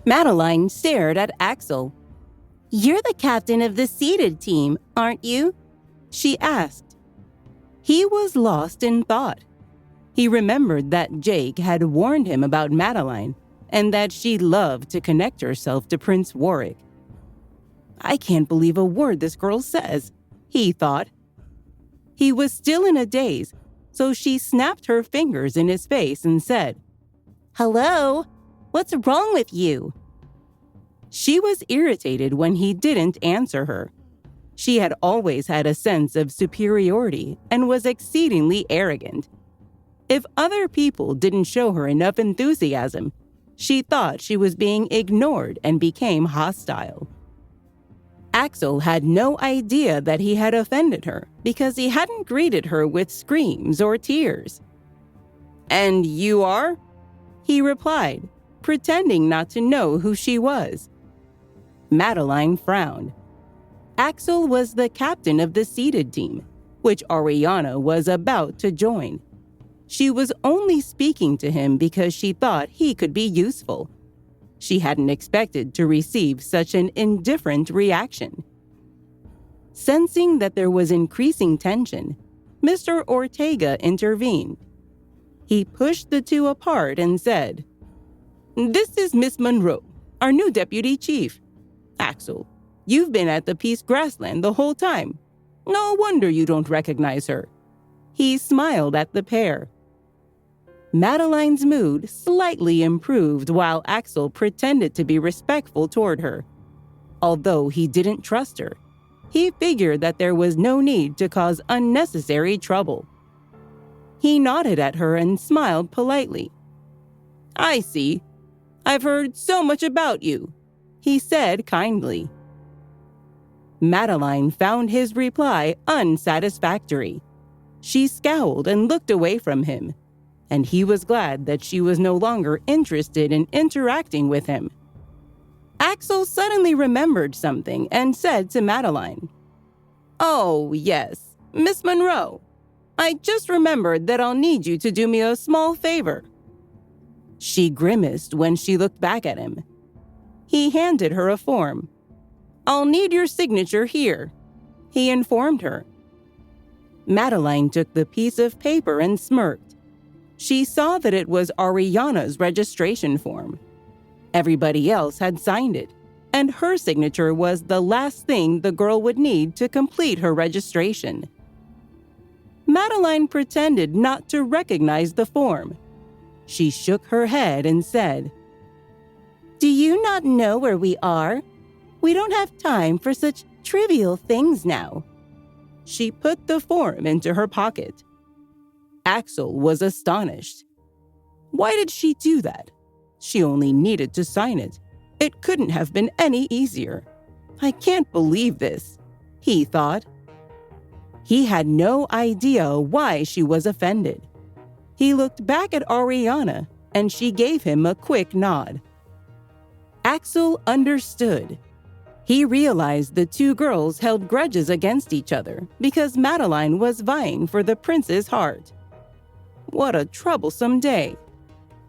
Madeline stared at Axel. "You're the captain of the seated team, aren't you?" she asked. He was lost in thought. He remembered that Jake had warned him about Madeline and that she loved to connect herself to Prince Warwick. "I can't believe a word this girl says," he thought. He was still in a daze, so she snapped her fingers in his face and said, "Hello? What's wrong with you?" She was irritated when he didn't answer her. She had always had a sense of superiority and was exceedingly arrogant. If other people didn't show her enough enthusiasm, she thought she was being ignored and became hostile. Axel had no idea that he had offended her because he hadn't greeted her with screams or tears. "And you are?" he replied, pretending not to know who she was. Madeline frowned. Axel was the captain of the seated team, which Ariana was about to join. She was only speaking to him because she thought he could be useful. She hadn't expected to receive such an indifferent reaction. Sensing that there was increasing tension, Mr. Ortega intervened. He pushed the two apart and said, "This is Miss Monroe, our new deputy chief. Axel, you've been at the Peace Grassland the whole time. No wonder you don't recognize her." He smiled at the pair. Madeline's mood slightly improved while Axel pretended to be respectful toward her. Although he didn't trust her, he figured that there was no need to cause unnecessary trouble. He nodded at her and smiled politely. "I see. I've heard so much about you," he said kindly. Madeline found his reply unsatisfactory. She scowled and looked away from him, and he was glad that she was no longer interested in interacting with him. Axel suddenly remembered something and said to Madeline, "Oh, yes, Miss Monroe, I just remembered that I'll need you to do me a small favor." She grimaced when she looked back at him. He handed her a form. "I'll need your signature here," he informed her. Madeline took the piece of paper and smirked. She saw that it was Ariana's registration form. Everybody else had signed it, and her signature was the last thing the girl would need to complete her registration. Madeline pretended not to recognize the form. She shook her head and said, "Do you not know where we are? We don't have time for such trivial things now." She put the form into her pocket. Axel was astonished. Why did she do that? She only needed to sign it. It couldn't have been any easier. "I can't believe this," he thought. He had no idea why she was offended. He looked back at Ariana, and she gave him a quick nod. Axel understood. He realized the two girls held grudges against each other because Madeline was vying for the prince's heart. What a troublesome day,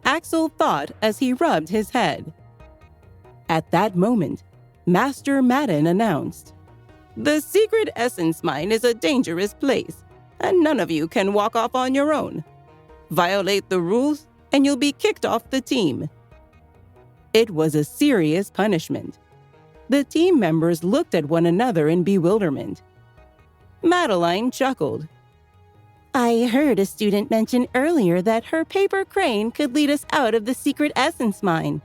Axel thought as he rubbed his head. At that moment, Master Madden announced, "The secret essence mine is a dangerous place, and none of you can walk off on your own. Violate the rules, and you'll be kicked off the team." It was a serious punishment. The team members looked at one another in bewilderment. Madeline chuckled. "I heard a student mention earlier that her paper crane could lead us out of the secret essence mine."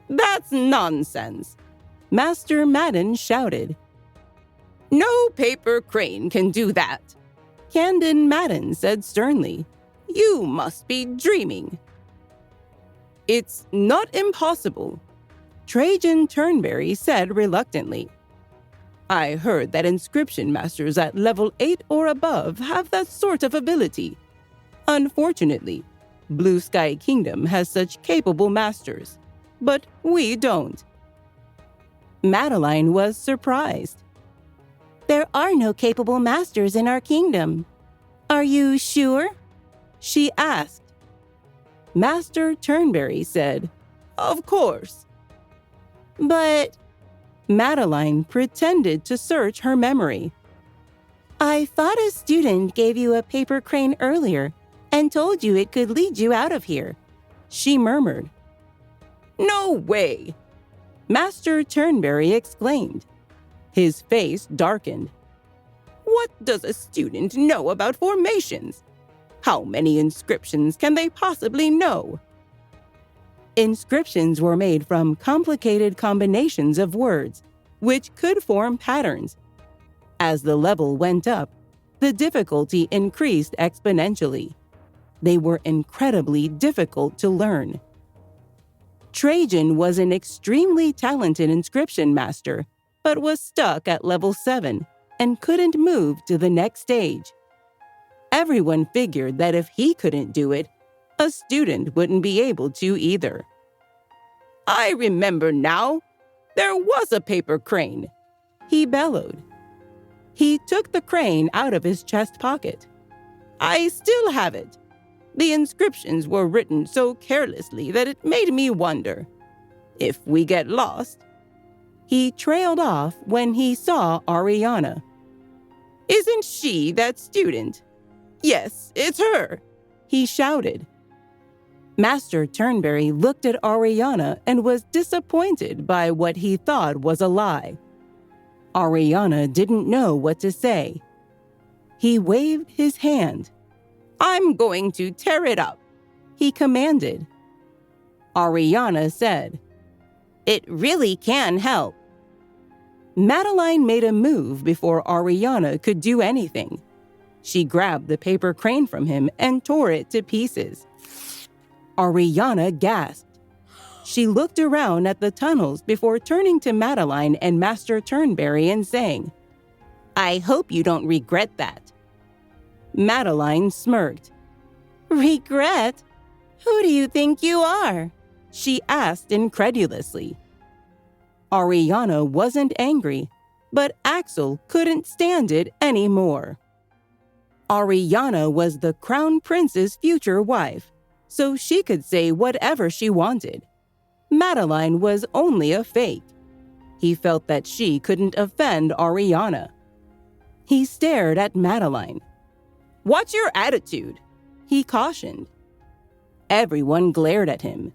"That's nonsense," Master Madden shouted. "No paper crane can do that," Camden Madden said sternly. "You must be dreaming." "It's not impossible," Trajan Turnberry said reluctantly. "I heard that inscription masters at level 8 or above have that sort of ability. Unfortunately, Blue Sky Kingdom has such capable masters, but we don't." Madeline was surprised. "There are no capable masters in our kingdom. Are you sure?" she asked. Master Turnberry said, "Of course. But Madeline pretended to search her memory. I thought a student gave you a paper crane earlier and told you it could lead you out of here, she murmured. No way! Master Turnberry exclaimed. His face darkened. What does a student know about formations? How many inscriptions can they possibly know? Inscriptions were made from complicated combinations of words, which could form patterns. As the level went up, the difficulty increased exponentially. They were incredibly difficult to learn. Trajan was an extremely talented inscription master, but was stuck at level 7 and couldn't move to the next stage. Everyone figured that if he couldn't do it, a student wouldn't be able to either. I remember now. There was a paper crane, he bellowed. He took the crane out of his chest pocket. I still have it. The inscriptions were written so carelessly that it made me wonder. If we get lost... He trailed off when he saw Ariana. Isn't she that student? Yes, it's her, he shouted. Master Turnberry looked at Ariana and was disappointed by what he thought was a lie. Ariana didn't know what to say. He waved his hand. I'm going to tear it up, he commanded. Ariana said, It really can help. Madeline made a move before Ariana could do anything. She grabbed the paper crane from him and tore it to pieces. Ariana gasped. She looked around at the tunnels before turning to Madeline and Master Turnberry and saying, I hope you don't regret that. Madeline smirked. Regret? Who do you think you are? She asked incredulously. Ariana wasn't angry, but Axel couldn't stand it anymore. Ariana was the Crown Prince's future wife, so she could say whatever she wanted. Madeline was only a fake. He felt that she couldn't offend Ariana. He stared at Madeline. What's your attitude? He cautioned. Everyone glared at him.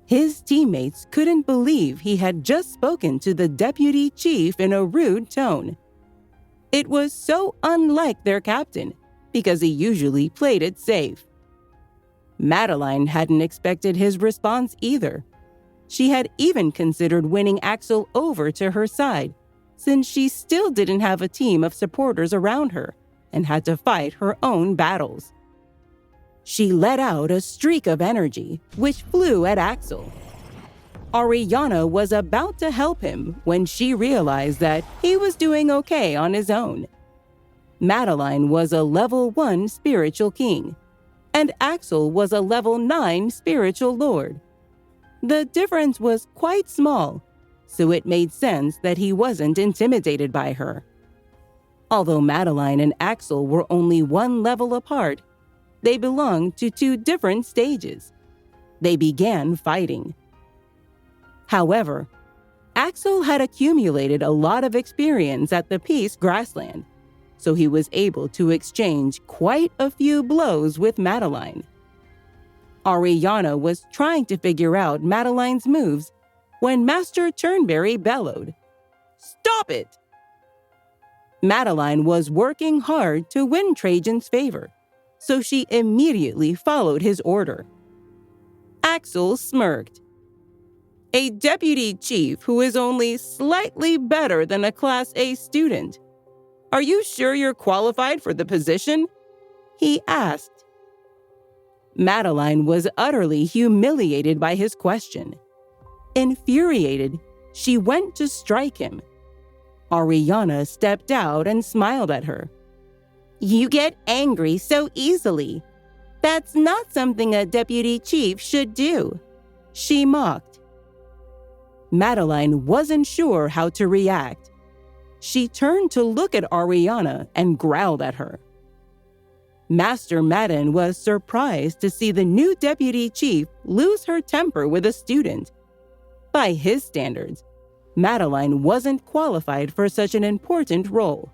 His teammates couldn't believe he had just spoken to the deputy chief in a rude tone. It was so unlike their captain, because he usually played it safe. Madeline hadn't expected his response either. She had even considered winning Axel over to her side, since she still didn't have a team of supporters around her and had to fight her own battles. She let out a streak of energy, which flew at Axel. Ariana was about to help him when she realized that he was doing okay on his own. Madeline was a level 1 spiritual king, and Axel was a level 9 spiritual lord. The difference was quite small, so it made sense that he wasn't intimidated by her. Although Madeline and Axel were only 1 level apart, they belonged to 2 different stages. They began fighting. However, Axel had accumulated a lot of experience at the Peace Grassland, so he was able to exchange quite a few blows with Madeline. Ariana was trying to figure out Madeline's moves when Master Turnberry bellowed, "Stop it!" Madeline was working hard to win Trajan's favor, so she immediately followed his order. Axel smirked. A deputy chief who is only slightly better than a Class A student. Are you sure you're qualified for the position? He asked. Madeline was utterly humiliated by his question. Infuriated, she went to strike him. Ariana stepped out and smiled at her. You get angry so easily. That's not something a deputy chief should do, she mocked. Madeline wasn't sure how to react. She turned to look at Ariana and growled at her. Master Madden was surprised to see the new deputy chief lose her temper with a student. By his standards, Madeline wasn't qualified for such an important role.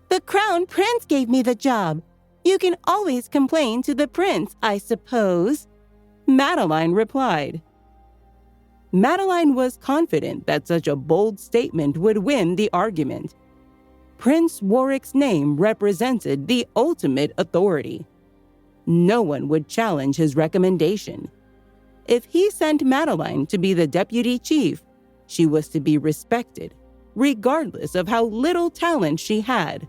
The Crown Prince gave me the job. You can always complain to the prince, I suppose, Madeline replied. Madeline was confident that such a bold statement would win the argument. Prince Warwick's name represented the ultimate authority. No one would challenge his recommendation. If he sent Madeline to be the deputy chief, she was to be respected, regardless of how little talent she had.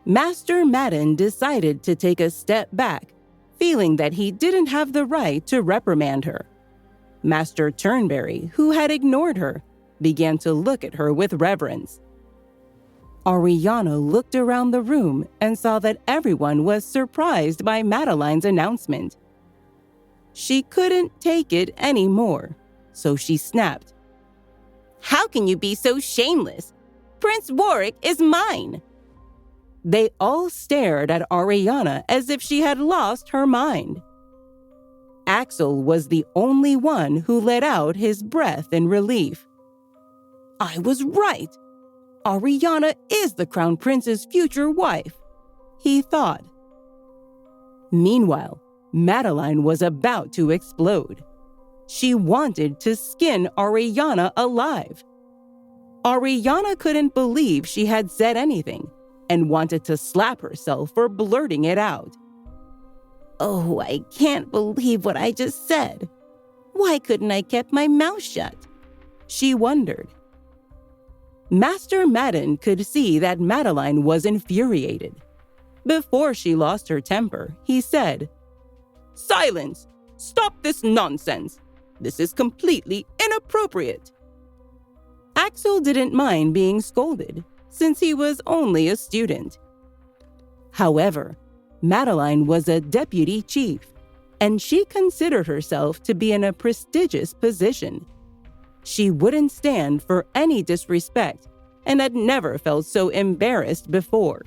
Master Madden decided to take a step back, feeling that he didn't have the right to reprimand her. Master Turnberry, who had ignored her, began to look at her with reverence. Ariana looked around the room and saw that everyone was surprised by Madeline's announcement. She couldn't take it anymore, so she snapped. How can you be so shameless? Prince Warwick is mine. They all stared at Ariana as if she had lost her mind. Axel was the only one who let out his breath in relief. I was right. Ariana is the Crown Prince's future wife, he thought. Meanwhile, Madeline was about to explode. She wanted to skin Ariana alive. Ariana couldn't believe she had said anything and wanted to slap herself for blurting it out. Oh, I can't believe what I just said. Why couldn't I keep my mouth shut? She wondered. Master Madden could see that Madeline was infuriated. Before she lost her temper, he said, "Silence! Stop this nonsense! This is completely inappropriate." Axel didn't mind being scolded, since he was only a student. However, Madeline was a deputy chief, and she considered herself to be in a prestigious position. She wouldn't stand for any disrespect and had never felt so embarrassed before.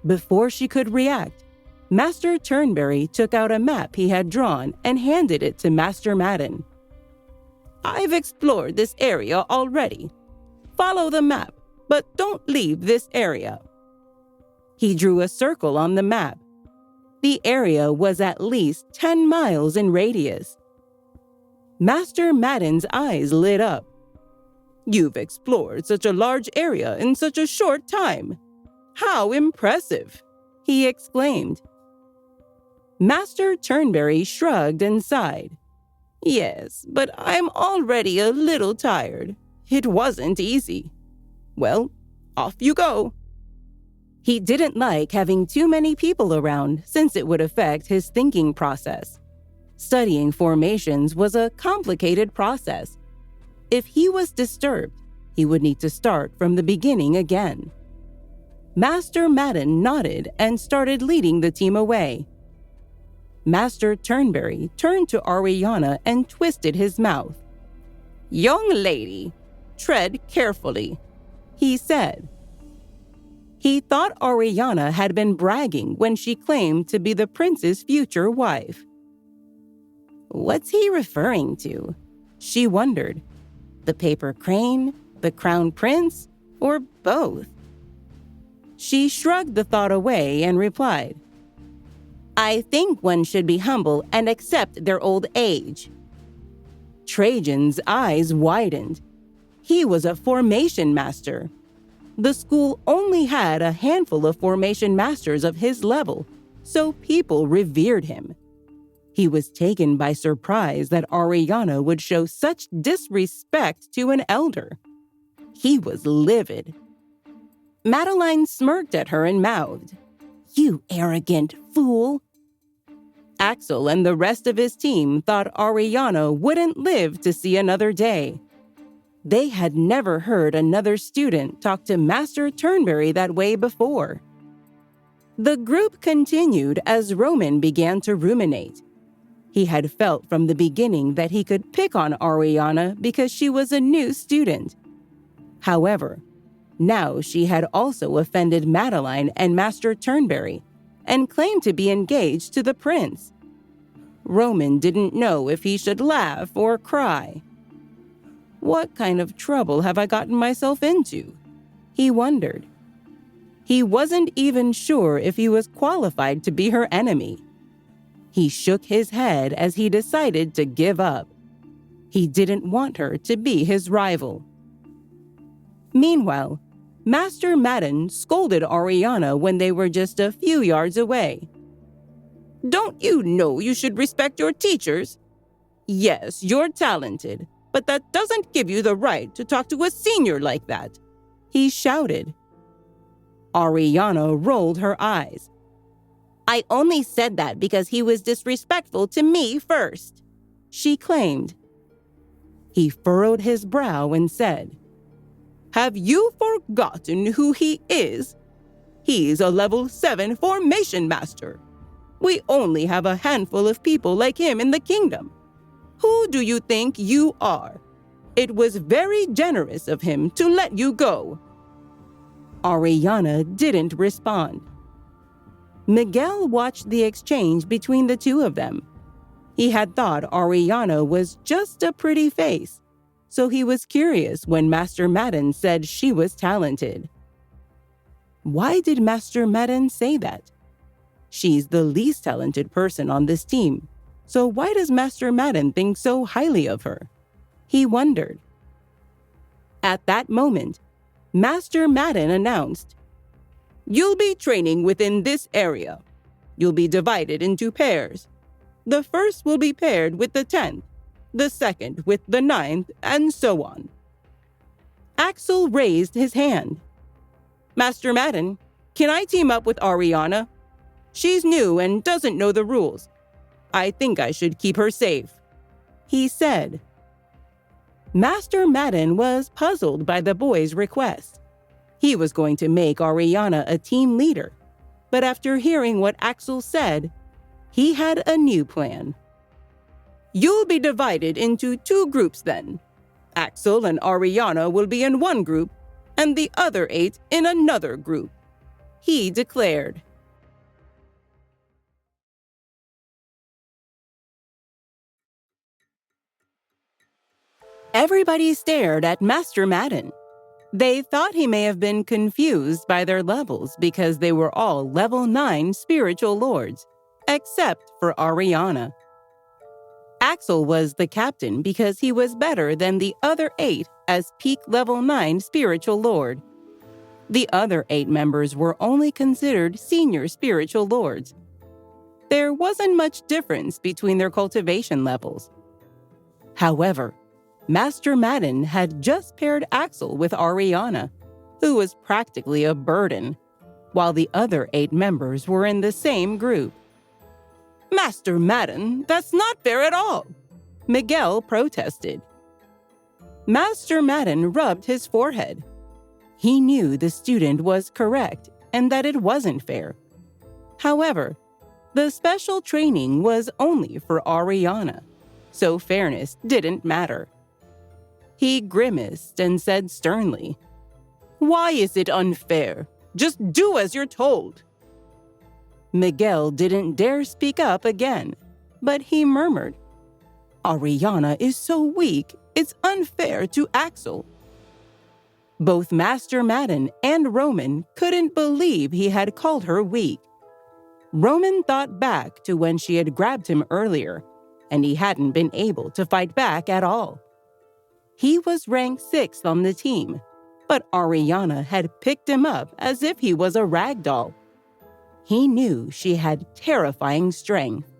Before she could react, Master Turnberry took out a map he had drawn and handed it to Master Madden. "I've explored this area already. Follow the map, but don't leave this area." He drew a circle on the map. The area was at least 10 miles in radius. Master Madden's eyes lit up. "You've explored such a large area in such a short time. How impressive!" he exclaimed. Master Turnberry shrugged and sighed. "Yes, but I'm already a little tired. It wasn't easy. Well, off you go." He didn't like having too many people around since it would affect his thinking process. Studying formations was a complicated process. If he was disturbed, he would need to start from the beginning again. Master Madden nodded and started leading the team away. Master Turnberry turned to Ariana and twisted his mouth. "Young lady, tread carefully," he said. He thought Ariana had been bragging when she claimed to be the prince's future wife. What's he referring to? She wondered. The paper crane, the crown prince, or both? She shrugged the thought away and replied, "I think one should be humble and accept their old age." Trajan's eyes widened. He was a formation master. The school only had a handful of formation masters of his level, so people revered him. He was taken by surprise that Ariana would show such disrespect to an elder. He was livid. Madeline smirked at her and mouthed, "You arrogant fool." Axel and the rest of his team thought Ariana wouldn't live to see another day. They had never heard another student talk to Master Turnberry that way before. The group continued as Roman began to ruminate. He had felt from the beginning that he could pick on Ariana because she was a new student. However, now she had also offended Madeline and Master Turnberry and claimed to be engaged to the prince. Roman didn't know if he should laugh or cry. What kind of trouble have I gotten myself into? He wondered. He wasn't even sure if he was qualified to be her enemy. He shook his head as he decided to give up. He didn't want her to be his rival. Meanwhile, Master Madden scolded Ariana when they were just a few yards away. "Don't you know you should respect your teachers? Yes, you're talented, but that doesn't give you the right to talk to a senior like that," he shouted. Ariana rolled her eyes. "I only said that because he was disrespectful to me first," she claimed. He furrowed his brow and said, "Have you forgotten who he is? He's a level 7 formation master. We only have a handful of people like him in the kingdom. Who do you think you are? It was very generous of him to let you go." Ariana didn't respond. Miguel watched the exchange between the two of them. He had thought Ariana was just a pretty face, so he was curious when Master Madden said she was talented. Why did Master Madden say that? She's the least talented person on this team, so why does Master Madden think so highly of her? He wondered. At that moment, Master Madden announced, "You'll be training within this area. You'll be divided into pairs. The first will be paired with the 10th, the second with the 9th, and so on." Axel raised his hand. "Master Madden, can I team up with Ariana? She's new and doesn't know the rules. I think I should keep her safe," he said. Master Madden was puzzled by the boy's request. He was going to make Ariana a team leader, but after hearing what Axel said, he had a new plan. "You'll be divided into 2 groups then. Axel and Ariana will be in one group, and the other 8 in another group," he declared. Everybody stared at Master Madden. They thought he may have been confused by their levels because they were all level 9 spiritual lords, except for Ariana. Axel was the captain because he was better than the other 8 as peak level 9 spiritual lord. The other 8 members were only considered senior spiritual lords. There wasn't much difference between their cultivation levels. However, Master Madden had just paired Axel with Ariana, who was practically a burden, while the other 8 members were in the same group. "Master Madden, that's not fair at all," Miguel protested. Master Madden rubbed his forehead. He knew the student was correct and that it wasn't fair. However, the special training was only for Ariana, so fairness didn't matter. He grimaced and said sternly, "Why is it unfair? Just do as you're told." Miguel didn't dare speak up again, but he murmured, "Ariana is so weak, it's unfair to Axel." Both Master Madden and Roman couldn't believe he had called her weak. Roman thought back to when she had grabbed him earlier, and he hadn't been able to fight back at all. He was ranked 6th on the team, but Ariana had picked him up as if he was a rag doll. He knew she had terrifying strength.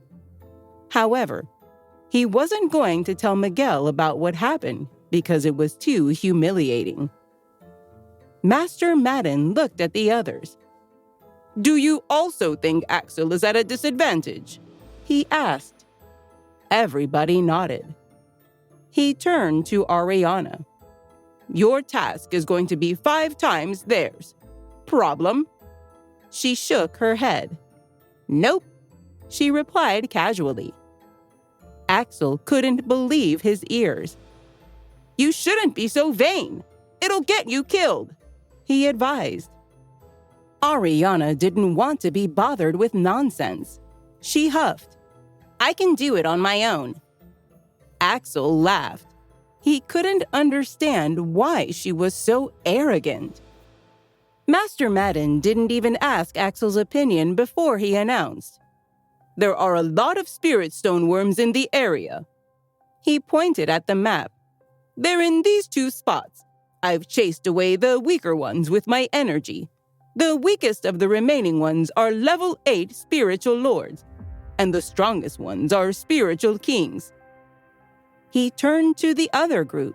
However, he wasn't going to tell Miguel about what happened because it was too humiliating. Master Madden looked at the others. "Do you also think Axel is at a disadvantage?" he asked. Everybody nodded. He turned to Ariana. "Your task is going to be 5 times theirs. Problem?" She shook her head. "Nope," she replied casually. Axel couldn't believe his ears. "You shouldn't be so vain. It'll get you killed," he advised. Ariana didn't want to be bothered with nonsense. She huffed. "I can do it on my own." Axel laughed. He couldn't understand why she was so arrogant. Master Madden didn't even ask Axel's opinion before he announced, "There are a lot of spirit stoneworms in the area." He pointed at the map. "They're in these 2 spots. I've chased away the weaker ones with my energy. The weakest of the remaining ones are level 8 spiritual lords, and the strongest ones are spiritual kings." He turned to the other group.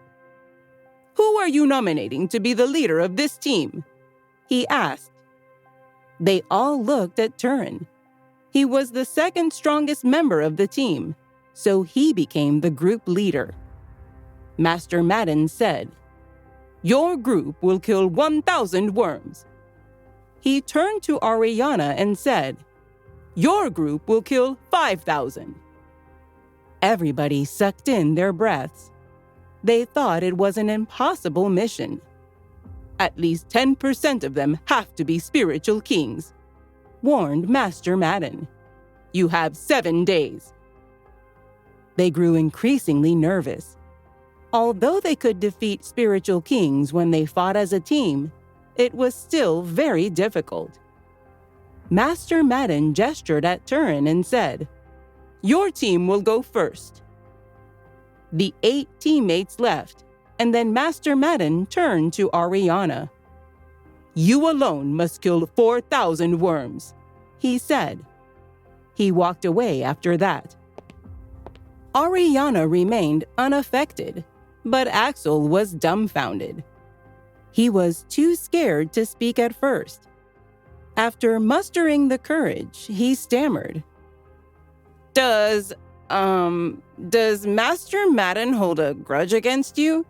"Who are you nominating to be the leader of this team?" he asked. They all looked at Turin. He was the second strongest member of the team, so he became the group leader. Master Madden said, "Your group will kill 1,000 worms." He turned to Ariana and said, "Your group will kill 5,000. Everybody sucked in their breaths. They thought it was an impossible mission. "At least 10% of them have to be spiritual kings," warned Master Madden. "You have 7 days." They grew increasingly nervous. Although they could defeat spiritual kings when they fought as a team, it was still very difficult. Master Madden gestured at Turin and said, "Your team will go first." The 8 teammates left, and then Master Madden turned to Ariana. "You alone must kill 4,000 worms," he said. He walked away after that. Ariana remained unaffected, but Axel was dumbfounded. He was too scared to speak at first. After mustering the courage, he stammered, Does Master Madden hold a grudge against you?"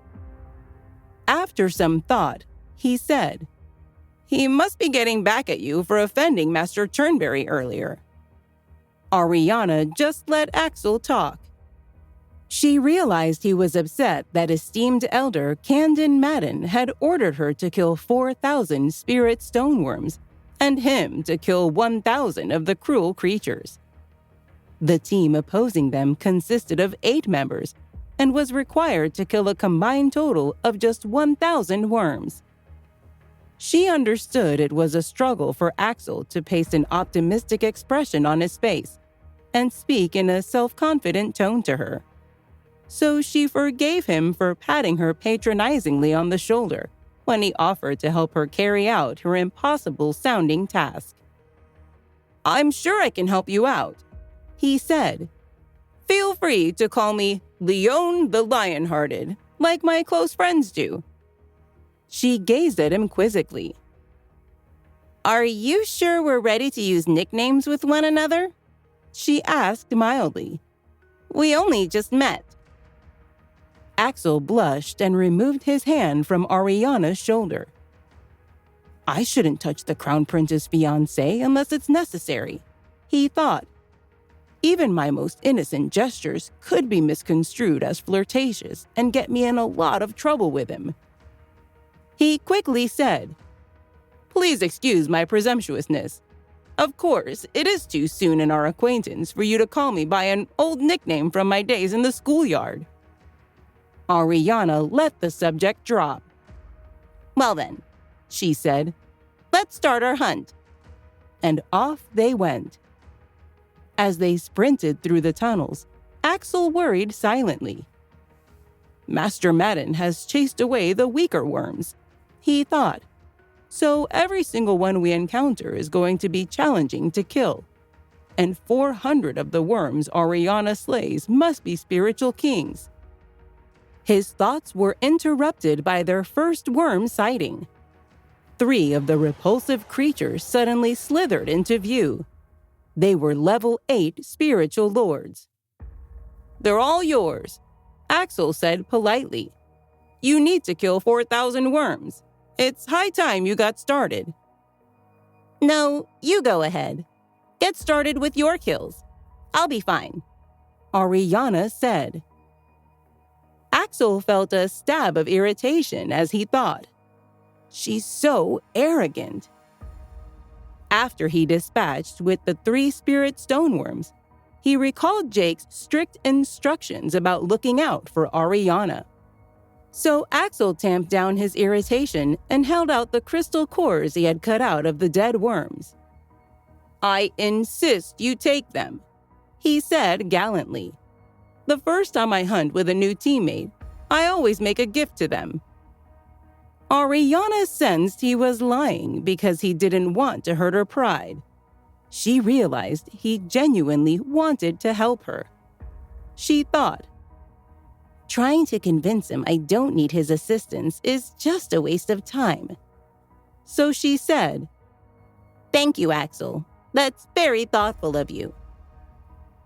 After some thought, he said, "He must be getting back at you for offending Master Turnberry earlier." Ariana just let Axel talk. She realized he was upset that esteemed elder Camden Madden had ordered her to kill 4,000 spirit stoneworms and him to kill 1,000 of the cruel creatures. The team opposing them consisted of 8 members and was required to kill a combined total of just 1,000 worms. She understood it was a struggle for Axel to paste an optimistic expression on his face and speak in a self-confident tone to her. So she forgave him for patting her patronizingly on the shoulder when he offered to help her carry out her impossible-sounding task. "I'm sure I can help you out," he said. "Feel free to call me Leon the Lion-Hearted, like my close friends do." She gazed at him quizzically. "Are you sure we're ready to use nicknames with one another?" she asked mildly. "We only just met." Axel blushed and removed his hand from Ariana's shoulder. "I shouldn't touch the Crown Prince's fiancé unless it's necessary," he thought. "Even my most innocent gestures could be misconstrued as flirtatious and get me in a lot of trouble with him." He quickly said, "Please excuse my presumptuousness. Of course, it is too soon in our acquaintance for you to call me by an old nickname from my days in the schoolyard." Ariana let the subject drop. "Well then," she said, "let's start our hunt." And off they went. As they sprinted through the tunnels, Axel worried silently. "Master Madden has chased away the weaker worms," he thought. "So every single one we encounter is going to be challenging to kill. And 400 of the worms Ariana slays must be spiritual kings." His thoughts were interrupted by their first worm sighting. 3 of the repulsive creatures suddenly slithered into view. They were level 8 spiritual lords. "They're all yours," Axel said politely. "You need to kill 4,000 worms. It's high time you got started." "No, you go ahead. Get started with your kills. I'll be fine," Ariana said. Axel felt a stab of irritation as he thought, "She's so arrogant." After he dispatched with the 3 spirit stoneworms, he recalled Jake's strict instructions about looking out for Ariana. So Axel tamped down his irritation and held out the crystal cores he had cut out of the dead worms. "I insist you take them," he said gallantly. "The first time I hunt with a new teammate, I always make a gift to them." Ariana sensed he was lying because he didn't want to hurt her pride. She realized he genuinely wanted to help her. She thought, Trying to convince him I don't need his assistance is just a waste of time. So she said, "Thank you, Axel. That's very thoughtful of you."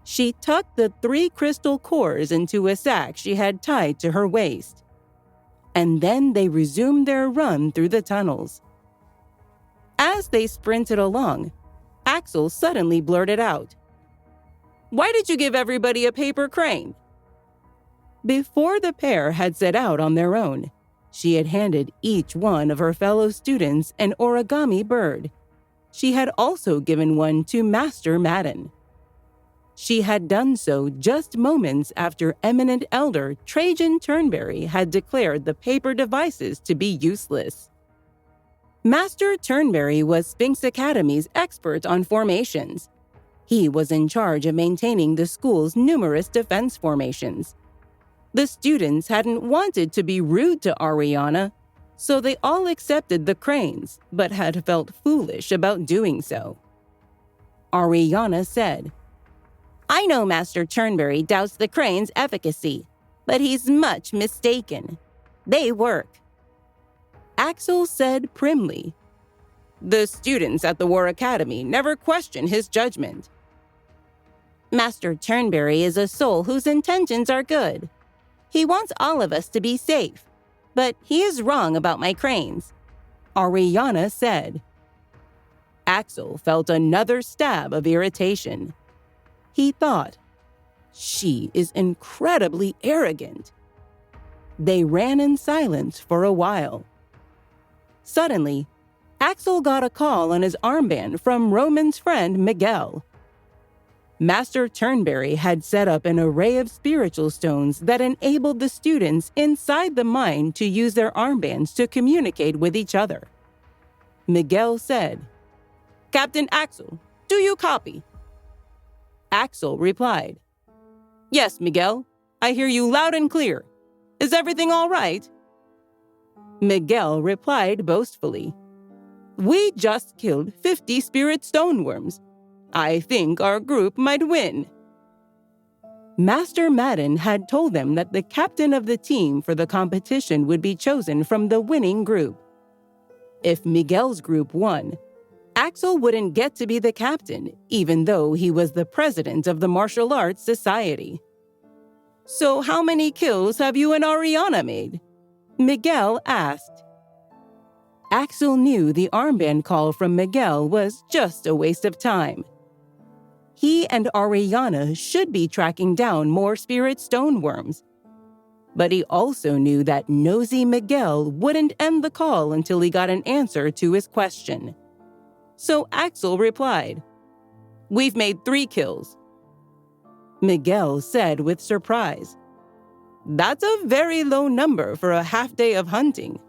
She tucked the 3 crystal cores into a sack she had tied to her waist. And then they resumed their run through the tunnels. As they sprinted along, Axel suddenly blurted out, "Why did you give everybody a paper crane?" Before the pair had set out on their own, she had handed each one of her fellow students an origami bird. She had also given one to Master Madden. She had done so just moments after eminent elder Trajan Turnberry had declared the paper devices to be useless. Master Turnberry was Sphinx Academy's expert on formations. He was in charge of maintaining the school's numerous defense formations. The students hadn't wanted to be rude to Ariana, so they all accepted the cranes, but had felt foolish about doing so. Ariana said, "I know Master Turnberry doubts the crane's efficacy, but he's much mistaken. They work." Axel said primly, "The students at the War Academy never question his judgment." "Master Turnberry is a soul whose intentions are good. He wants all of us to be safe, but he is wrong about my cranes," Ariana said. Axel felt another stab of irritation. He thought, she is incredibly arrogant. They ran in silence for a while. Suddenly, Axel got a call on his armband from Roman's friend Miguel. Master Turnberry had set up an array of spiritual stones that enabled the students inside the mine to use their armbands to communicate with each other. Miguel said, "Captain Axel, do you copy?" Axel replied, "Yes, Miguel. I hear you loud and clear. Is everything all right?" Miguel replied boastfully, "We just killed 50 spirit stoneworms. I think our group might win." Master Madden had told them that the captain of the team for the competition would be chosen from the winning group. If Miguel's group won, Axel wouldn't get to be the captain, even though he was the president of the Martial Arts Society. "So how many kills have you and Ariana made?" Miguel asked. Axel knew the armband call from Miguel was just a waste of time. He and Ariana should be tracking down more spirit stoneworms. But he also knew that nosy Miguel wouldn't end the call until he got an answer to his question. So Axel replied, "We've made 3 kills." Miguel said with surprise, "That's a very low number for a half day of hunting.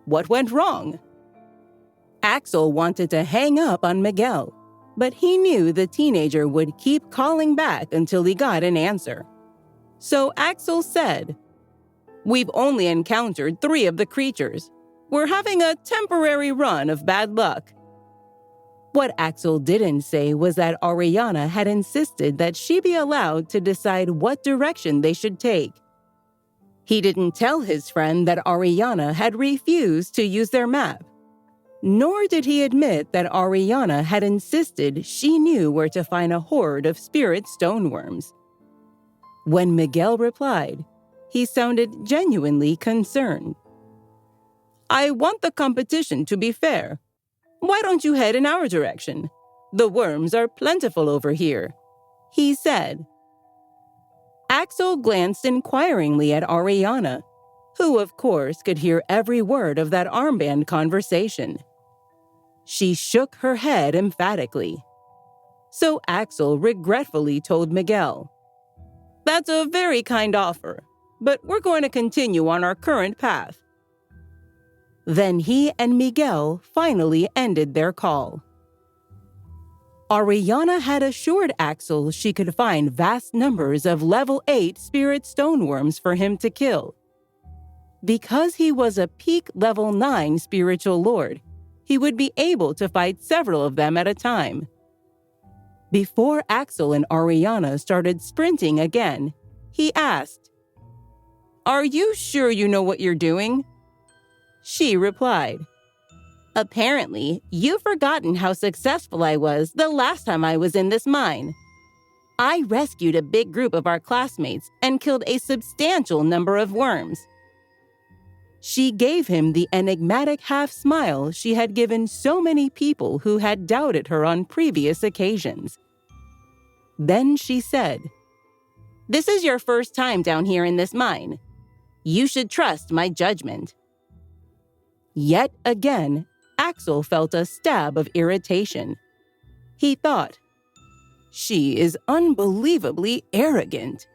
What went wrong?" Axel wanted to hang up on Miguel, but he knew the teenager would keep calling back until he got an answer. So Axel said, "We've only encountered 3 of the creatures. We're having a temporary run of bad luck." What Axel didn't say was that Ariana had insisted that she be allowed to decide what direction they should take. He didn't tell his friend that Ariana had refused to use their map. Nor did he admit that Ariana had insisted she knew where to find a horde of spirit stoneworms. When Miguel replied, he sounded genuinely concerned. "I want the competition to be fair. Why don't you head in our direction? The worms are plentiful over here," he said. Axel glanced inquiringly at Ariana, who of course could hear every word of that armband conversation. She shook her head emphatically. So Axel regretfully told Miguel, "That's a very kind offer, but we're going to continue on our current path." Then he and Miguel finally ended their call. Ariana had assured Axel she could find vast numbers of level 8 spirit stoneworms for him to kill. Because he was a peak level 9 spiritual lord, he would be able to fight several of them at a time. Before Axel and Ariana started sprinting again, he asked, "Are you sure you know what you're doing?" She replied, "Apparently, you've forgotten how successful I was the last time I was in this mine. I rescued a big group of our classmates and killed a substantial number of worms." She gave him the enigmatic half-smile she had given so many people who had doubted her on previous occasions. Then she said, "This is your first time down here in this mine. You should trust my judgment." Yet again, Axel felt a stab of irritation. He thought, "She is unbelievably arrogant."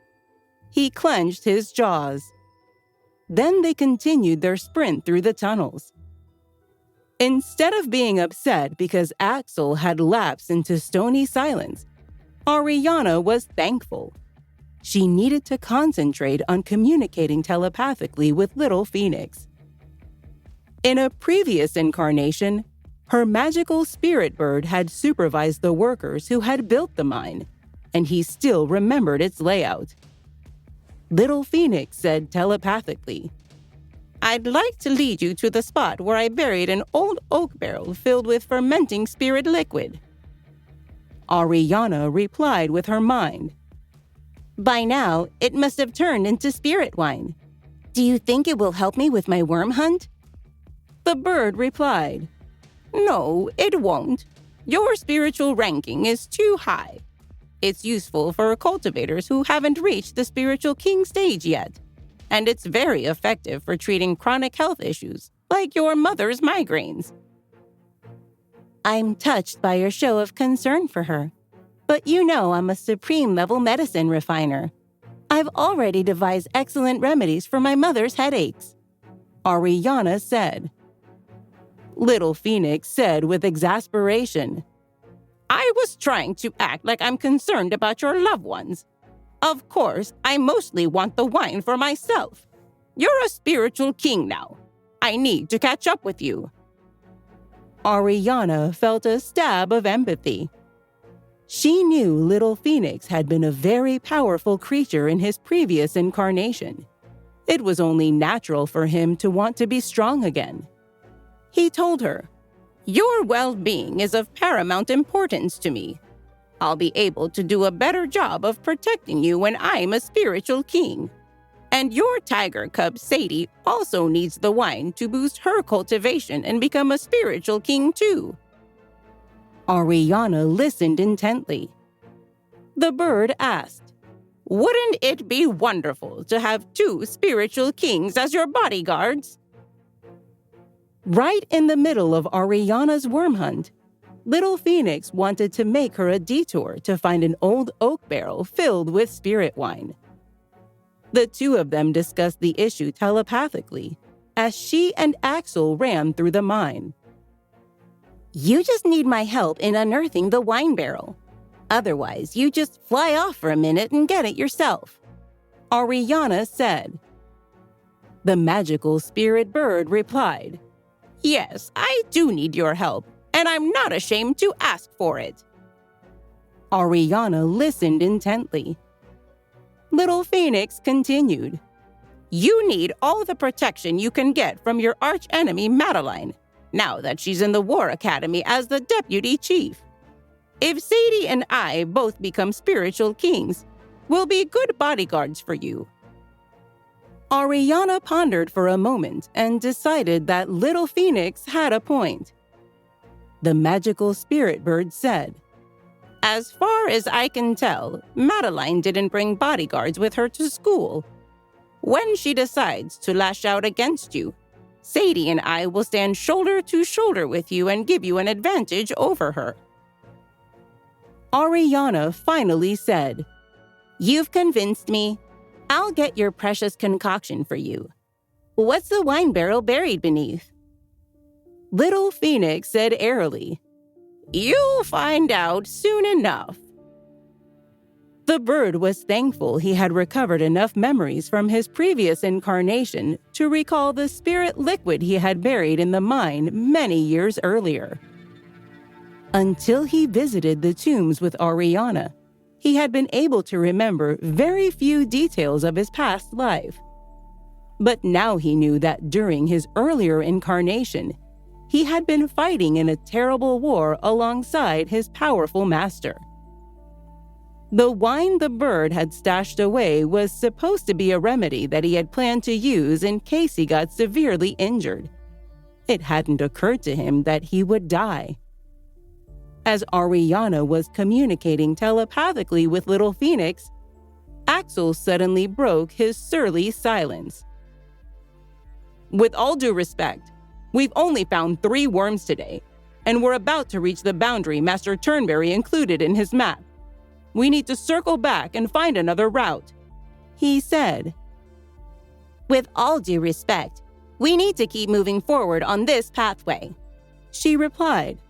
He clenched his jaws. Then they continued their sprint through the tunnels. Instead of being upset because Axel had lapsed into stony silence, Ariana was thankful. She needed to concentrate on communicating telepathically with Little Phoenix. In a previous incarnation, her magical spirit bird had supervised the workers who had built the mine, and he still remembered its layout. Little Phoenix said telepathically, "I'd like to lead you to the spot where I buried an old oak barrel filled with fermenting spirit liquid." Ariana replied with her mind, "By now, it must have turned into spirit wine. Do you think it will help me with my worm hunt?" The bird replied, "No, it won't. Your spiritual ranking is too high. It's useful for cultivators who haven't reached the spiritual king stage yet, and it's very effective for treating chronic health issues, like your mother's migraines." "I'm touched by your show of concern for her, but you know I'm a supreme-level medicine refiner. I've already devised excellent remedies for my mother's headaches," Ariana said. Little Phoenix said with exasperation, "I was trying to act like I'm concerned about your loved ones. Of course, I mostly want the wine for myself. You're a spiritual king now. I need to catch up with you." Ariana felt a stab of empathy. She knew Little Phoenix had been a very powerful creature in his previous incarnation. It was only natural for him to want to be strong again. He told her, "Your well-being is of paramount importance to me. I'll be able to do a better job of protecting you when I'm a spiritual king. And your tiger cub Sadie also needs the wine to boost her cultivation and become a spiritual king too." Ariana listened intently. The bird asked, "Wouldn't it be wonderful to have 2 spiritual kings as your bodyguards?" Right in the middle of Ariana's worm hunt, Little Phoenix wanted to make her a detour to find an old oak barrel filled with spirit wine. The two of them discussed the issue telepathically as she and Axel ran through the mine. "You just need my help in unearthing the wine barrel. Otherwise, you just fly off for a minute and get it yourself," Ariana said. The magical spirit bird replied, "Yes, I do need your help, and I'm not ashamed to ask for it." Ariana listened intently. Little Phoenix continued, "You need all the protection you can get from your archenemy Madeline, now that she's in the War Academy as the deputy chief. If Sadie and I both become spiritual kings, we'll be good bodyguards for you." Ariana pondered for a moment and decided that Little Phoenix had a point. The magical spirit bird said, "As far as I can tell, Madeline didn't bring bodyguards with her to school. When she decides to lash out against you, Sadie and I will stand shoulder to shoulder with you and give you an advantage over her." Ariana finally said, "You've convinced me. I'll get your precious concoction for you. What's the wine barrel buried beneath?" Little Phoenix said airily, "You'll find out soon enough." The bird was thankful he had recovered enough memories from his previous incarnation to recall the spirit liquid he had buried in the mine many years earlier. Until he visited the tombs with Ariana, he had been able to remember very few details of his past life. But now he knew that during his earlier incarnation, he had been fighting in a terrible war alongside his powerful master. The wine the bird had stashed away was supposed to be a remedy that he had planned to use in case he got severely injured. It hadn't occurred to him that he would die. As Ariana was communicating telepathically with Little Phoenix, Axel suddenly broke his surly silence. "With all due respect, we've only found 3 worms today, and we're about to reach the boundary Master Turnberry included in his map. We need to circle back and find another route," he said. "With all due respect, we need to keep moving forward on this pathway," she replied.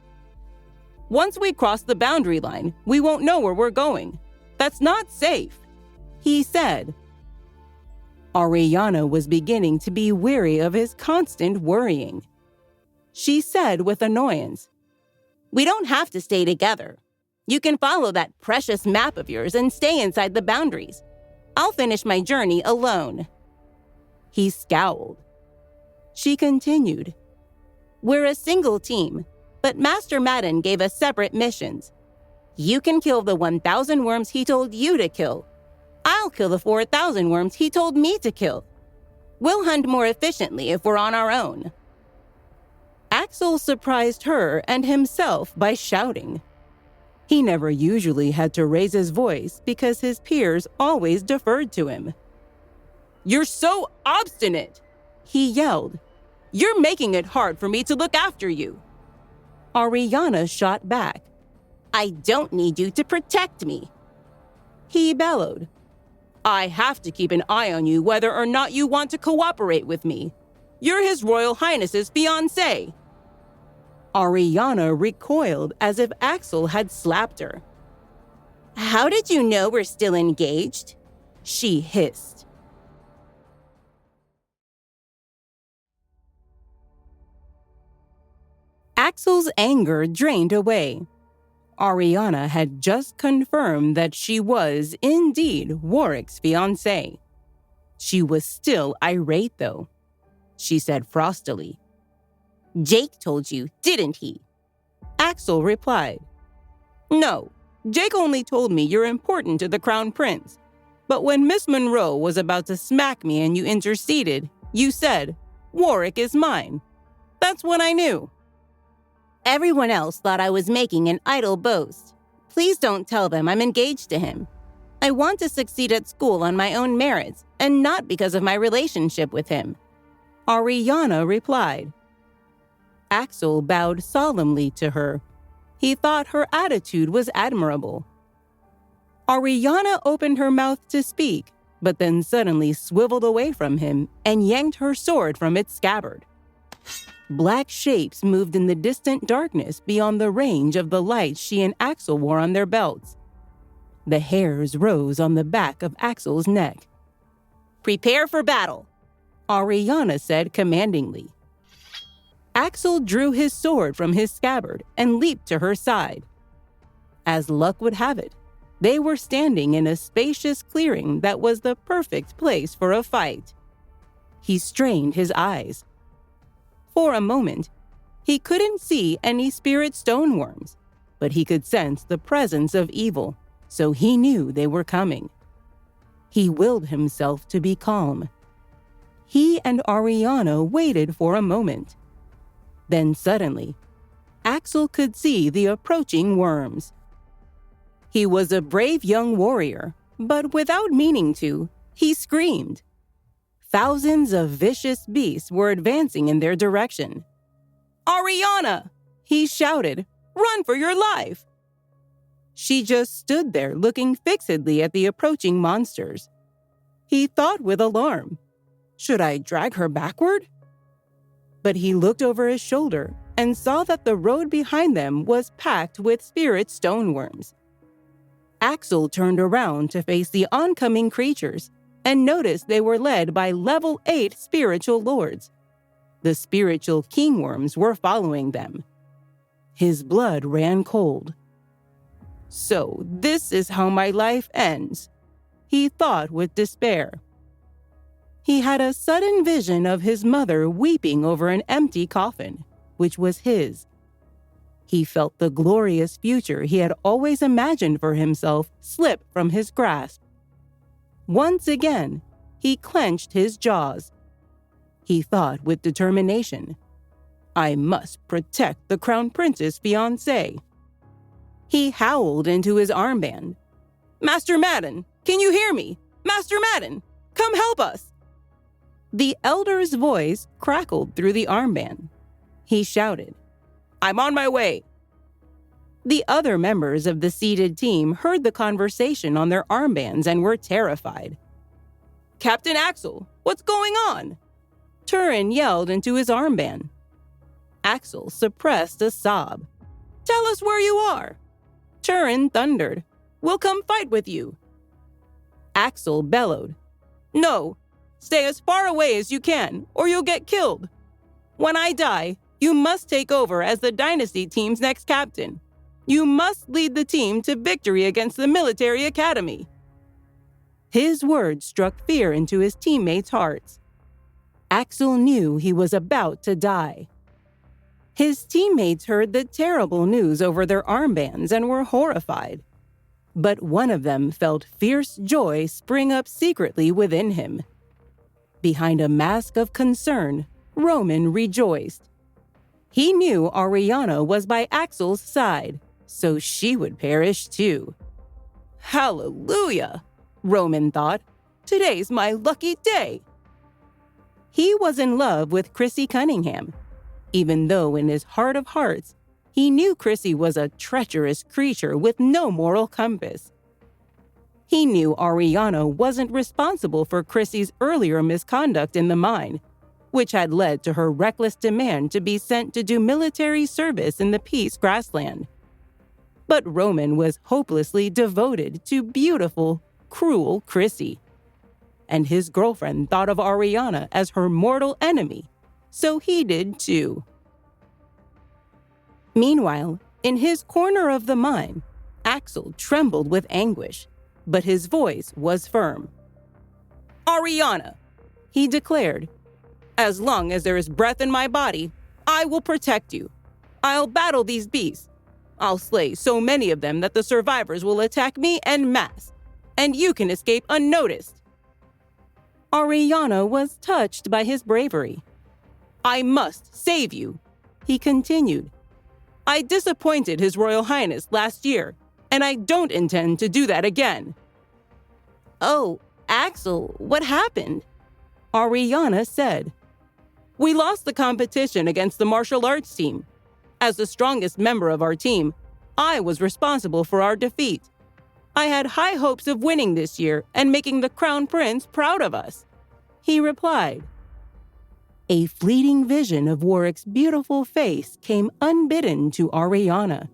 "Once we cross the boundary line, we won't know where we're going. That's not safe," he said. Ariana was beginning to be weary of his constant worrying. She said with annoyance, "We don't have to stay together. You can follow that precious map of yours and stay inside the boundaries. I'll finish my journey alone." He scowled. She continued, "We're a single team, but Master Madden gave us separate missions. You can kill the 1,000 worms he told you to kill. I'll kill the 4,000 worms he told me to kill. We'll hunt more efficiently if we're on our own." Axel surprised her and himself by shouting. He never usually had to raise his voice because his peers always deferred to him. "You're so obstinate!" he yelled. "You're making it hard for me to look after you." Ariana shot back. "I don't need you to protect me," he bellowed. "I have to keep an eye on you whether or not you want to cooperate with me. You're His Royal Highness's fiancée." Ariana recoiled as if Axel had slapped her. "How did you know we're still engaged?" she hissed. Axel's anger drained away. Ariana had just confirmed that she was indeed Warwick's fiancée. She was still irate, though. She said frostily, "Jake told you, didn't he?" Axel replied, "No, Jake only told me you're important to the Crown Prince. But when Miss Monroe was about to smack me and you interceded, you said, 'Warwick is mine.' That's when I knew." "Everyone else thought I was making an idle boast. Please don't tell them I'm engaged to him. I want to succeed at school on my own merits and not because of my relationship with him," Ariana replied. Axel bowed solemnly to her. He thought her attitude was admirable. Ariana opened her mouth to speak, but then suddenly swiveled away from him and yanked her sword from its scabbard. Black shapes moved in the distant darkness beyond the range of the lights she and Axel wore on their belts. The hairs rose on the back of Axel's neck. "Prepare for battle," Ariana said commandingly. Axel drew his sword from his scabbard and leaped to her side. As luck would have it, they were standing in a spacious clearing that was the perfect place for a fight. He strained his eyes. For a moment, he couldn't see any spirit stoneworms, but he could sense the presence of evil, so he knew they were coming. He willed himself to be calm. He and Ariana waited for a moment. Then suddenly, Axel could see the approaching worms. He was a brave young warrior, but without meaning to, he screamed. Thousands of vicious beasts were advancing in their direction. "Ariana!" he shouted. "Run for your life!" She just stood there looking fixedly at the approaching monsters. He thought with alarm, "Should I drag her backward?" But he looked over his shoulder and saw that the road behind them was packed with spirit stoneworms. Axel turned around to face the oncoming creatures and noticed they were led by level 8 spiritual lords. The spiritual kingworms were following them. His blood ran cold. "So this is how my life ends," he thought with despair. He had a sudden vision of his mother weeping over an empty coffin, which was his. He felt the glorious future he had always imagined for himself slip from his grasp. Once again, he clenched his jaws. He thought with determination, "I must protect the Crown Prince's fiancée." He howled into his armband, "Master Madden, can you hear me? Master Madden, come help us!" The elder's voice crackled through the armband. He shouted, "I'm on my way." The other members of the seated team heard the conversation on their armbands and were terrified. "Captain Axel, what's going on?" Turin yelled into his armband. Axel suppressed a sob. "Tell us where you are." Turin thundered, "We'll come fight with you." Axel bellowed, "No, stay as far away as you can, or you'll get killed. When I die, you must take over as the Dynasty team's next captain. You must lead the team to victory against the military academy." His words struck fear into his teammates' hearts. Axel knew he was about to die. His teammates heard the terrible news over their armbands and were horrified. But one of them felt fierce joy spring up secretly within him. Behind a mask of concern, Roman rejoiced. He knew Ariana was by Axel's side, so she would perish too. "Hallelujah," Roman thought. "Today's my lucky day." He was in love with Chrissy Cunningham, even though in his heart of hearts, he knew Chrissy was a treacherous creature with no moral compass. He knew Ariana wasn't responsible for Chrissy's earlier misconduct in the mine, which had led to her reckless demand to be sent to do military service in the Peace Grassland. But Roman was hopelessly devoted to beautiful, cruel Chrissy. And his girlfriend thought of Ariana as her mortal enemy, so he did too. Meanwhile, in his corner of the mine, Axel trembled with anguish, but his voice was firm. "Ariana," he declared, "as long as there is breath in my body, I will protect you. I'll battle these beasts. I'll slay so many of them that the survivors will attack me en masse, and you can escape unnoticed." Ariana was touched by his bravery. "I must save you," he continued. "I disappointed His Royal Highness last year, and I don't intend to do that again." "Oh, Axel, what happened?" Ariana said. "We lost the competition against the martial arts team. As the strongest member of our team, I was responsible for our defeat. I had high hopes of winning this year and making the Crown Prince proud of us," he replied. A fleeting vision of Warwick's beautiful face came unbidden to Ariana.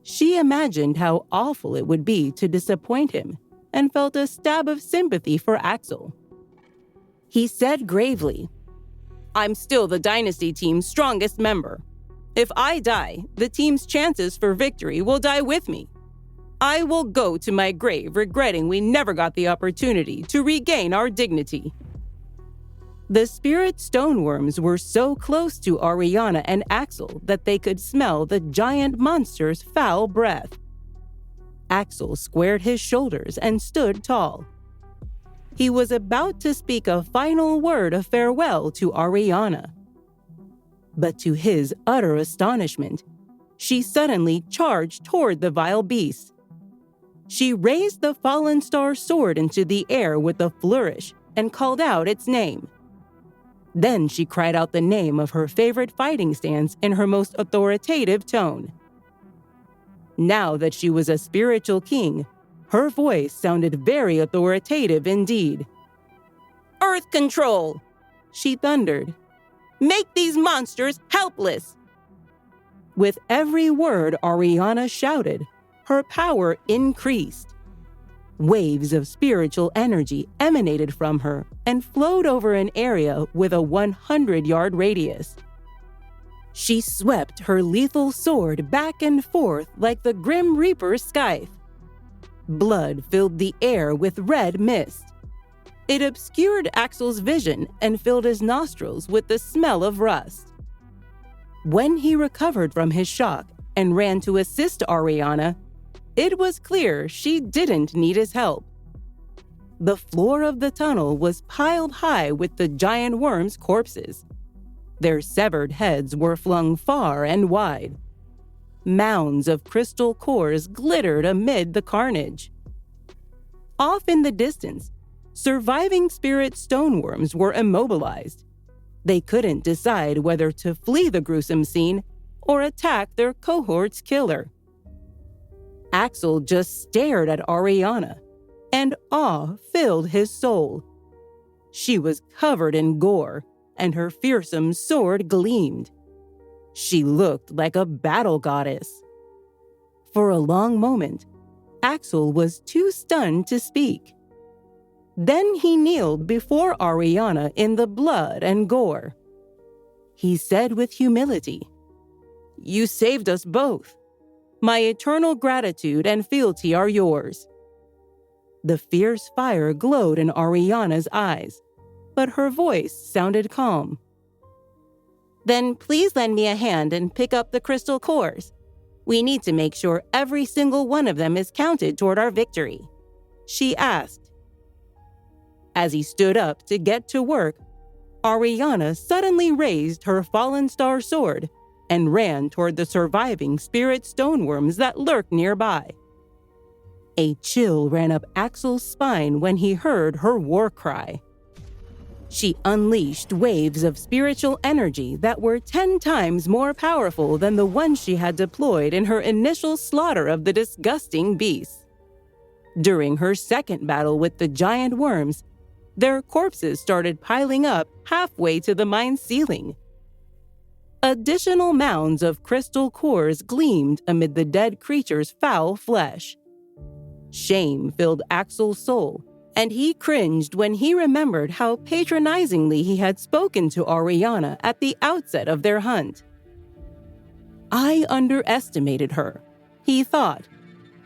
She imagined how awful it would be to disappoint him and felt a stab of sympathy for Axel. He said gravely, "I'm still the Dynasty team's strongest member. If I die, the team's chances for victory will die with me. I will go to my grave regretting we never got the opportunity to regain our dignity." The spirit stoneworms were so close to Ariana and Axel that they could smell the giant monster's foul breath. Axel squared his shoulders and stood tall. He was about to speak a final word of farewell to Ariana. But to his utter astonishment, she suddenly charged toward the vile beast. She raised the fallen star sword into the air with a flourish and called out its name. Then she cried out the name of her favorite fighting stance in her most authoritative tone. Now that she was a spiritual king, Her voice sounded very authoritative indeed. "Earth control!" she thundered. "Make these monsters helpless!" With every word Ariana shouted, her power increased. Waves of spiritual energy emanated from her and flowed over an area with a 100-yard radius. She swept her lethal sword back and forth like the Grim Reaper's scythe. Blood filled the air with red mist. It obscured Axel's vision and filled his nostrils with the smell of rust. When he recovered from his shock and ran to assist Ariana, it was clear she didn't need his help. The floor of the tunnel was piled high with the giant worms' corpses. Their severed heads were flung far and wide. Mounds of crystal cores glittered amid the carnage. Off in the distance, surviving spirit stoneworms were immobilized. They couldn't decide whether to flee the gruesome scene or attack their cohort's killer. Axel just stared at Ariana, and awe filled his soul. She was covered in gore, and her fearsome sword gleamed. She looked like a battle goddess. For a long moment, Axel was too stunned to speak. Then he kneeled before Ariana in the blood and gore. He said with humility, "You saved us both. My eternal gratitude and fealty are yours." The fierce fire glowed in Ariana's eyes, but her voice sounded calm. "Then please lend me a hand and pick up the crystal cores. We need to make sure every single one of them is counted toward our victory," she asked. As he stood up to get to work, Ariana suddenly raised her fallen star sword and ran toward the surviving spirit stoneworms that lurked nearby. A chill ran up Axel's spine when he heard her war cry. She unleashed waves of spiritual energy that were 10 times more powerful than the ones she had deployed in her initial slaughter of the disgusting beasts. During her second battle with the giant worms, their corpses started piling up halfway to the mine's ceiling. Additional mounds of crystal cores gleamed amid the dead creature's foul flesh. Shame filled Axel's soul, and he cringed when he remembered how patronizingly he had spoken to Ariana at the outset of their hunt. I underestimated her, he thought.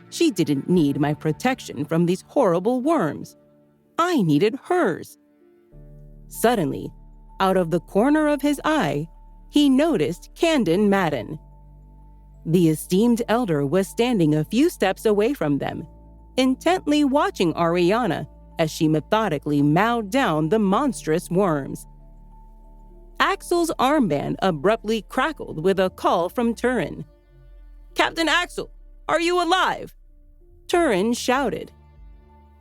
She didn't need my protection from these horrible worms. I needed hers. Suddenly, out of the corner of his eye, he noticed Camden Madden. The esteemed elder was standing a few steps away from them, intently watching Ariana as she methodically mowed down the monstrous worms. Axel's armband abruptly crackled with a call from Turin. "Captain Axel, are you alive?" Turin shouted.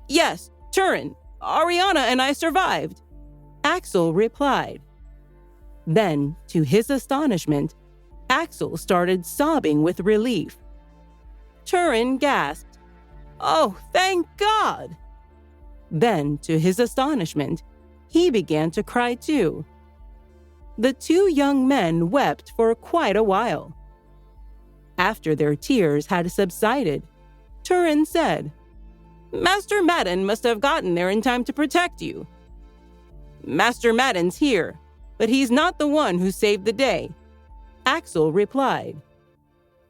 "Yes, Turin, Ariana and I survived," Axel replied. Then, to his astonishment, Axel started sobbing with relief. Turin gasped, "Oh, thank God!" Then, to his astonishment, he began to cry too. The two young men wept for quite a while. After their tears had subsided, Turin said, "Master Madden must have gotten there in time to protect you." "Master Madden's here, but he's not the one who saved the day," Axel replied.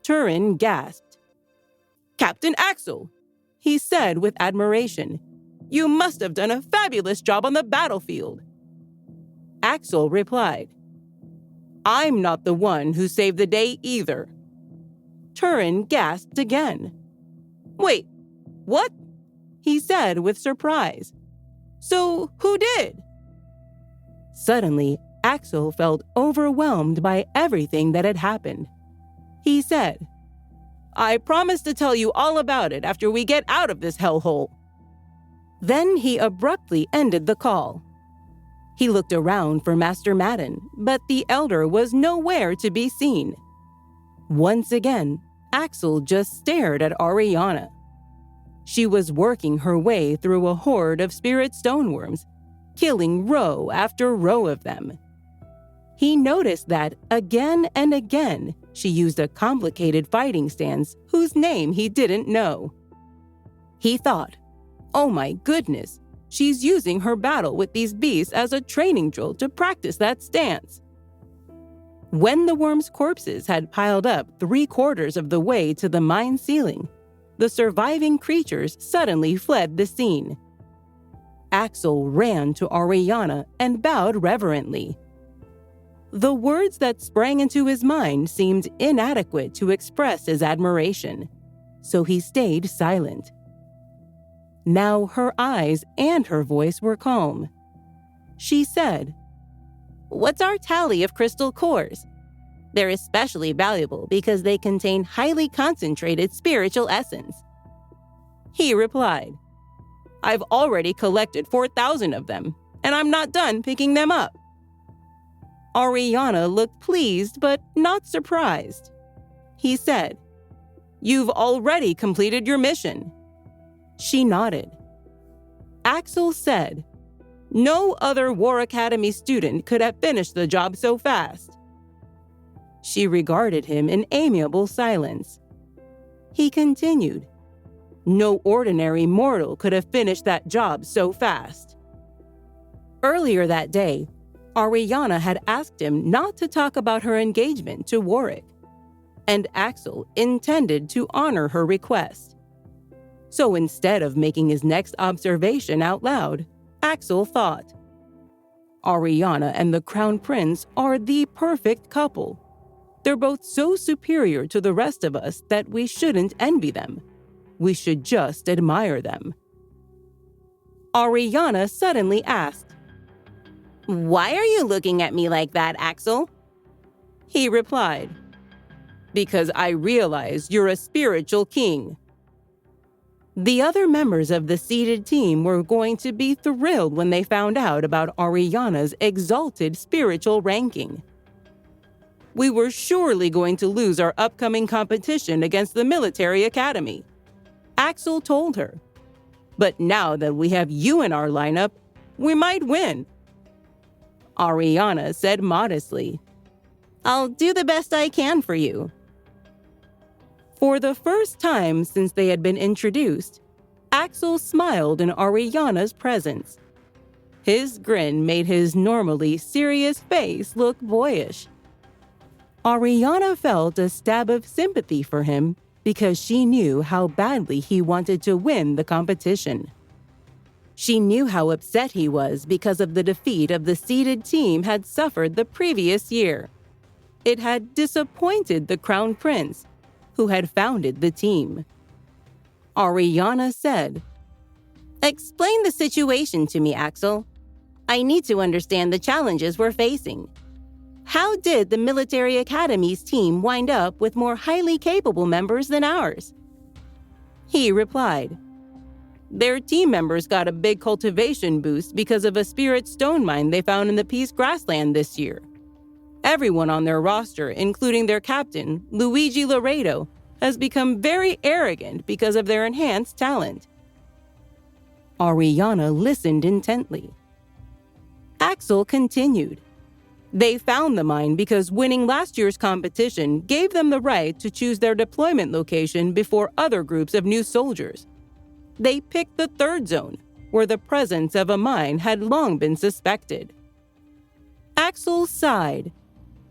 Turin gasped. "Captain Axel," he said with admiration, "you must have done a fabulous job on the battlefield." Axel replied, "I'm not the one who saved the day either." Turin gasped again. "Wait, what?" he said with surprise. "So who did?" Suddenly, Axel felt overwhelmed by everything that had happened. He said, "I promise to tell you all about it after we get out of this hellhole." Then he abruptly ended the call. He looked around for Master Madden, but the elder was nowhere to be seen. Once again, Axel just stared at Ariana. She was working her way through a horde of spirit stoneworms, killing row after row of them. He noticed that again and again, she used a complicated fighting stance whose name he didn't know. He thought, "Oh my goodness, she's using her battle with these beasts as a training drill to practice that stance." When the worms' corpses had piled up 3/4 of the way to the mine ceiling, the surviving creatures suddenly fled the scene. Axel ran to Ariana and bowed reverently. The words that sprang into his mind seemed inadequate to express his admiration, so he stayed silent. Now her eyes and her voice were calm. She said, "What's our tally of crystal cores? They're especially valuable because they contain highly concentrated spiritual essence." He replied, "I've already collected 4,000 of them, and I'm not done picking them up." Ariana looked pleased but not surprised. He said, "You've already completed your mission." She nodded. Axel said, "No other War Academy student could have finished the job so fast." She regarded him in amiable silence. He continued, "No ordinary mortal could have finished that job so fast." Earlier that day, Ariana had asked him not to talk about her engagement to Warwick, and Axel intended to honor her request. So instead of making his next observation out loud, Axel thought, "Ariana and the Crown Prince are the perfect couple. They're both so superior to the rest of us that we shouldn't envy them. We should just admire them." Ariana suddenly asked, "Why are you looking at me like that, Axel?" He replied, "Because I realize you're a spiritual king." The other members of the seeded team were going to be thrilled when they found out about Ariana's exalted spiritual ranking. "We were surely going to lose our upcoming competition against the military academy," Axel told her. "But now that we have you in our lineup, we might win." Ariana said modestly, "I'll do the best I can for you." For the first time since they had been introduced, Axel smiled in Ariana's presence. His grin made his normally serious face look boyish. Ariana felt a stab of sympathy for him because she knew how badly he wanted to win the competition. She knew how upset he was because of the defeat of the seeded team had suffered the previous year. It had disappointed the Crown Prince, who had founded the team. Ariana said, "Explain the situation to me, Axel. I need to understand the challenges we're facing. How did the military academy's team wind up with more highly capable members than ours?" He replied, "Their team members got a big cultivation boost because of a spirit stone mine they found in the Peace Grassland this year. Everyone on their roster, including their captain, Luigi Laredo, has become very arrogant because of their enhanced talent." Ariana listened intently. Axel continued, "They found the mine because winning last year's competition gave them the right to choose their deployment location before other groups of new soldiers. They picked the third zone, where the presence of a mine had long been suspected." Axel sighed.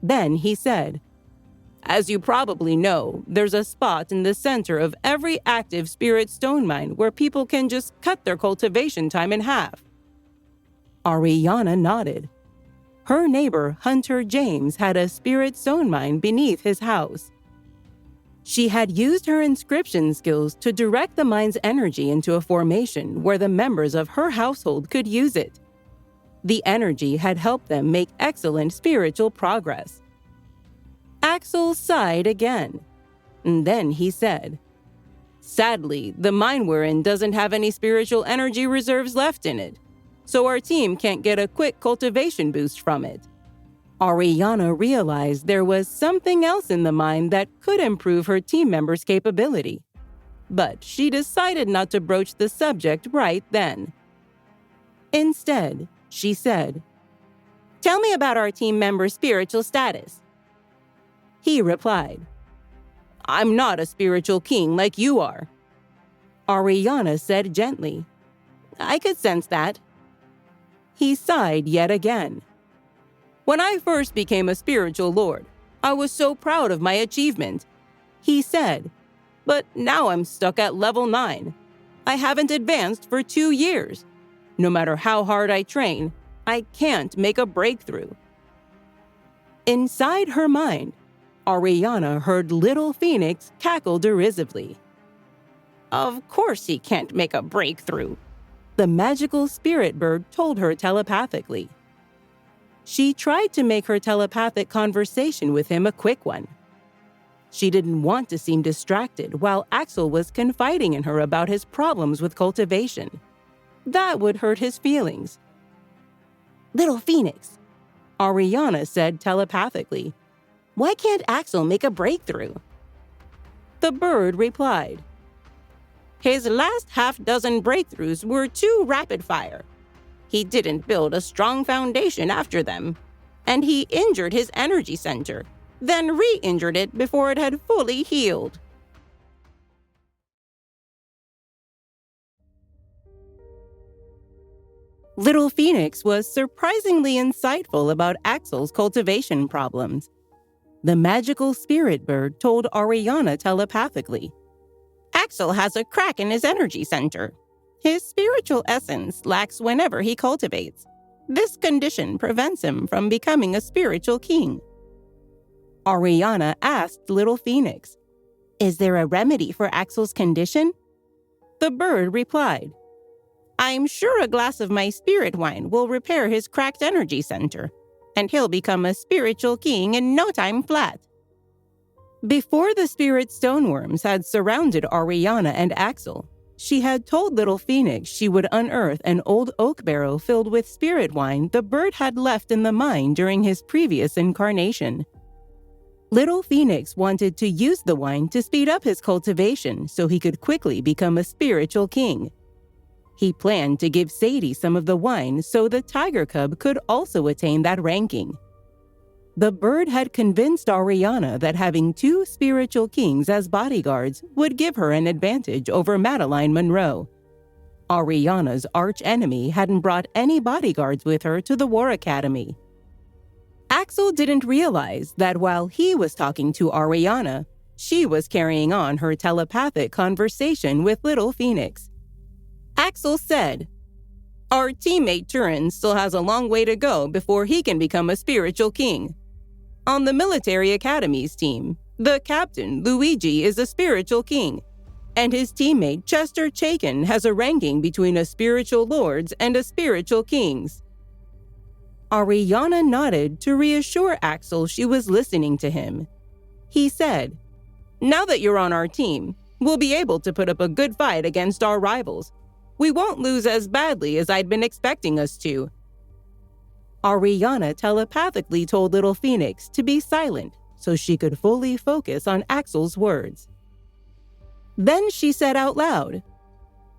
Then he said, "As you probably know, there's a spot in the center of every active spirit stone mine where people can just cut their cultivation time in half." Ariana nodded. Her neighbor, Hunter James, had a spirit stone mine beneath his house. She had used her inscription skills to direct the mine's energy into a formation where the members of her household could use it. The energy had helped them make excellent spiritual progress. Axel sighed again. And then he said, "Sadly, the mine we're in doesn't have any spiritual energy reserves left in it, so our team can't get a quick cultivation boost from it." Ariana realized there was something else in the mine that could improve her team members' capability. but she decided not to broach the subject right then. Instead, she said, "Tell me about our team member's spiritual status." He replied, "I'm not a spiritual king like you are." Ariana said gently, "I could sense that." He sighed yet again. "When I first became a spiritual lord, I was so proud of my achievement," he said, "but now I'm stuck at level 9. I haven't advanced for 2 years. No matter how hard I train, I can't make a breakthrough." Inside her mind, Ariana heard Little Phoenix cackle derisively. "Of course he can't make a breakthrough," the magical spirit bird told her telepathically. She tried to make her telepathic conversation with him a quick one. She didn't want to seem distracted while Axel was confiding in her about his problems with cultivation. That would hurt his feelings. "Little Phoenix," Ariana said telepathically, "why can't Axel make a breakthrough?" The bird replied, "His last half-dozen breakthroughs were too rapid-fire. He didn't build a strong foundation after them, and he injured his energy center, then re-injured it before it had fully healed." Little Phoenix was surprisingly insightful about Axel's cultivation problems. The magical spirit bird told Ariana telepathically, "Axel has a crack in his energy center. His spiritual essence lacks whenever he cultivates. This condition prevents him from becoming a spiritual king." Ariana asked Little Phoenix, "Is there a remedy for Axel's condition?" The bird replied, "I'm sure a glass of my spirit wine will repair his cracked energy center, and he'll become a spiritual king in no time flat." Before the spirit stoneworms had surrounded Ariana and Axel, she had told Little Phoenix she would unearth an old oak barrel filled with spirit wine the bird had left in the mine during his previous incarnation. Little Phoenix wanted to use the wine to speed up his cultivation so he could quickly become a spiritual king. He planned to give Sadie some of the wine so the tiger cub could also attain that ranking. The bird had convinced Ariana that having 2 spiritual kings as bodyguards would give her an advantage over Madeline Monroe. Ariana's arch-enemy hadn't brought any bodyguards with her to the War Academy. Axel didn't realize that while he was talking to Ariana, she was carrying on her telepathic conversation with Little Phoenix. Axel said, "Our teammate Turin still has a long way to go before he can become a spiritual king. On the military academy's team, the captain, Luigi, is a spiritual king, and his teammate Chester Chaikin has a ranking between a spiritual lords and a spiritual kings." Ariana nodded to reassure Axel she was listening to him. He said, "Now that you're on our team, we'll be able to put up a good fight against our rivals. We won't lose as badly as I'd been expecting us to." Ariana telepathically told Little Phoenix to be silent so she could fully focus on Axel's words. Then she said out loud,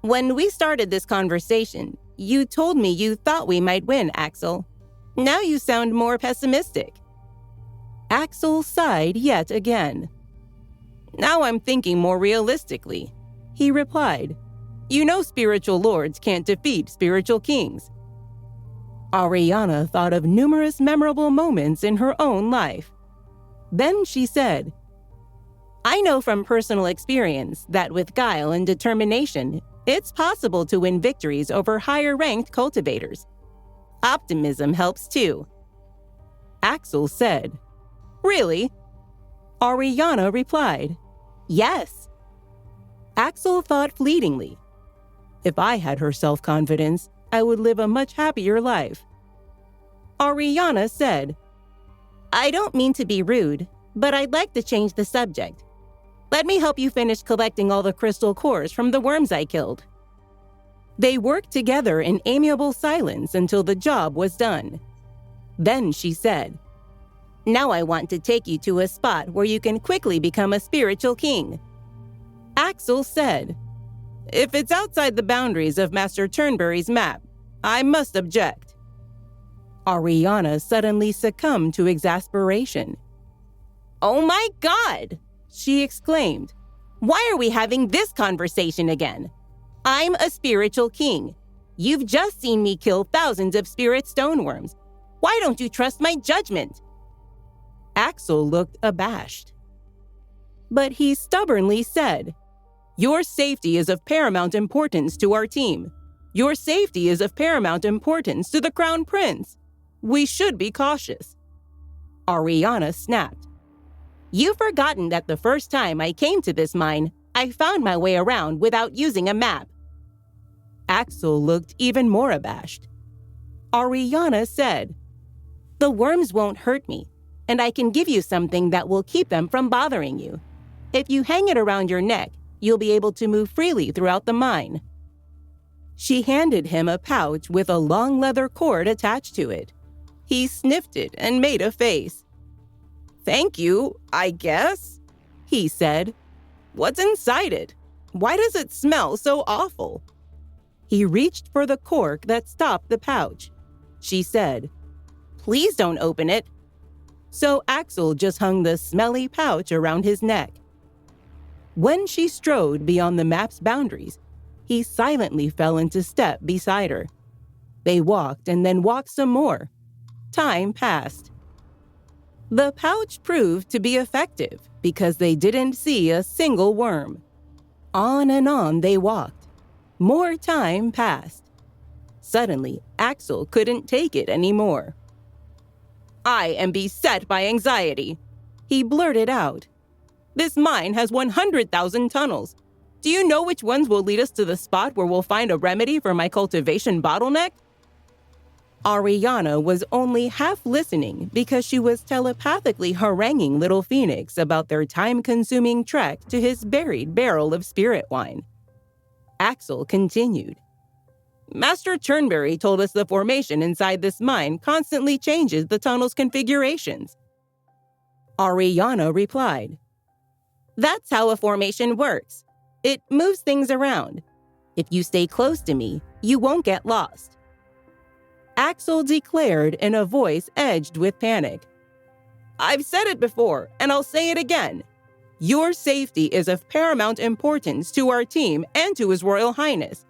"When we started this conversation, you told me you thought we might win, Axel. Now you sound more pessimistic." Axel sighed yet again. "Now I'm thinking more realistically," he replied. "You know spiritual lords can't defeat spiritual kings." Ariana thought of numerous memorable moments in her own life. Then she said, "I know from personal experience that with guile and determination, it's possible to win victories over higher-ranked cultivators. Optimism helps too." Axel said, "Really?" Ariana replied, "Yes." Axel thought fleetingly, "If I had her self-confidence, I would live a much happier life." Ariana said, "I don't mean to be rude, but I'd like to change the subject. Let me help you finish collecting all the crystal cores from the worms I killed." They worked together in amiable silence until the job was done. Then she said, "Now I want to take you to a spot where you can quickly become a spiritual king." Axel said, "If it's outside the boundaries of Master Turnberry's map, I must object." Ariana suddenly succumbed to exasperation. "Oh my God!" she exclaimed. "Why are we having this conversation again? I'm a spiritual king. You've just seen me kill thousands of spirit stoneworms. Why don't you trust my judgment?" Axel looked abashed. But he stubbornly said, "Your safety is of paramount importance to our team. Your safety is of paramount importance to the Crown Prince. We should be cautious." Ariana snapped. "You've forgotten that the first time I came to this mine, I found my way around without using a map." Axel looked even more abashed. Ariana said, "The worms won't hurt me, and I can give you something that will keep them from bothering you. If you hang it around your neck, you'll be able to move freely throughout the mine." She handed him a pouch with a long leather cord attached to it. He sniffed it and made a face. "Thank you, I guess," he said. "What's inside it? Why does it smell so awful?" He reached for the cork that stopped the pouch. She said, "Please don't open it." So Axel just hung the smelly pouch around his neck. When she strode beyond the map's boundaries, he silently fell into step beside her. They walked and then walked some more. Time passed. The pouch proved to be effective because they didn't see a single worm. On and on they walked. More time passed. Suddenly, Axel couldn't take it anymore. "I am beset by anxiety," he blurted out. "This mine has 100,000 tunnels. Do you know which ones will lead us to the spot where we'll find a remedy for my cultivation bottleneck?" Ariana was only half listening because she was telepathically haranguing Little Phoenix about their time-consuming trek to his buried barrel of spirit wine. Axel continued. "Master Turnberry told us the formation inside this mine constantly changes the tunnel's configurations." Ariana replied, "That's how a formation works. It moves things around. If you stay close to me, you won't get lost." Axel declared in a voice edged with panic, "I've said it before, and I'll say it again. Your safety is of paramount importance to our team and to His Royal Highness.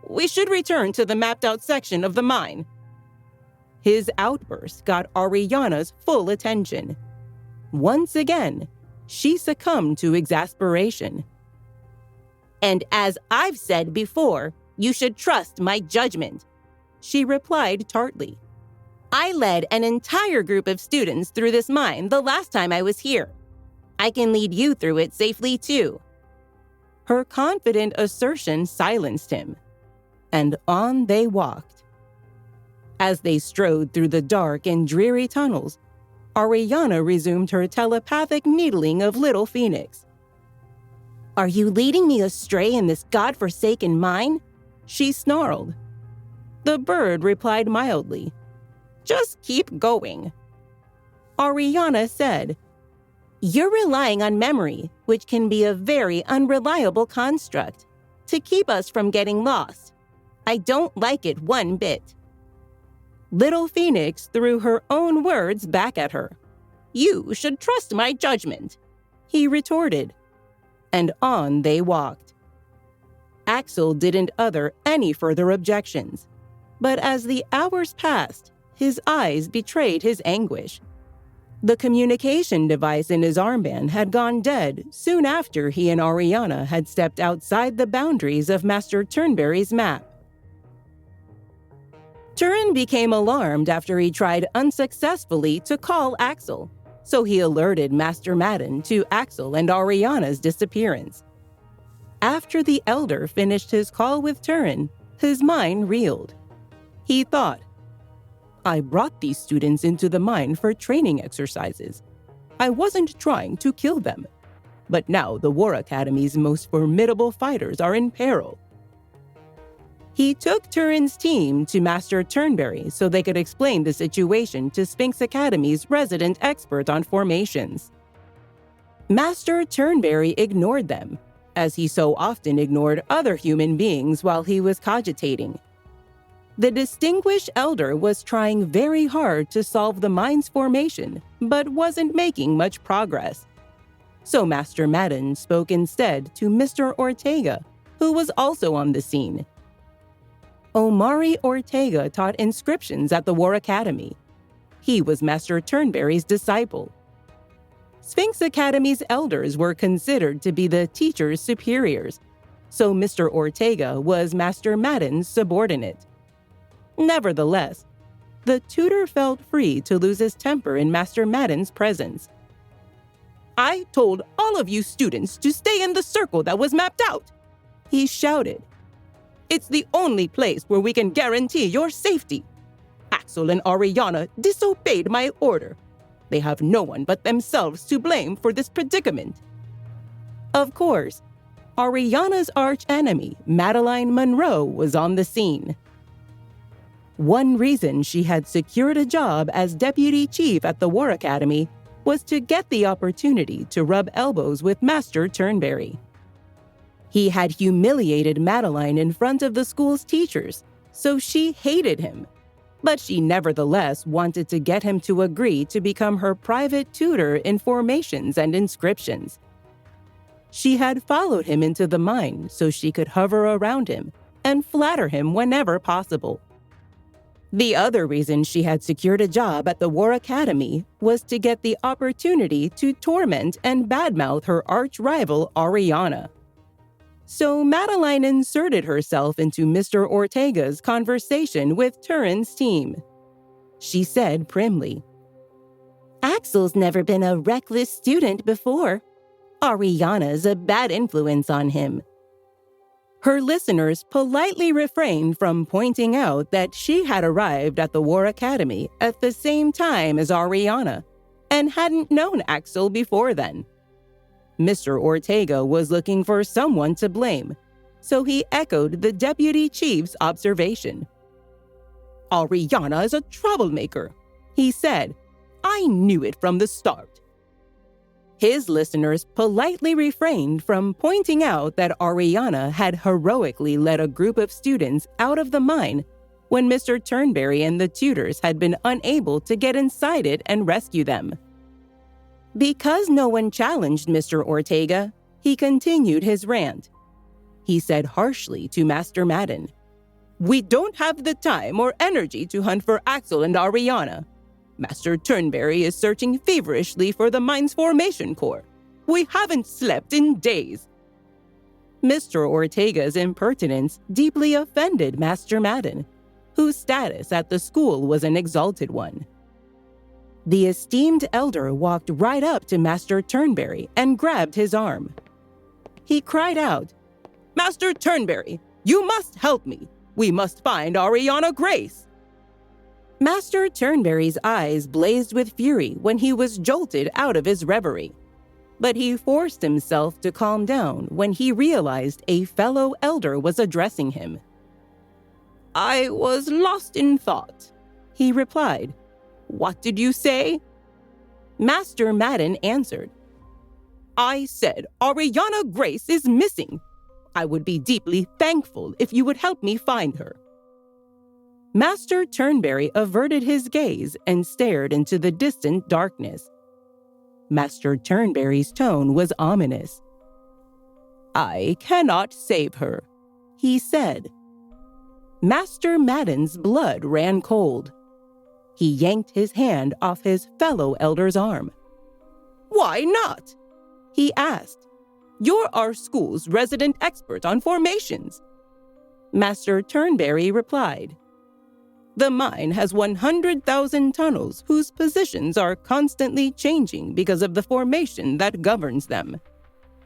We should return to the mapped-out section of the mine." His outburst got Ariana's full attention. Once again, she succumbed to exasperation. "And as I've said before, you should trust my judgment," she replied tartly. "I led an entire group of students through this mine the last time I was here. I can lead you through it safely too." Her confident assertion silenced him, and on they walked. As they strode through the dark and dreary tunnels, Ariana resumed her telepathic needling of Little Phoenix. "Are you leading me astray in this godforsaken mine?" she snarled. The bird replied mildly, "Just keep going." Ariana said, "You're relying on memory, which can be a very unreliable construct, to keep us from getting lost. I don't like it one bit." Little Phoenix threw her own words back at her. "You should trust my judgment," he retorted, and on they walked. Axel didn't utter any further objections, but as the hours passed, his eyes betrayed his anguish. The communication device in his armband had gone dead soon after he and Ariana had stepped outside the boundaries of Master Turnberry's map. Turin became alarmed after he tried unsuccessfully to call Axel, so he alerted Master Madden to Axel and Ariana's disappearance. After the elder finished his call with Turin, his mind reeled. He thought, "I brought these students into the mine for training exercises. I wasn't trying to kill them. But now the War Academy's most formidable fighters are in peril." He took Turin's team to Master Turnberry so they could explain the situation to Sphinx Academy's resident expert on formations. Master Turnberry ignored them, as he so often ignored other human beings while he was cogitating. The distinguished elder was trying very hard to solve the mind's formation, but wasn't making much progress. So Master Madden spoke instead to Mr. Ortega, who was also on the scene. Omari Ortega taught inscriptions at the War Academy. He was Master Turnberry's disciple. Sphinx Academy's elders were considered to be the teacher's superiors, so Mr. Ortega was Master Madden's subordinate. Nevertheless, the tutor felt free to lose his temper in Master Madden's presence. "I told all of you students to stay in the circle that was mapped out," he shouted. "It's the only place where we can guarantee your safety. Axel and Ariana disobeyed my order. They have no one but themselves to blame for this predicament." Of course, Ariana's archenemy, Madeline Monroe, was on the scene. One reason she had secured a job as deputy chief at the War Academy was to get the opportunity to rub elbows with Master Turnberry. He had humiliated Madeline in front of the school's teachers, so she hated him. But she nevertheless wanted to get him to agree to become her private tutor in formations and inscriptions. She had followed him into the mine so she could hover around him and flatter him whenever possible. The other reason she had secured a job at the War Academy was to get the opportunity to torment and badmouth her arch-rival Ariana. So Madeline inserted herself into Mr. Ortega's conversation with Turin's team. She said primly, "Axel's never been a reckless student before. Ariana's a bad influence on him." Her listeners politely refrained from pointing out that she had arrived at the War Academy at the same time as Ariana and hadn't known Axel before then. Mr. Ortega was looking for someone to blame, so he echoed the deputy chief's observation. "Ariana is a troublemaker," he said. "I knew it from the start." His listeners politely refrained from pointing out that Ariana had heroically led a group of students out of the mine when Mr. Turnberry and the tutors had been unable to get inside it and rescue them. Because no one challenged Mr. Ortega, he continued his rant. He said harshly to Master Madden, "We don't have the time or energy to hunt for Axel and Ariana. Master Turnberry is searching feverishly for the mine's formation core. We haven't slept in days." Mr. Ortega's impertinence deeply offended Master Madden, whose status at the school was an exalted one. The esteemed elder walked right up to Master Turnberry and grabbed his arm. He cried out, "Master Turnberry, you must help me. We must find Ariana Grace." Master Turnberry's eyes blazed with fury when he was jolted out of his reverie. But he forced himself to calm down when he realized a fellow elder was addressing him. "I was lost in thought," he replied. "What did you say?" Master Madden answered, "I said Ariana Grace is missing. I would be deeply thankful if you would help me find her." Master Turnberry averted his gaze and stared into the distant darkness. Master Turnberry's tone was ominous. "I cannot save her," he said. Master Madden's blood ran cold. He yanked his hand off his fellow elder's arm. "Why not?" he asked. "You're our school's resident expert on formations." Master Turnberry replied, "The mine has 100,000 tunnels whose positions are constantly changing because of the formation that governs them.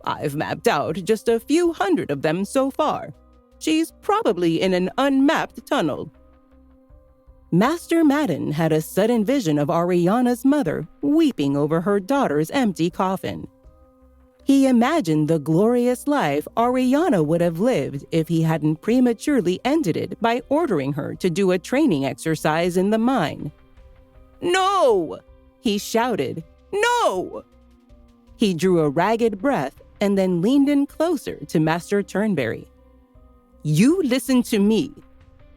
I've mapped out just a few hundred of them so far. She's probably in an unmapped tunnel." Master Madden had a sudden vision of Ariana's mother weeping over her daughter's empty coffin. He imagined the glorious life Ariana would have lived if he hadn't prematurely ended it by ordering her to do a training exercise in the mine. "No!" he shouted. "No!" He drew a ragged breath and then leaned in closer to Master Turnberry. "You listen to me,"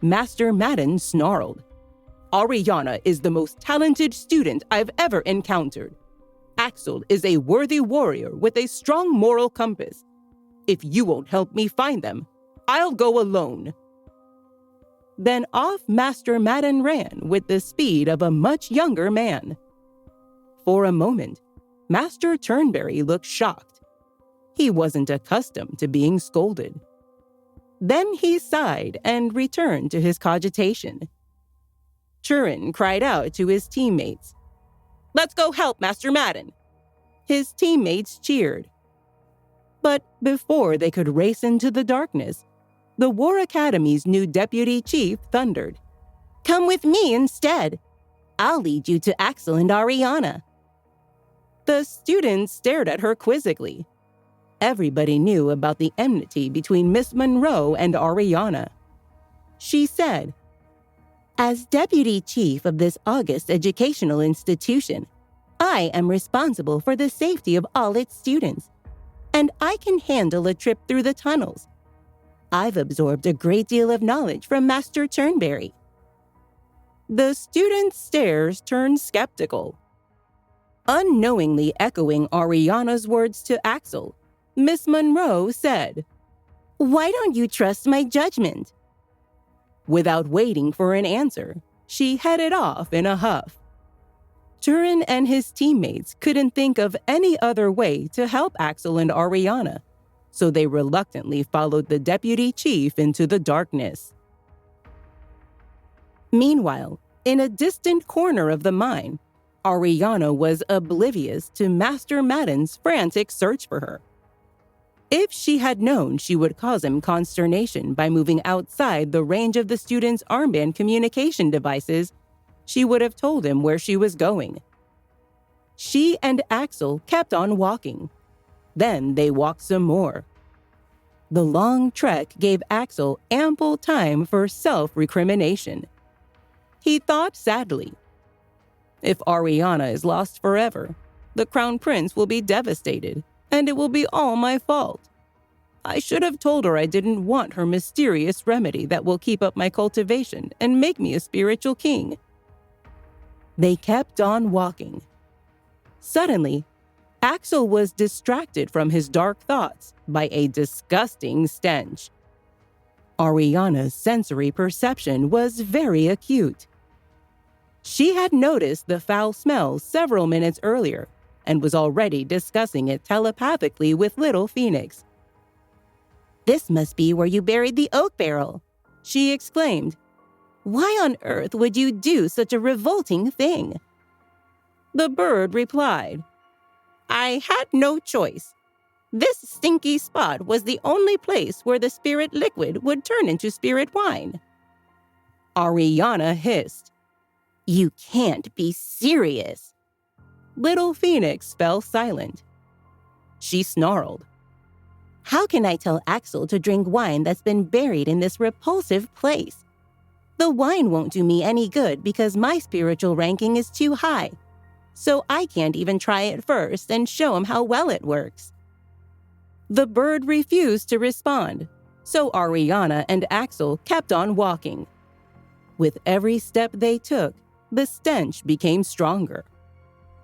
Master Madden snarled. "Ariana is the most talented student I've ever encountered. Axel is a worthy warrior with a strong moral compass. If you won't help me find them, I'll go alone." Then off Master Madden ran with the speed of a much younger man. For a moment, Master Turnberry looked shocked. He wasn't accustomed to being scolded. Then he sighed and returned to his cogitation. Turin cried out to his teammates, "Let's go help Master Madden." His teammates cheered. But before they could race into the darkness, the War Academy's new deputy chief thundered, "Come with me instead. I'll lead you to Axel and Ariana." The students stared at her quizzically. Everybody knew about the enmity between Miss Monroe and Ariana. She said, "As deputy chief of this august educational institution, I am responsible for the safety of all its students, and I can handle a trip through the tunnels. I've absorbed a great deal of knowledge from Master Turnberry." The students' stares turned skeptical. Unknowingly echoing Ariana's words to Axel, Miss Monroe said, "Why don't you trust my judgment?" Without waiting for an answer, she headed off in a huff. Turin and his teammates couldn't think of any other way to help Axel and Ariana, so they reluctantly followed the deputy chief into the darkness. Meanwhile, in a distant corner of the mine, Ariana was oblivious to Master Madden's frantic search for her. If she had known she would cause him consternation by moving outside the range of the students' armband communication devices, she would have told him where she was going. She and Axel kept on walking. Then they walked some more. The long trek gave Axel ample time for self-recrimination. He thought sadly, "If Ariana is lost forever, the Crown Prince will be devastated, and it will be all my fault. I should have told her I didn't want her mysterious remedy that will keep up my cultivation and make me a spiritual king." They kept on walking. Suddenly, Axel was distracted from his dark thoughts by a disgusting stench. Ariana's sensory perception was very acute. She had noticed the foul smell several minutes earlier and was already discussing it telepathically with little Phoenix. "This must be where you buried the oak barrel," she exclaimed. "Why on earth would you do such a revolting thing?" The bird replied, "I had no choice. This stinky spot was the only place where the spirit liquid would turn into spirit wine." Ariana hissed, "You can't be serious." Little Phoenix fell silent. She snarled, "How can I tell Axel to drink wine that's been buried in this repulsive place? The wine won't do me any good because my spiritual ranking is too high, so I can't even try it first and show him how well it works." The bird refused to respond, so Ariana and Axel kept on walking. With every step they took, the stench became stronger.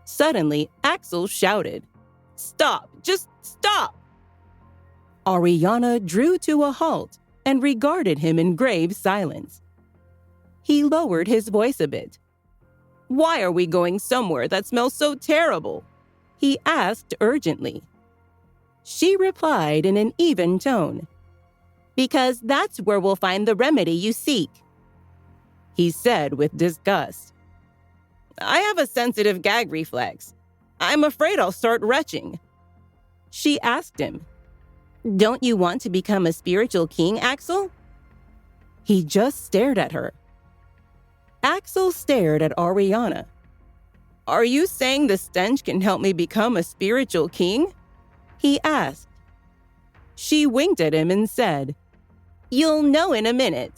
Suddenly, Axel shouted, "Stop! Just stop!" Ariana drew to a halt and regarded him in grave silence. He lowered his voice a bit. "Why are we going somewhere that smells so terrible?" he asked urgently. She replied in an even tone, "Because that's where we'll find the remedy you seek." He said with disgust, "I have a sensitive gag reflex. I'm afraid I'll start retching." She asked him, "Don't you want to become a spiritual king, Axel?" He just stared at her. Axel stared at Ariana. "Are you saying the stench can help me become a spiritual king?" he asked. She winked at him and said, "You'll know in a minute."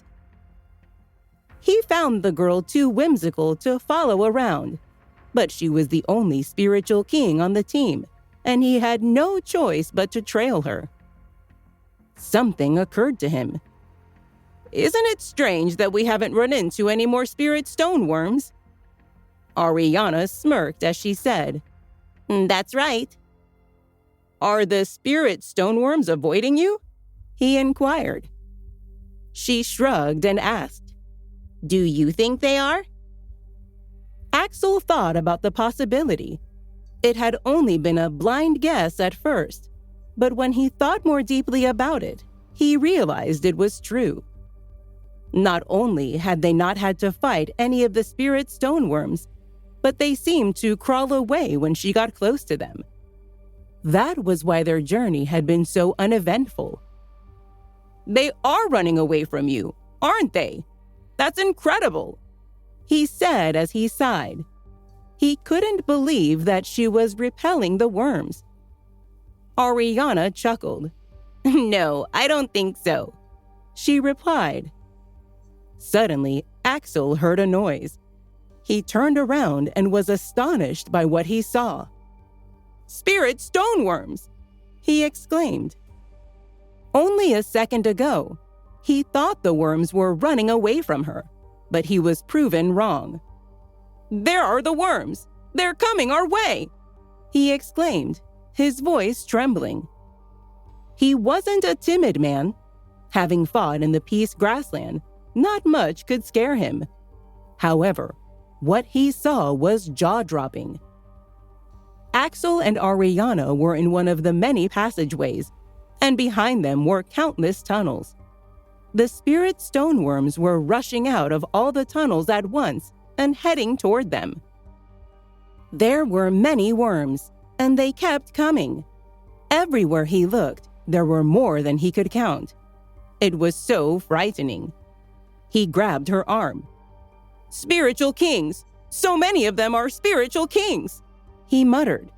He found the girl too whimsical to follow around, but she was the only spiritual king on the team, and he had no choice but to trail her. Something occurred to him. Isn't it strange that we haven't run into any more spirit stoneworms? Ariana smirked as she said, That's right. Are the spirit stoneworms avoiding you? He inquired. She shrugged and asked, Do you think they are? Axel thought about the possibility. It had only been a blind guess at first, but when he thought more deeply about it, he realized it was true. Not only had they not had to fight any of the spirit stoneworms, but they seemed to crawl away when she got close to them. That was why their journey had been so uneventful. They are running away from you, aren't they? That's incredible, he said as he sighed. He couldn't believe that she was repelling the worms. Ariana chuckled. No, I don't think so, she replied. Suddenly, Axel heard a noise. He turned around and was astonished by what he saw. Spirit stoneworms, he exclaimed. Only a second ago, he thought the worms were running away from her, but he was proven wrong. There are the worms! They're coming our way! He exclaimed, his voice trembling. He wasn't a timid man. Having fought in the Peace Grassland, not much could scare him. However, what he saw was jaw-dropping. Axel and Ariana were in one of the many passageways, and behind them were countless tunnels. The spirit stoneworms were rushing out of all the tunnels at once and heading toward them. There were many worms, and they kept coming. Everywhere he looked, there were more than he could count. It was so frightening. He grabbed her arm. Spiritual kings! So many of them are spiritual kings! He muttered.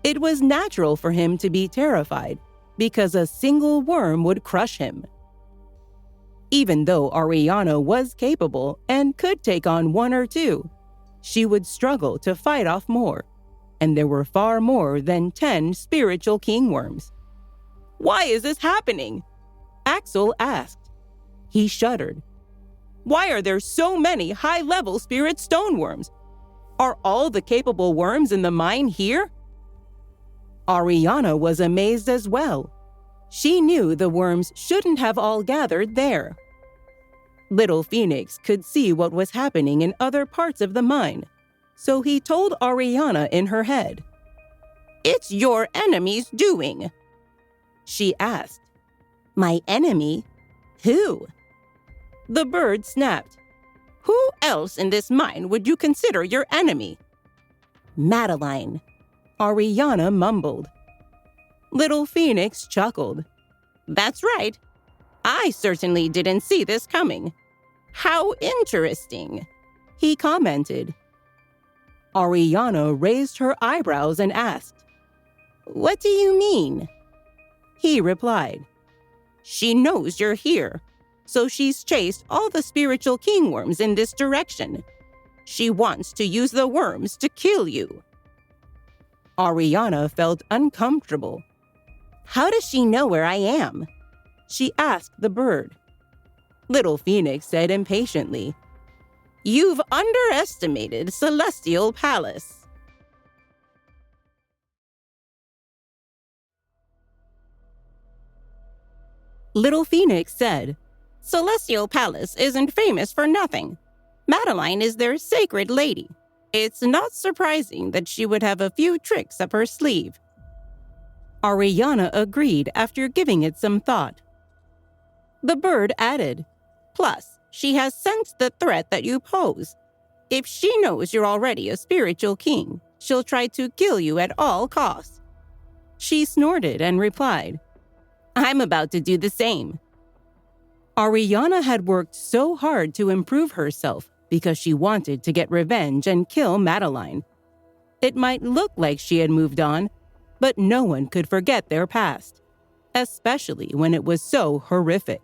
It was natural for him to be terrified because a single worm would crush him. Even though Ariana was capable and could take on one or two, she would struggle to fight off more, and there were far more than 10 spiritual kingworms. Why is this happening? Axel asked. He shuddered. Why are there so many high-level spirit stoneworms? Are all the capable worms in the mine here? Ariana was amazed as well. She knew the worms shouldn't have all gathered there. Little Phoenix could see what was happening in other parts of the mine, so he told Ariana in her head. It's your enemy's doing. She asked. My enemy? Who? The bird snapped. Who else in this mine would you consider your enemy? Madeline, Ariana mumbled. Little Phoenix chuckled. That's right. I certainly didn't see this coming. How interesting, he commented. Ariana raised her eyebrows and asked, What do you mean? He replied, She knows you're here, so she's chased all the spiritual kingworms in this direction. She wants to use the worms to kill you. Ariana felt uncomfortable. How does she know where I am? She asked the bird. Little Phoenix said impatiently, You've underestimated Celestial Palace. Little Phoenix said, Celestial Palace isn't famous for nothing. Madeline is their sacred lady. It's not surprising that she would have a few tricks up her sleeve. Ariana agreed after giving it some thought. The bird added, Plus, she has sensed the threat that you pose. If she knows you're already a spiritual king, she'll try to kill you at all costs. She snorted and replied, I'm about to do the same. Ariana had worked so hard to improve herself because she wanted to get revenge and kill Madeline. It might look like she had moved on, but no one could forget their past, especially when it was so horrific.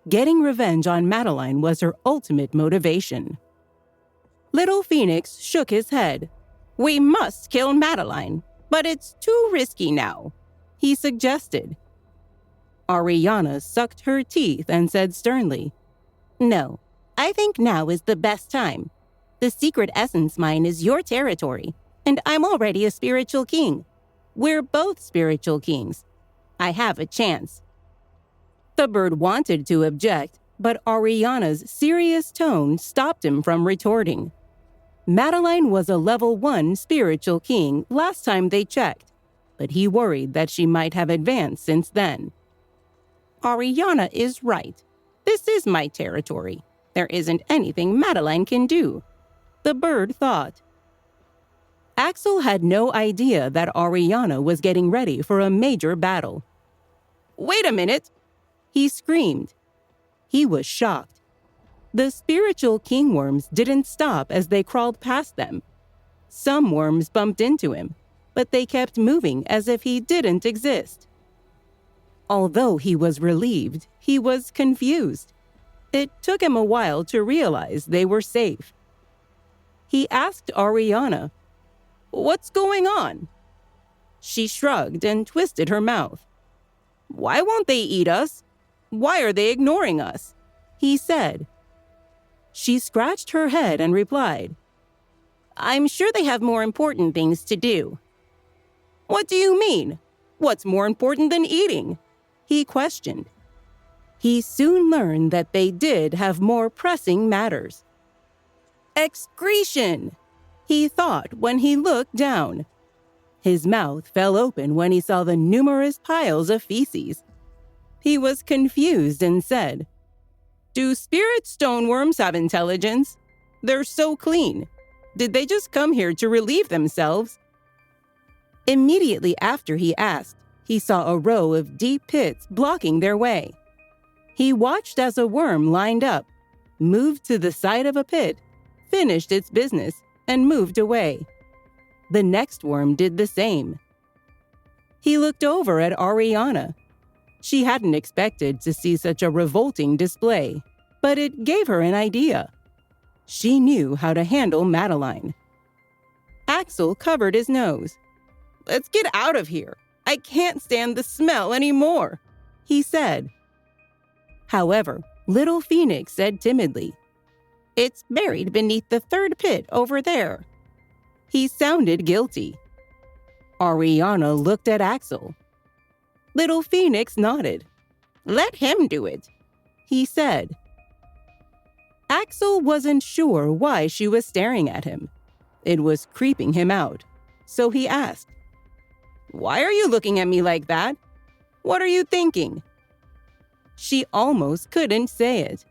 Getting revenge on Madeline was her ultimate motivation. Little Phoenix shook his head. We must kill Madeline. But it's too risky now, he suggested. Ariana sucked her teeth and said sternly, No, I think now is the best time. The secret essence mine is your territory, and I'm already a spiritual king. We're both spiritual kings. I have a chance. The bird wanted to object, but Ariana's serious tone stopped him from retorting. Madeline was a level 1 spiritual king last time they checked, but he worried that she might have advanced since then. Ariana is right. This is my territory. There isn't anything Madeline can do, the bird thought. Axel had no idea that Ariana was getting ready for a major battle. Wait a minute, he screamed. He was shocked. The spiritual king worms didn't stop as they crawled past them. Some worms bumped into him, but they kept moving as if he didn't exist. Although he was relieved, he was confused. It took him a while to realize they were safe. He asked Ariana, "What's going on?" She shrugged and twisted her mouth. "Why won't they eat us? Why are they ignoring us?" he said. She scratched her head and replied, I'm sure they have more important things to do. "What do you mean? What's more important than eating?" he questioned. He soon learned that they did have more pressing matters. Excretion, he thought when he looked down. His mouth fell open when he saw the numerous piles of feces. He was confused and said, "Do spirit stoneworms have intelligence? They're so clean. Did they just come here to relieve themselves?" Immediately after he asked, he saw a row of deep pits blocking their way. He watched as a worm lined up, moved to the side of a pit, finished its business, and moved away. The next worm did the same. He looked over at Ariana. She hadn't expected to see such a revolting display, but it gave her an idea. She knew how to handle Madeline. Axel covered his nose. "Let's get out of here. I can't stand the smell anymore," he said. However, Little Phoenix said timidly, "It's buried beneath the third pit over there." He sounded guilty. Ariana looked at Axel. Little Phoenix nodded. "Let him do it," he said. Axel wasn't sure why she was staring at him. It was creeping him out, so he asked, "Why are you looking at me like that? What are you thinking?" She almost couldn't say it.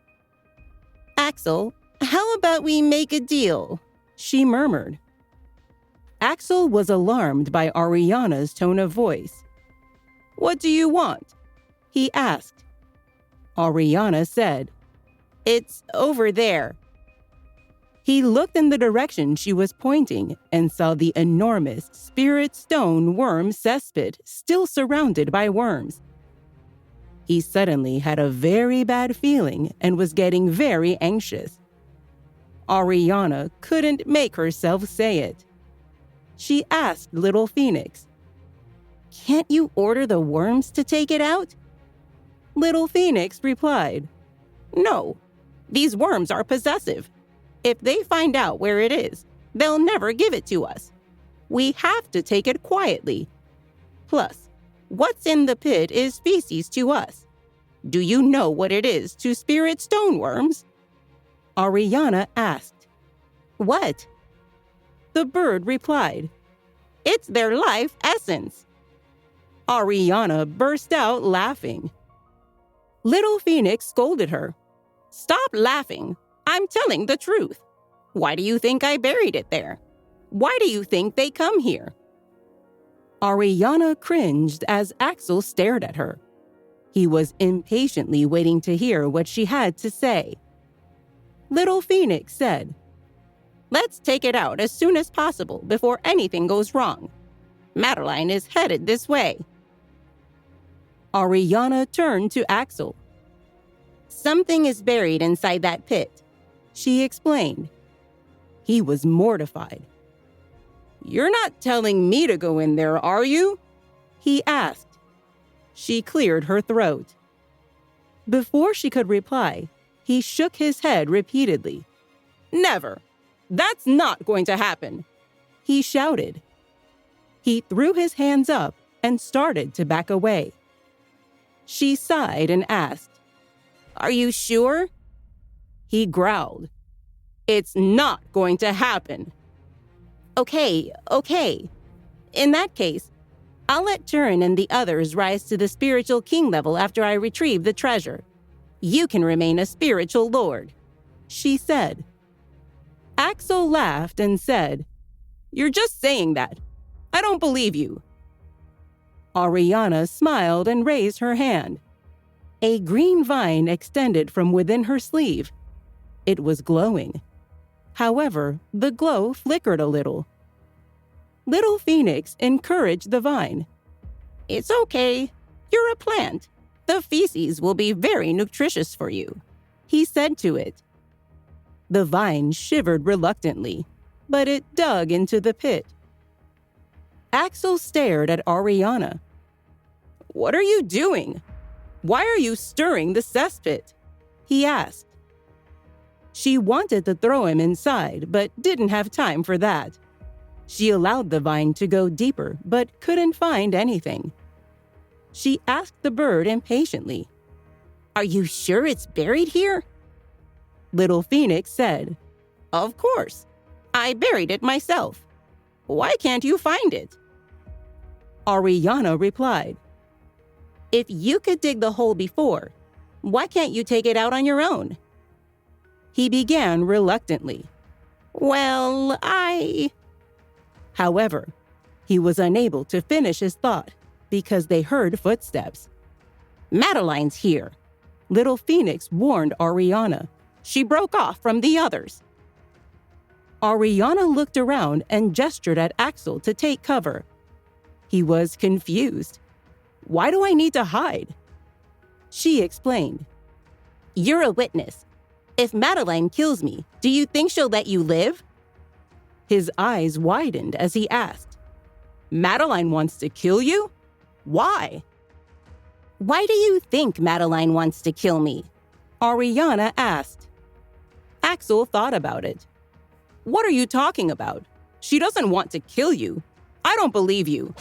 Axel, how about we make a deal? She murmured. Axel was alarmed by Ariana's tone of voice. "What do you want?" he asked. Ariana said, "It's over there." He looked in the direction she was pointing and saw the enormous spirit stone worm cesspit still surrounded by worms. He suddenly had a very bad feeling and was getting very anxious. Ariana couldn't make herself say it. She asked Little Phoenix, "Can't you order the worms to take it out?" Little Phoenix replied, "No, these worms are possessive. If they find out where it is, they'll never give it to us. We have to take it quietly. Plus, what's in the pit is feces to us. Do you know what it is to spirit stoneworms?" Ariana asked. "What?" The bird replied, "It's their life essence." Ariana burst out laughing. Little Phoenix scolded her. "Stop laughing. I'm telling the truth. Why do you think I buried it there? Why do you think they come here?" Ariana cringed as Axel stared at her. He was impatiently waiting to hear what she had to say. Little Phoenix said, "Let's take it out as soon as possible before anything goes wrong. Madeline is headed this way." Ariana turned to Axel. "Something is buried inside that pit," she explained. He was mortified. You're not telling me to go in there, are you? He asked. She cleared her throat. Before she could reply, he shook his head repeatedly. Never. That's not going to happen, he shouted. He threw his hands up and started to back away. She sighed and asked, Are you sure? He growled. It's not going to happen. Okay. In that case, I'll let Turin and the others rise to the spiritual king level after I retrieve the treasure. You can remain a spiritual lord, she said. Axel laughed and said, You're just saying that. I don't believe you. Ariana smiled and raised her hand. A green vine extended from within her sleeve. It was glowing. However, the glow flickered a little. Little Phoenix encouraged the vine. It's okay. You're a plant. The feces will be very nutritious for you, he said to it. The vine shivered reluctantly, but it dug into the pit. Axel stared at Ariana. What are you doing? Why are you stirring the cesspit? He asked. She wanted to throw him inside, but didn't have time for that. She allowed the vine to go deeper, but couldn't find anything. She asked the bird impatiently, Are you sure it's buried here? Little Phoenix said, Of course. I buried it myself. Why can't you find it? Ariana replied, If you could dig the hole before, why can't you take it out on your own? He began reluctantly. Well, However, he was unable to finish his thought because they heard footsteps. Madeline's here, Little Phoenix warned Ariana. She broke off from the others. Ariana looked around and gestured at Axel to take cover. He was confused. Why do I need to hide? She explained. You're a witness. If Madeline kills me, do you think she'll let you live? His eyes widened as he asked, Madeline wants to kill you? Why? Why do you think Madeline wants to kill me? Ariana asked. Axel thought about it. What are you talking about? She doesn't want to kill you. I don't believe you.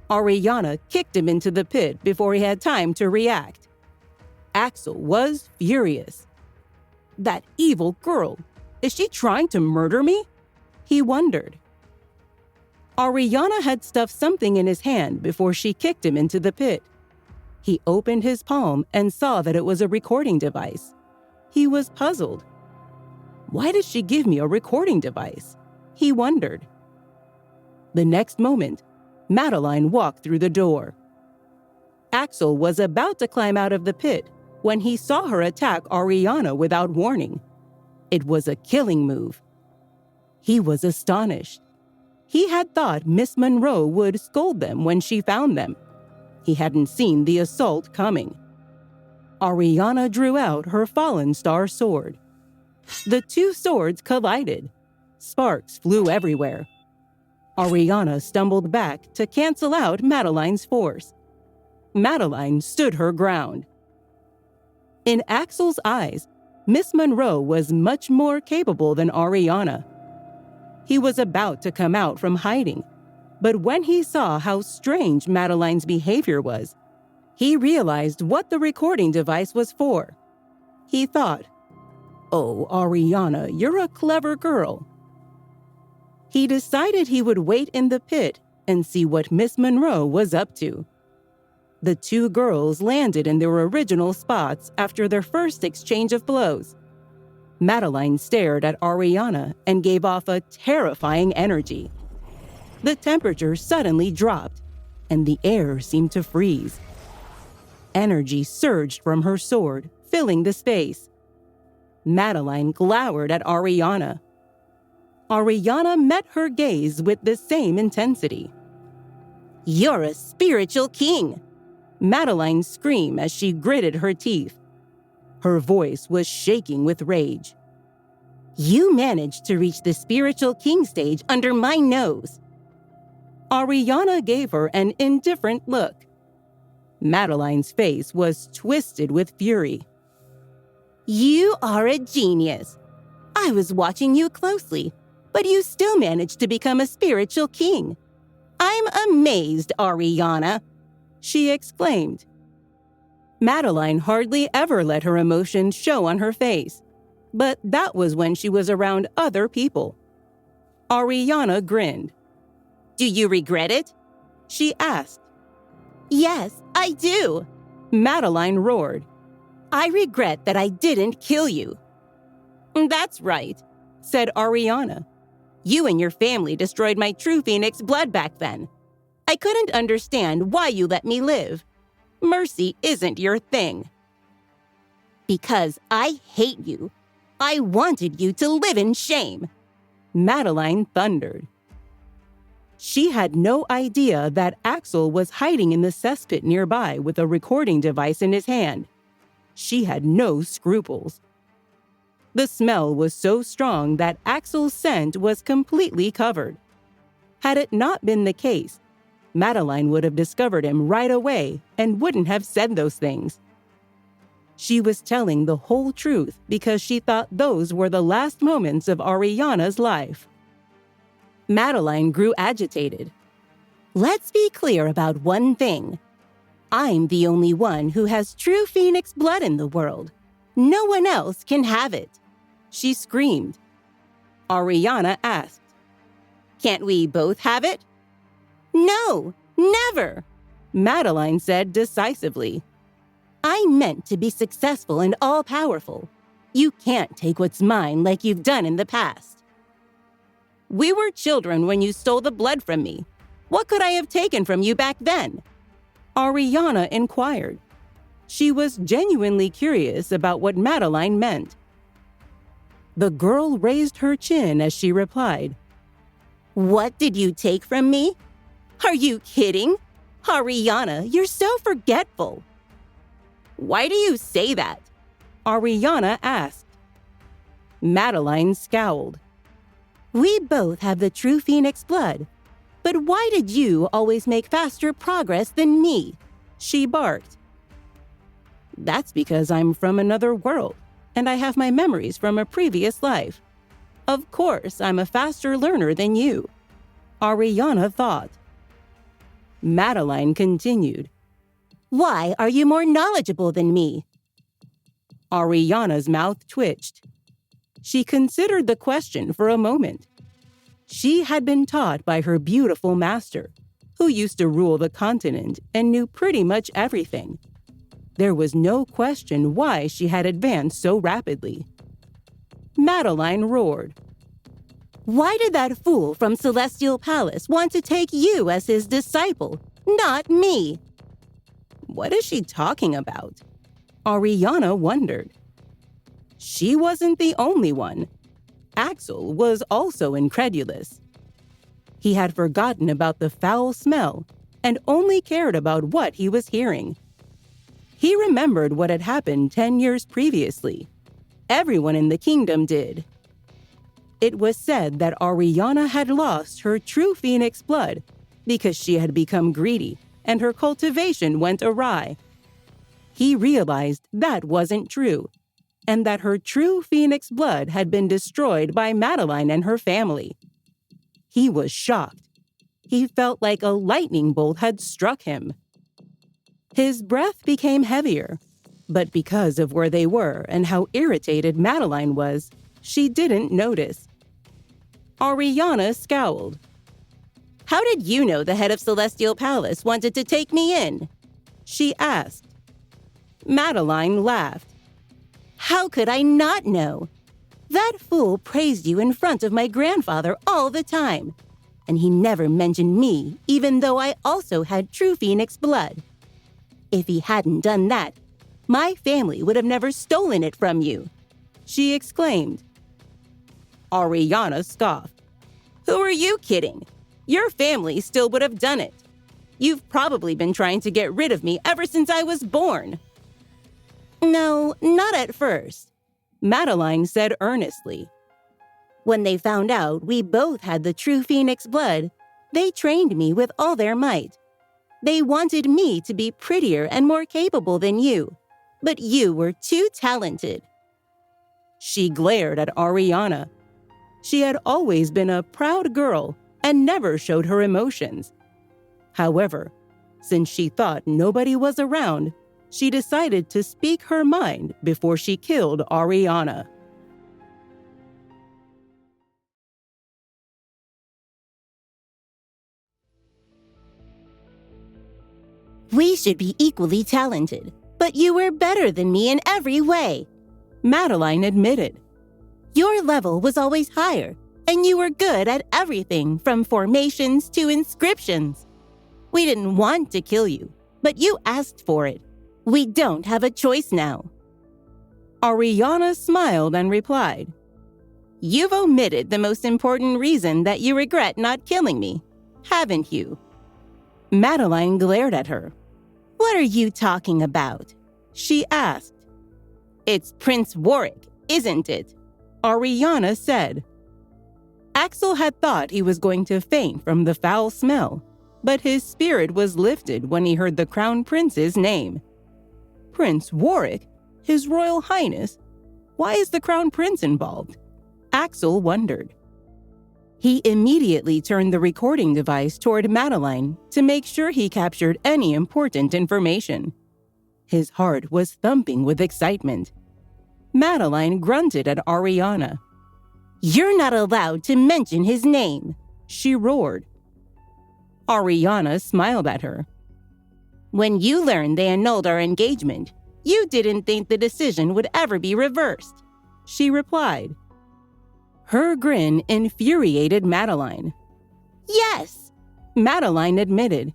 Ariana kicked him into the pit before he had time to react. Axel was furious. That evil girl. Is she trying to murder me? He wondered. Ariana had stuffed something in his hand before she kicked him into the pit. He opened his palm and saw that it was a recording device. He was puzzled. Why did she give me a recording device? He wondered. The next moment, Madeline walked through the door. Axel was about to climb out of the pit when he saw her attack Ariana without warning. It was a killing move. He was astonished. He had thought Miss Monroe would scold them when she found them. He hadn't seen the assault coming. Ariana drew out her fallen star sword. The two swords collided. Sparks flew everywhere. Ariana stumbled back to cancel out Madeline's force. Madeline stood her ground. In Axel's eyes, Miss Monroe was much more capable than Ariana. He was about to come out from hiding, but when he saw how strange Madeline's behavior was, he realized what the recording device was for. He thought, Oh, Ariana, you're a clever girl. He decided he would wait in the pit and see what Miss Monroe was up to. The two girls landed in their original spots after their first exchange of blows. Madeline stared at Ariana and gave off a terrifying energy. The temperature suddenly dropped, and the air seemed to freeze. Energy surged from her sword, filling the space. Madeline glowered at Ariana. Ariana met her gaze with the same intensity. You're a spiritual king, Madeline screamed as she gritted her teeth. Her voice was shaking with rage. You managed to reach the spiritual king stage under my nose. Ariana gave her an indifferent look. Madeline's face was twisted with fury. You are a genius. I was watching you closely, but you still managed to become a spiritual king. I'm amazed, Ariana, she exclaimed. Madeline hardly ever let her emotions show on her face, but that was when she was around other people. Ariana grinned. Do you regret it? She asked. Yes, I do, Madeline roared. I regret that I didn't kill you. That's right, said Ariana. You and your family destroyed my true phoenix blood back then. I couldn't understand why you let me live. Mercy isn't your thing. Because I hate you. I wanted you to live in shame, Madeline thundered. She had no idea that Axel was hiding in the cesspit nearby with a recording device in his hand. She had no scruples. The smell was so strong that Axel's scent was completely covered. Had it not been the case, Madeline would have discovered him right away and wouldn't have said those things. She was telling the whole truth because she thought those were the last moments of Ariana's life. Madeline grew agitated. Let's be clear about one thing. I'm the only one who has true phoenix blood in the world. No one else can have it, she screamed. Ariana asked, Can't we both have it? No, never, Madeline said decisively. I meant to be successful and all-powerful. You can't take what's mine like you've done in the past. We were children when you stole the blood from me. What could I have taken from you back then? Ariana inquired. She was genuinely curious about what Madeline meant. The girl raised her chin as she replied, What did you take from me? Are you kidding? Ariana, you're so forgetful. Why do you say that? Ariana asked. Madeline scowled. We both have the true phoenix blood, but why did you always make faster progress than me? She barked. That's because I'm from another world, and I have my memories from a previous life. Of course, I'm a faster learner than you, Ariana thought. Madeline continued. Why are you more knowledgeable than me? Ariana's mouth twitched. She considered the question for a moment. She had been taught by her beautiful master, who used to rule the continent and knew pretty much everything. There was no question why she had advanced so rapidly. Madeline roared. Why did that fool from Celestial Palace want to take you as his disciple, not me? What is she talking about? Ariana wondered. She wasn't the only one. Axel was also incredulous. He had forgotten about the foul smell and only cared about what he was hearing. He remembered what had happened 10 years previously. Everyone in the kingdom did. It was said that Ariana had lost her true phoenix blood because she had become greedy and her cultivation went awry. He realized that wasn't true, and that her true phoenix blood had been destroyed by Madeline and her family. He was shocked. He felt like a lightning bolt had struck him. His breath became heavier, but because of where they were and how irritated Madeline was, she didn't notice. Ariana scowled. How did you know the head of Celestial Palace wanted to take me in? She asked. Madeline laughed. How could I not know? That fool praised you in front of my grandfather all the time, and he never mentioned me, even though I also had true phoenix blood. If he hadn't done that, my family would have never stolen it from you, she exclaimed. Ariana scoffed. Who are you kidding? Your family still would have done it. You've probably been trying to get rid of me ever since I was born. No, not at first, Madeline said earnestly. When they found out we both had the true phoenix blood, they trained me with all their might. They wanted me to be prettier and more capable than you, but you were too talented." She glared at Ariana. She had always been a proud girl and never showed her emotions. However, since she thought nobody was around, she decided to speak her mind before she killed Ariana. "We should be equally talented, but you were better than me in every way," Madeline admitted. "Your level was always higher, and you were good at everything from formations to inscriptions. We didn't want to kill you, but you asked for it. We don't have a choice now." Ariana smiled and replied, "You've omitted the most important reason that you regret not killing me, haven't you?" Madeline glared at her. "What are you talking about?" She asked. "It's Prince Warwick, isn't it?" Ariana said. Axel had thought he was going to faint from the foul smell, but his spirit was lifted when he heard the Crown Prince's name. Prince Warwick? His Royal Highness? Why is the Crown Prince involved? Axel wondered. He immediately turned the recording device toward Madeline to make sure he captured any important information. His heart was thumping with excitement. Madeline grunted at Ariana. "You're not allowed to mention his name," she roared. Ariana smiled at her. "When you learned they annulled our engagement, you didn't think the decision would ever be reversed," she replied. Her grin infuriated Madeline. "Yes," Madeline admitted.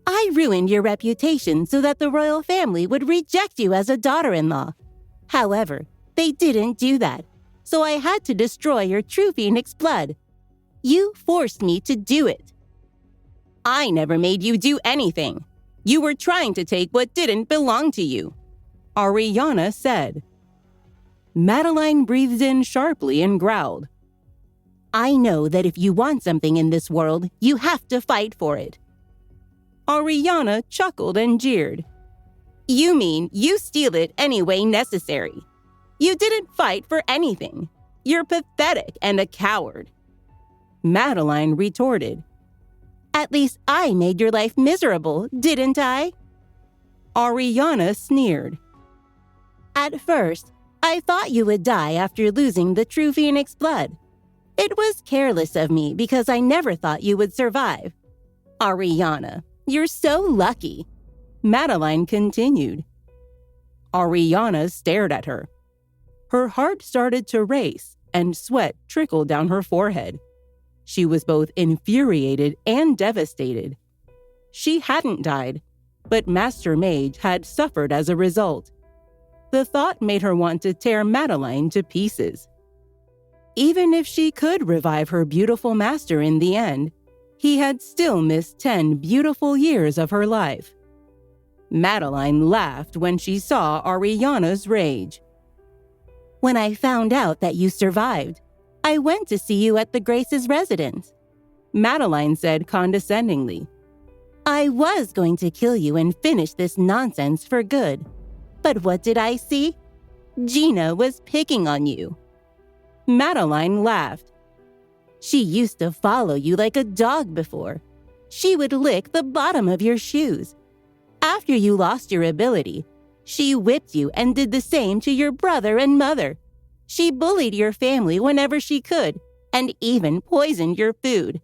"I ruined your reputation so that the royal family would reject you as a daughter-in-law. However, they didn't do that, so I had to destroy your true phoenix blood. You forced me to do it." "I never made you do anything. You were trying to take what didn't belong to you," Ariana said. Madeline breathed in sharply and growled. "I know that if you want something in this world, you have to fight for it." Ariana chuckled and jeered. "You mean you steal it any way necessary. You didn't fight for anything. You're pathetic and a coward." Madeline retorted. "At least I made your life miserable, didn't I?" Ariana sneered. "At first, I thought you would die after losing the true phoenix blood. It was careless of me because I never thought you would survive. Ariana, you're so lucky," Madeline continued. Ariana stared at her. Her heart started to race and sweat trickled down her forehead. She was both infuriated and devastated. She hadn't died, but Master Mage had suffered as a result. The thought made her want to tear Madeline to pieces. Even if she could revive her beautiful master in the end, he had still missed 10 beautiful years of her life. Madeline laughed when she saw Ariana's rage. "When I found out that you survived, I went to see you at the Grace's residence," Madeline said condescendingly. "I was going to kill you and finish this nonsense for good. But what did I see? Gina was picking on you." Madeline laughed. "She used to follow you like a dog before. She would lick the bottom of your shoes. After you lost your ability, she whipped you and did the same to your brother and mother. She bullied your family whenever she could and even poisoned your food.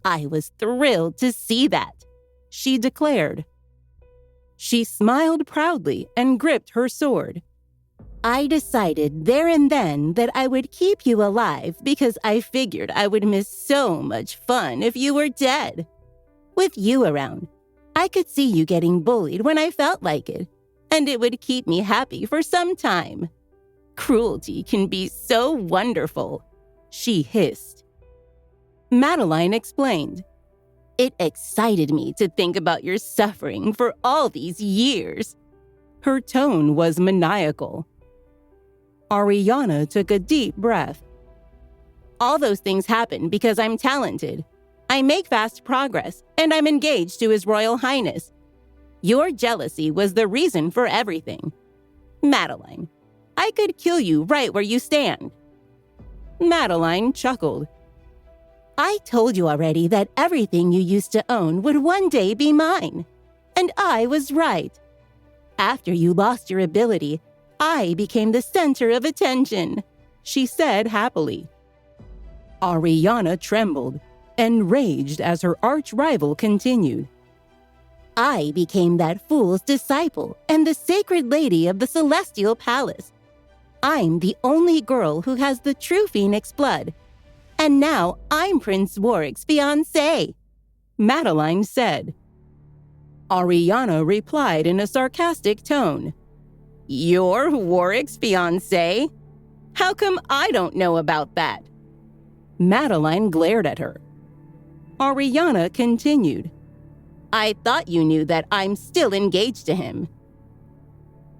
I was thrilled to see that," she declared. She smiled proudly and gripped her sword. "I decided there and then that I would keep you alive because I figured I would miss so much fun if you were dead. With you around, I could see you getting bullied when I felt like it, and it would keep me happy for some time. Cruelty can be so wonderful," she hissed. Madeline explained. "It excited me to think about your suffering for all these years." Her tone was maniacal. Ariana took a deep breath. All those things happen because I'm talented. I make fast progress, and I'm engaged to His Royal Highness. Your jealousy was the reason for everything. Madeline, I could kill you right where you stand." Madeline chuckled. "I told you already that everything you used to own would one day be mine. And I was right. After you lost your ability, I became the center of attention," she said happily. Ariana trembled and raged as her arch-rival continued. "I became that fool's disciple and the sacred lady of the Celestial Palace. I'm the only girl who has the true Phoenix blood. And now I'm Prince Warwick's fiancée," Madeline said. Ariana replied in a sarcastic tone. "You're Warwick's fiancée? How come I don't know about that?" Madeline glared at her. Ariana continued. "I thought you knew that I'm still engaged to him."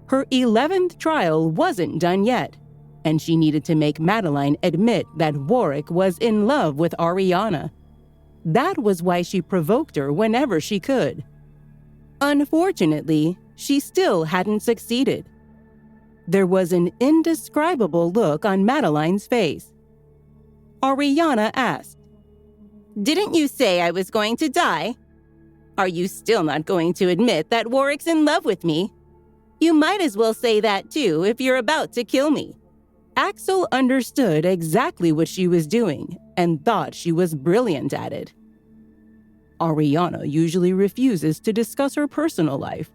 Her 11th trial wasn't done yet, and she needed to make Madeline admit that Warwick was in love with Ariana. That was why she provoked her whenever she could. Unfortunately, she still hadn't succeeded. There was an indescribable look on Madeline's face. Ariana asked, "Didn't you say I was going to die? Are you still not going to admit that Warwick's in love with me? You might as well say that too if you're about to kill me." Axel understood exactly what she was doing and thought she was brilliant at it. Ariana usually refuses to discuss her personal life.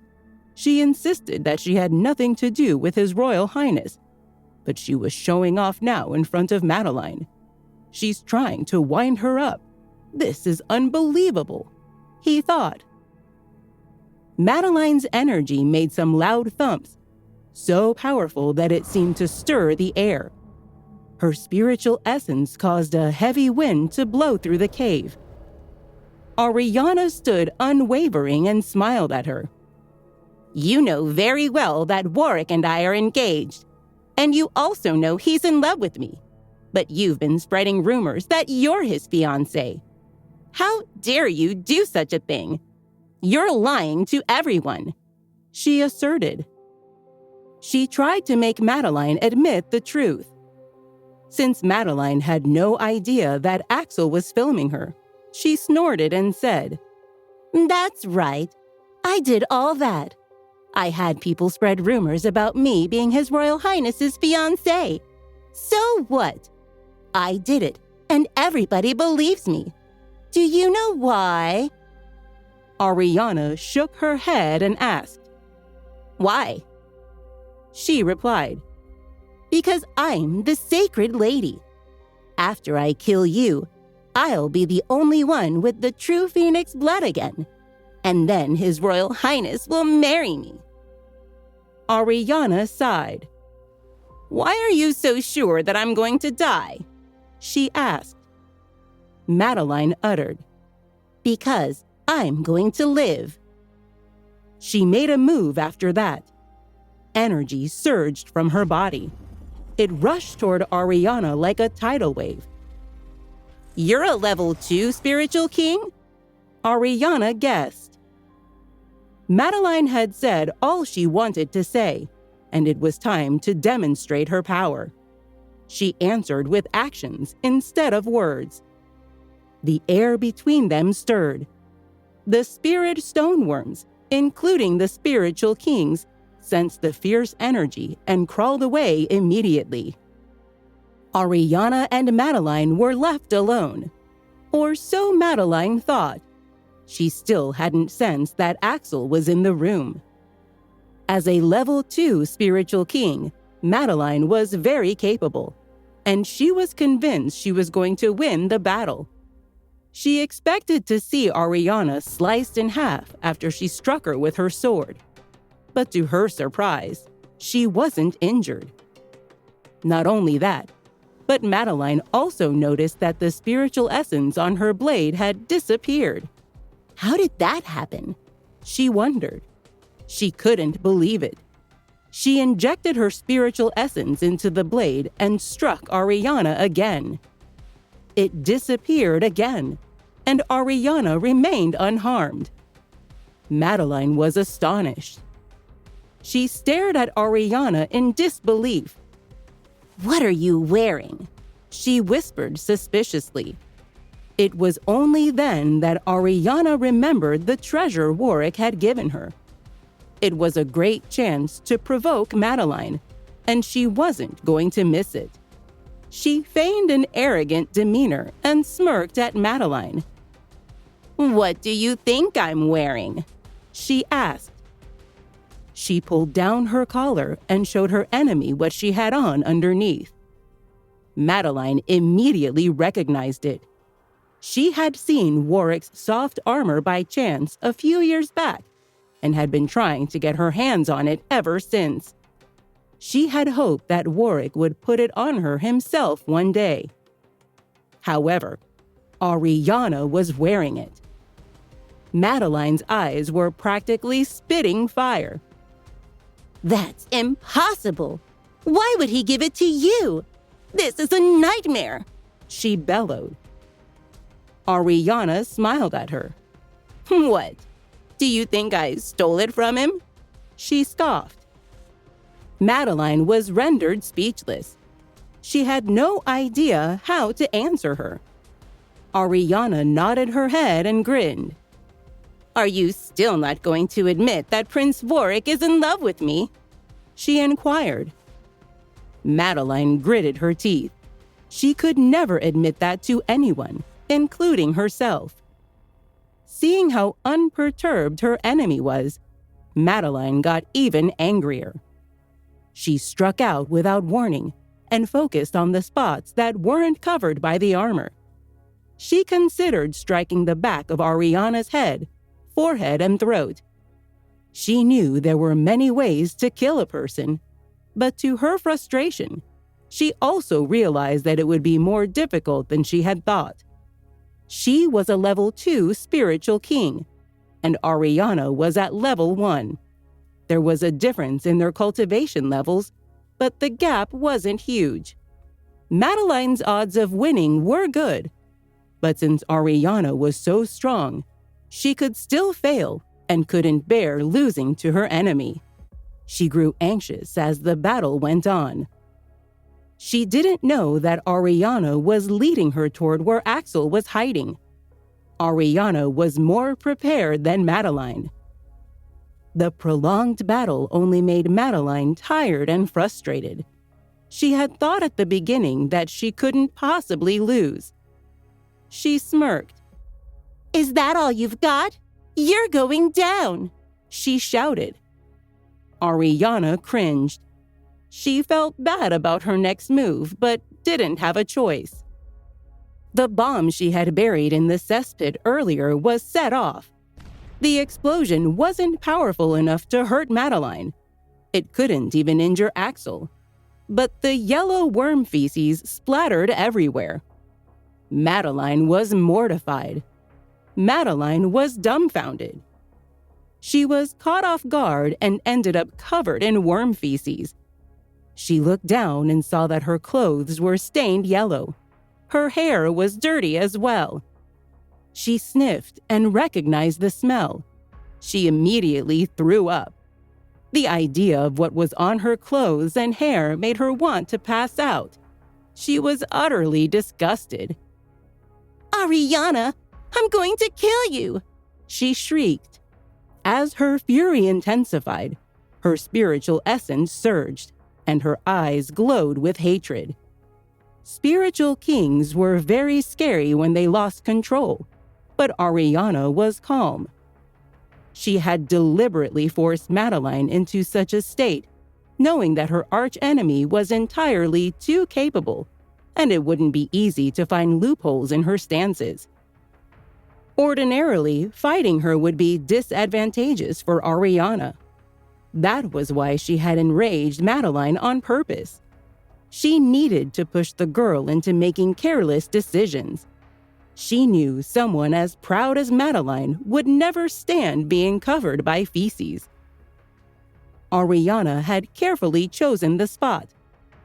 She insisted that she had nothing to do with His Royal Highness, but she was showing off now in front of Madeline. She's trying to wind her up. This is unbelievable, he thought. Madeline's energy made some loud thumps, so powerful that it seemed to stir the air. Her spiritual essence caused a heavy wind to blow through the cave. Ariana stood unwavering and smiled at her. "You know very well that Warwick and I are engaged, and you also know he's in love with me. But you've been spreading rumors that you're his fiancée. How dare you do such a thing? You're lying to everyone," she asserted. She tried to make Madeline admit the truth. Since Madeline had no idea that Axel was filming her, she snorted and said, "That's right. I did all that. I had people spread rumors about me being His Royal Highness's fiancée. So what? I did it, and everybody believes me. Do you know why?" Ariana shook her head and asked, "Why?" She replied, "Because I'm the sacred lady. After I kill you, I'll be the only one with the true Phoenix blood again, and then His Royal Highness will marry me." Ariana sighed. "Why are you so sure that I'm going to die?" she asked. Madeline uttered, "Because I'm going to live." She made a move after that. Energy surged from her body. It rushed toward Ariana like a tidal wave. "You're a level 2 spiritual king?" Ariana guessed. Madeline had said all she wanted to say, and it was time to demonstrate her power. She answered with actions instead of words. The air between them stirred. The spirit stoneworms, including the spiritual kings, sensed the fierce energy and crawled away immediately. Ariana and Madeline were left alone, or so Madeline thought. She still hadn't sensed that Axel was in the room. As a level 2 spiritual king, Madeline was very capable, and she was convinced she was going to win the battle. She expected to see Ariana sliced in half after she struck her with her sword. But to her surprise, she wasn't injured. Not only that, but Madeline also noticed that the spiritual essence on her blade had disappeared. How did that happen? She wondered. She couldn't believe it. She injected her spiritual essence into the blade and struck Ariana again. It disappeared again, and Ariana remained unharmed. Madeline was astonished. She stared at Ariana in disbelief. "What are you wearing?" she whispered suspiciously. It was only then that Ariana remembered the treasure Warwick had given her. It was a great chance to provoke Madeline, and she wasn't going to miss it. She feigned an arrogant demeanor and smirked at Madeline. "What do you think I'm wearing?" she asked. She pulled down her collar and showed her enemy what she had on underneath. Madeline immediately recognized it. She had seen Warwick's soft armor by chance a few years back and had been trying to get her hands on it ever since. She had hoped that Warwick would put it on her himself one day. However, Ariana was wearing it. Madeline's eyes were practically spitting fire. "That's impossible! Why would he give it to you? This is a nightmare!" she bellowed. Ariana smiled at her. "What? Do you think I stole it from him?" she scoffed. Madeline was rendered speechless. She had no idea how to answer her. Ariana nodded her head and grinned. "Are you still not going to admit that Prince Warwick is in love with me?" she inquired. Madeline gritted her teeth. She could never admit that to anyone, including herself. Seeing how unperturbed her enemy was, Madeline got even angrier. She struck out without warning and focused on the spots that weren't covered by the armor. She considered striking the back of Ariana's head, forehead, and throat. She knew there were many ways to kill a person, but to her frustration, she also realized that it would be more difficult than she had thought. She was a level 2 spiritual king, and Ariana was at level 1. There was a difference in their cultivation levels, but the gap wasn't huge. Madeline's odds of winning were good, but since Ariana was so strong, she could still fail and couldn't bear losing to her enemy. She grew anxious as the battle went on. She didn't know that Ariana was leading her toward where Axel was hiding. Ariana was more prepared than Madeline. The prolonged battle only made Madeline tired and frustrated. She had thought at the beginning that she couldn't possibly lose. She smirked. "Is that all you've got? You're going down!" she shouted. Ariana cringed. She felt bad about her next move, but didn't have a choice. The bomb she had buried in the cesspit earlier was set off. The explosion wasn't powerful enough to hurt Madeline. It couldn't even injure Axel. But the yellow worm feces splattered everywhere. Madeline was mortified. Madeline was dumbfounded. She was caught off guard and ended up covered in worm feces. She looked down and saw that her clothes were stained yellow. Her hair was dirty as well. She sniffed and recognized the smell. She immediately threw up. The idea of what was on her clothes and hair made her want to pass out. She was utterly disgusted. "Ariana, I'm going to kill you!" she shrieked. As her fury intensified, her spiritual essence surged, and her eyes glowed with hatred. Spiritual kings were very scary when they lost control, but Ariana was calm. She had deliberately forced Madeline into such a state, knowing that her archenemy was entirely too capable, and it wouldn't be easy to find loopholes in her stances. Ordinarily, fighting her would be disadvantageous for Ariana. That was why she had enraged Madeline on purpose. She needed to push the girl into making careless decisions. She knew someone as proud as Madeline would never stand being covered by feces. Ariana had carefully chosen the spot,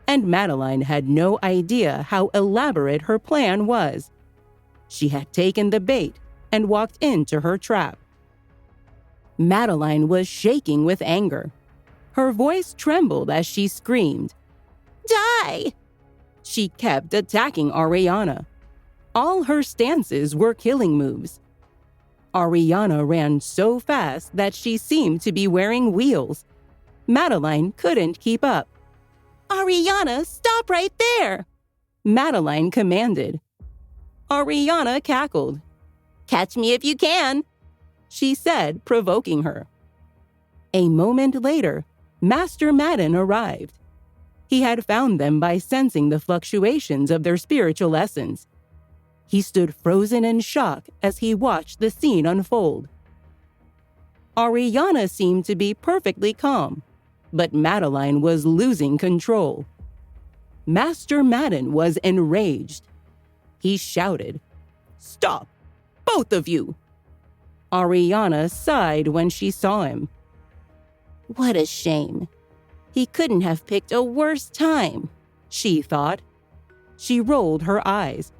and Madeline had no idea how elaborate her plan was. She had taken the bait and walked into her trap. Madeline was shaking with anger. Her voice trembled as she screamed, Die! She kept attacking Ariana. All her stances were killing moves. Ariana ran so fast that she seemed to be wearing wheels. Madeline couldn't keep up. Ariana, stop right there! Madeline commanded. Ariana cackled. Catch me if you can, she said, provoking her. A moment later, Master Madden arrived. He had found them by sensing the fluctuations of their spiritual essence. He stood frozen in shock as he watched the scene unfold. Ariana seemed to be perfectly calm, but Madeline was losing control. Master Madden was enraged. He shouted, "Stop, both of you!" Ariana sighed when she saw him. What a shame. He couldn't have picked a worse time, she thought. She rolled her eyes.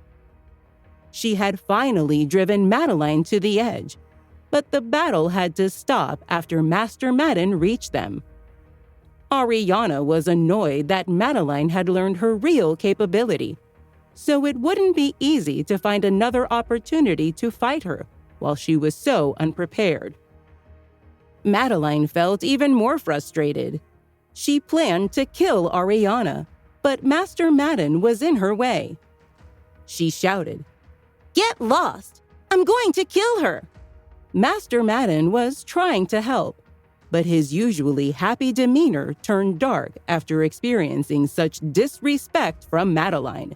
She had finally driven Madeline to the edge, but the battle had to stop after Master Madden reached them. Ariana was annoyed that Madeline had learned her real capability, so it wouldn't be easy to find another opportunity to fight her while she was so unprepared. Madeline felt even more frustrated. She planned to kill Ariana, but Master Madden was in her way. She shouted, Get lost! I'm going to kill her! Master Madden was trying to help, but his usually happy demeanor turned dark after experiencing such disrespect from Madeline.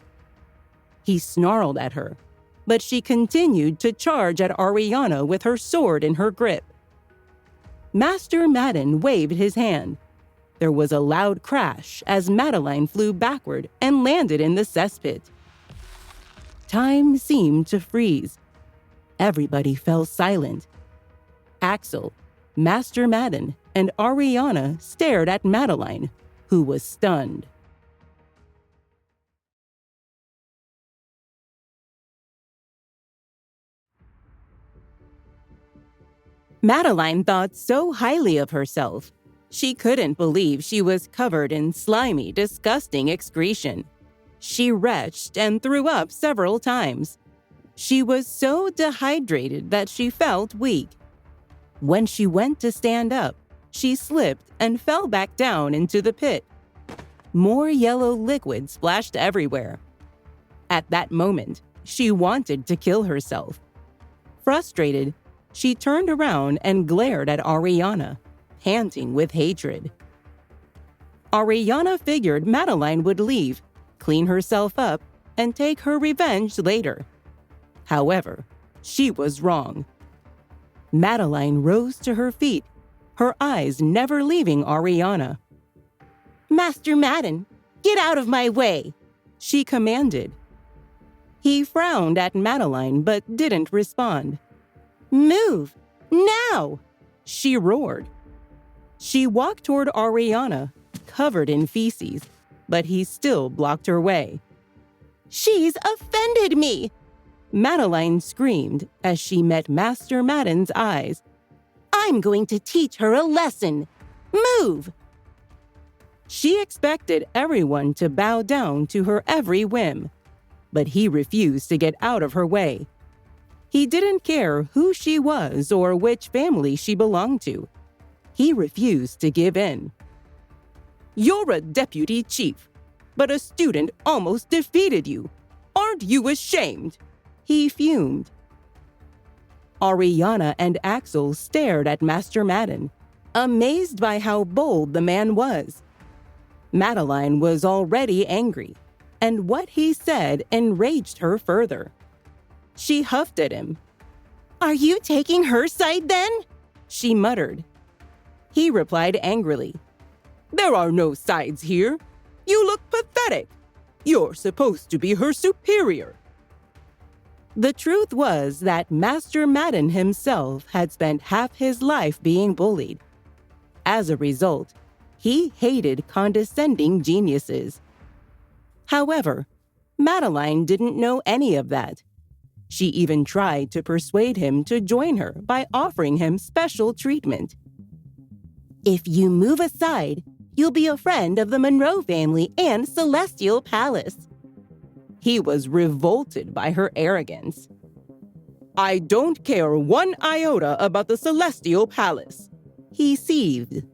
He snarled at her, but she continued to charge at Ariana with her sword in her grip. Master Madden waved his hand. There was a loud crash as Madeline flew backward and landed in the cesspit. Time seemed to freeze. Everybody fell silent. Axel, Master Madden, and Ariana stared at Madeline, who was stunned. Madeline thought so highly of herself. She couldn't believe she was covered in slimy, disgusting excretion. She retched and threw up several times. She was so dehydrated that she felt weak. When she went to stand up, she slipped and fell back down into the pit. More yellow liquid splashed everywhere. At that moment, she wanted to kill herself. Frustrated, she turned around and glared at Ariana, panting with hatred. Ariana figured Madeline would leave, clean herself up, and take her revenge later. However, she was wrong. Madeline rose to her feet, her eyes never leaving Ariana. Master Madden, get out of my way, she commanded. He frowned at Madeline but didn't respond. Move, now, she roared. She walked toward Ariana, covered in feces, but he still blocked her way. She's offended me, Madeline screamed as she met Master Madden's eyes. I'm going to teach her a lesson. Move! She expected everyone to bow down to her every whim, but he refused to get out of her way. He didn't care who she was or which family she belonged to. He refused to give in. You're a deputy chief, but a student almost defeated you. Aren't you ashamed? He fumed. Ariana and Axel stared at Master Madden, amazed by how bold the man was. Madeline was already angry, and what he said enraged her further. She huffed at him. Are you taking her side then? She muttered. He replied angrily. There are no sides here. You look pathetic. You're supposed to be her superior. The truth was that Master Madden himself had spent half his life being bullied. As a result, he hated condescending geniuses. However, Madeline didn't know any of that. She even tried to persuade him to join her by offering him special treatment. If you move aside, you'll be a friend of the Monroe family and Celestial Palace. He was revolted by her arrogance. I don't care one iota about the Celestial Palace, he seethed.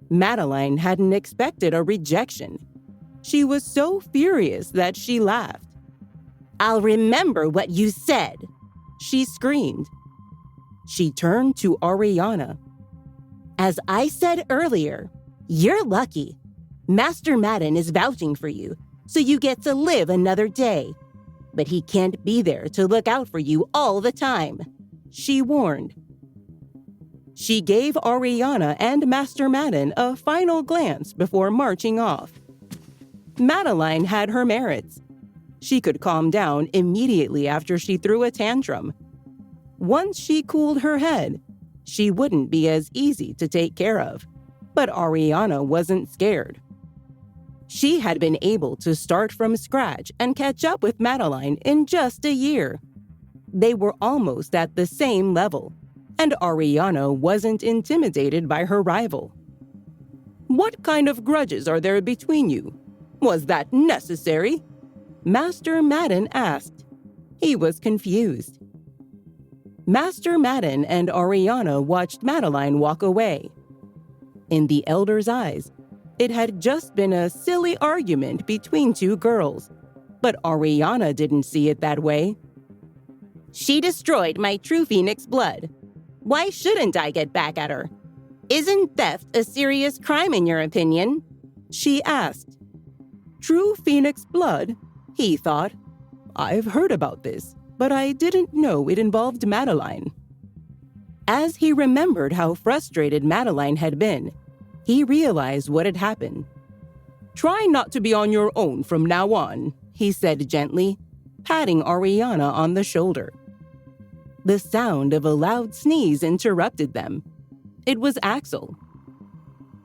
Madeline hadn't expected a rejection. She was so furious that she laughed. I'll remember what you said, she screamed. She turned to Ariana. As I said earlier, you're lucky. Master Madden is vouching for you, so you get to live another day. But he can't be there to look out for you all the time, she warned. She gave Ariana and Master Madden a final glance before marching off. Madeline had her merits. She could calm down immediately after she threw a tantrum. Once she cooled her head, she wouldn't be as easy to take care of. But Ariana wasn't scared. She had been able to start from scratch and catch up with Madeline in just a year. They were almost at the same level, and Ariana wasn't intimidated by her rival. What kind of grudges are there between you? Was that necessary? Master Madden asked. He was confused. Master Madden and Ariana watched Madeline walk away. In the elder's eyes, it had just been a silly argument between two girls, but Ariana didn't see it that way. She destroyed my true Phoenix blood. Why shouldn't I get back at her? Isn't theft a serious crime in your opinion? She asked. True Phoenix blood? He thought. I've heard about this, but I didn't know it involved Madeline. As he remembered how frustrated Madeline had been, he realized what had happened. Try not to be on your own from now on, he said gently, patting Ariana on the shoulder. The sound of a loud sneeze interrupted them. It was Axel.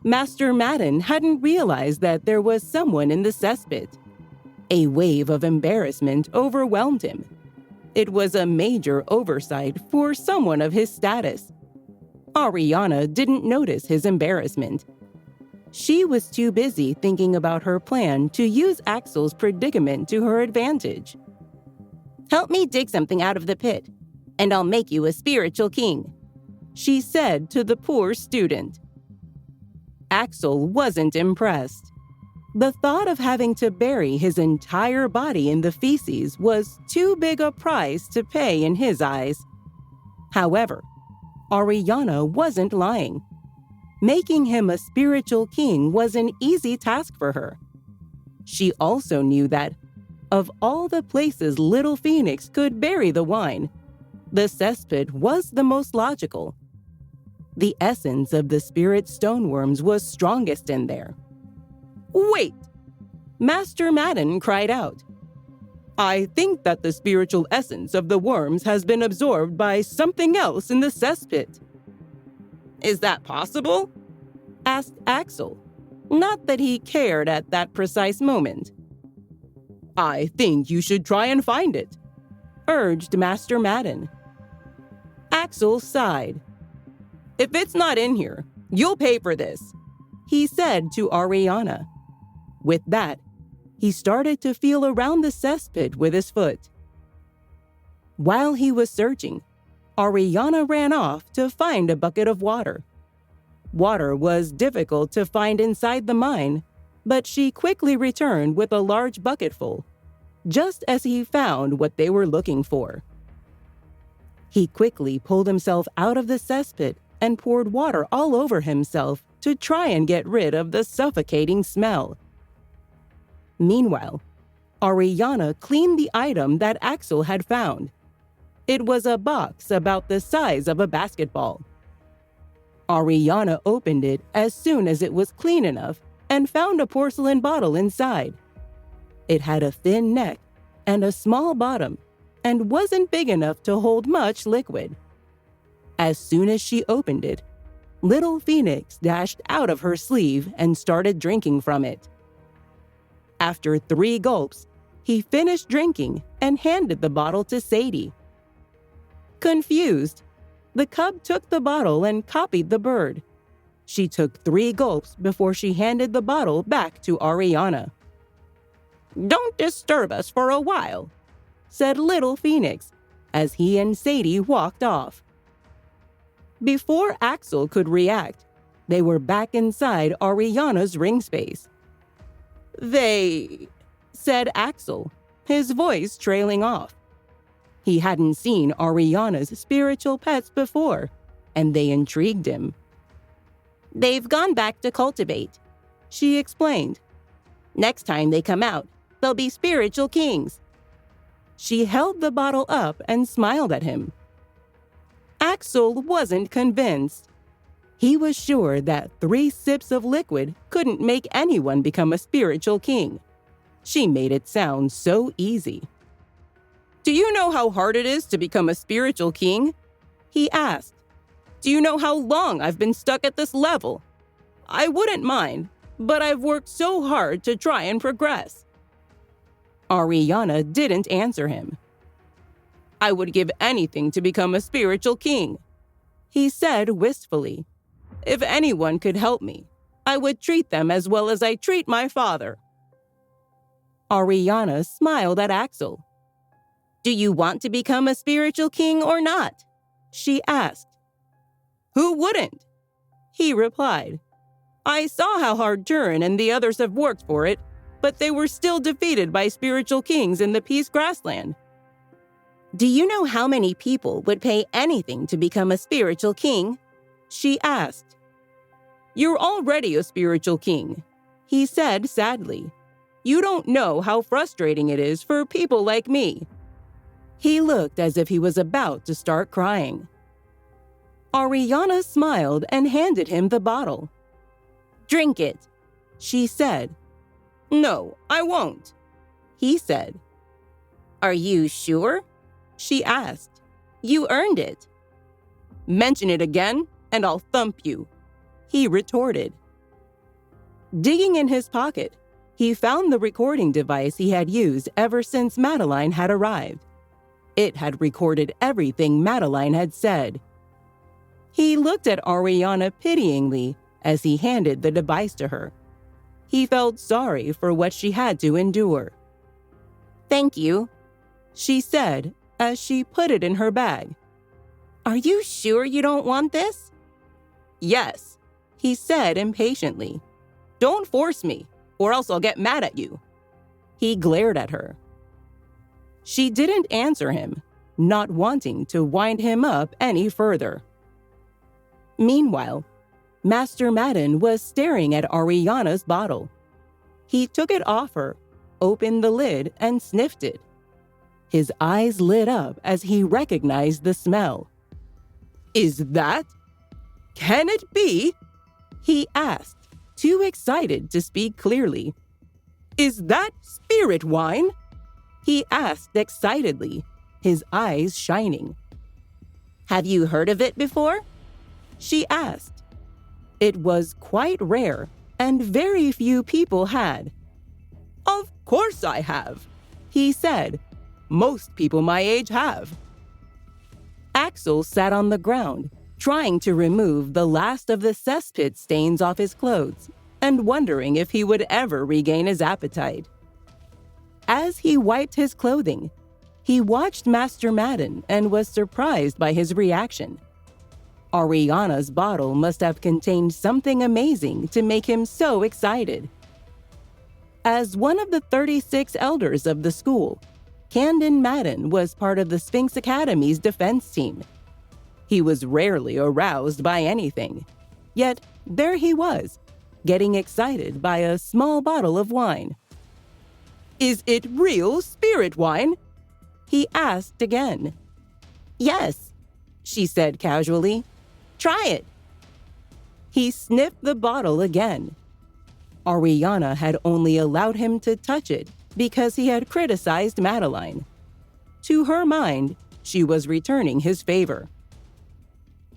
Master Madden hadn't realized that there was someone in the cesspit. A wave of embarrassment overwhelmed him. It was a major oversight for someone of his status. Ariana didn't notice his embarrassment. She was too busy thinking about her plan to use Axel's predicament to her advantage. Help me dig something out of the pit, and I'll make you a spiritual king, she said to the poor student. Axel wasn't impressed. The thought of having to bury his entire body in the feces was too big a price to pay in his eyes. However, Ariana wasn't lying. Making him a spiritual king was an easy task for her. She also knew that, of all the places Little Phoenix could bury the wine, the cesspit was the most logical. The essence of the spirit stoneworms was strongest in there. Wait! Master Madden cried out. I think that the spiritual essence of the worms has been absorbed by something else in the cesspit. Is that possible? Asked Axel. Not that he cared at that precise moment. I think you should try and find it, urged Master Madden. Axel sighed. If it's not in here, you'll pay for this, he said to Ariana. With that, he started to feel around the cesspit with his foot. While he was searching, Ariana ran off to find a bucket of water. Water was difficult to find inside the mine, but she quickly returned with a large bucketful, just as he found what they were looking for. He quickly pulled himself out of the cesspit and poured water all over himself to try and get rid of the suffocating smell. Meanwhile, Ariana cleaned the item that Axel had found. It was a box about the size of a basketball. Ariana opened it as soon as it was clean enough and found a porcelain bottle inside. It had a thin neck and a small bottom and wasn't big enough to hold much liquid. As soon as she opened it, Little Phoenix dashed out of her sleeve and started drinking from it. After 3 gulps, he finished drinking and handed the bottle to Sadie. Confused, the cub took the bottle and copied the bird. She took 3 gulps before she handed the bottle back to Ariana. "Don't disturb us for a while," said Little Phoenix as he and Sadie walked off. Before Axel could react, they were back inside Ariana's ring space. "They," said Axel, his voice trailing off. He hadn't seen Ariana's spiritual pets before, and they intrigued him. "They've gone back to cultivate," she explained. "Next time they come out, they'll be spiritual kings." She held the bottle up and smiled at him. Axel wasn't convinced. He was sure that 3 sips of liquid couldn't make anyone become a spiritual king. She made it sound so easy. "Do you know how hard it is to become a spiritual king?" he asked. "Do you know how long I've been stuck at this level? I wouldn't mind, but I've worked so hard to try and progress." Ariana didn't answer him. "I would give anything to become a spiritual king," he said wistfully. "If anyone could help me, I would treat them as well as I treat my father." Ariana smiled at Axel. "Do you want to become a spiritual king or not?" she asked. "Who wouldn't?" he replied. "I saw how hard Turin and the others have worked for it, but they were still defeated by spiritual kings in the Peace Grassland." "Do you know how many people would pay anything to become a spiritual king?" she asked. "You're already a spiritual king," he said sadly. "You don't know how frustrating it is for people like me." He looked as if he was about to start crying. Ariana smiled and handed him the bottle. "Drink it," she said. "No, I won't," he said. "Are you sure?" she asked. "You earned it." "Mention it again, and I'll thump you," he retorted. Digging in his pocket, he found the recording device he had used ever since Madeline had arrived. It had recorded everything Madeline had said. He looked at Ariana pityingly as he handed the device to her. He felt sorry for what she had to endure. "Thank you," she said as she put it in her bag. "Are you sure you don't want this?" "Yes," he said impatiently. "Don't force me, or else I'll get mad at you." He glared at her. She didn't answer him, not wanting to wind him up any further. Meanwhile, Master Madden was staring at Ariana's bottle. He took it off her, opened the lid, and sniffed it. His eyes lit up as he recognized the smell. "Is that? Can it be?" he asked, too excited to speak clearly. "Is that spirit wine?" he asked excitedly, his eyes shining. "Have you heard of it before?" she asked. It was quite rare, and very few people had. "Of course I have," he said. "Most people my age have." Axel sat on the ground, trying to remove the last of the cesspit stains off his clothes, and wondering if he would ever regain his appetite. As he wiped his clothing, he watched Master Madden and was surprised by his reaction. Ariana's bottle must have contained something amazing to make him so excited. As one of the 36 elders of the school, Camden Madden was part of the Sphinx Academy's defense team. He was rarely aroused by anything, yet there he was, getting excited by a small bottle of wine. "Is it real spirit wine?" he asked again. "Yes," she said casually. "Try it." He sniffed the bottle again. Ariana had only allowed him to touch it because he had criticized Madeline. To her mind, she was returning his favor.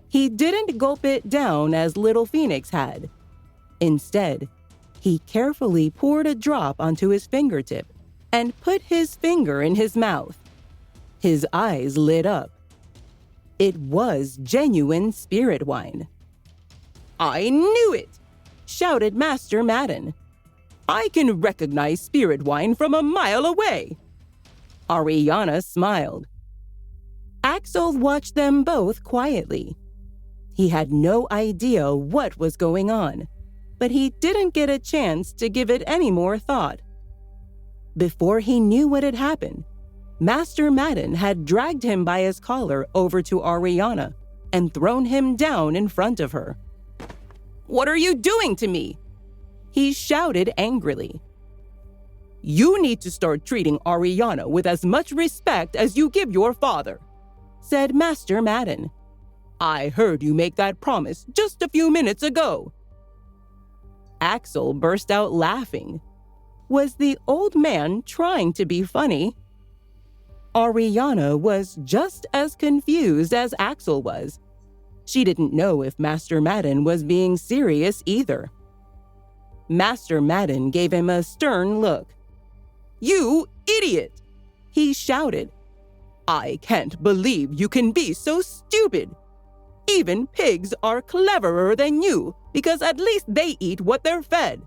He didn't gulp it down as Little Phoenix had. Instead, He carefully poured a drop onto his fingertip and put his finger in his mouth. His eyes lit up. It was genuine spirit wine. "I knew it!" shouted Master Madden. "I can recognize spirit wine from a mile away." Ariana smiled. Axel watched them both quietly. He had no idea what was going on, but he didn't get a chance to give it any more thought. Before he knew what had happened, Master Madden had dragged him by his collar over to Ariana and thrown him down in front of her. "What are you doing to me?" he shouted angrily. "You need to start treating Ariana with as much respect as you give your father," said Master Madden. "I heard you make that promise just a few minutes ago." Axel burst out laughing. Was the old man trying to be funny? Ariana was just as confused as Axel was. She didn't know if Master Madden was being serious either. Master Madden gave him a stern look. "You idiot!" he shouted. "I can't believe you can be so stupid. Even pigs are cleverer than you because at least they eat what they're fed.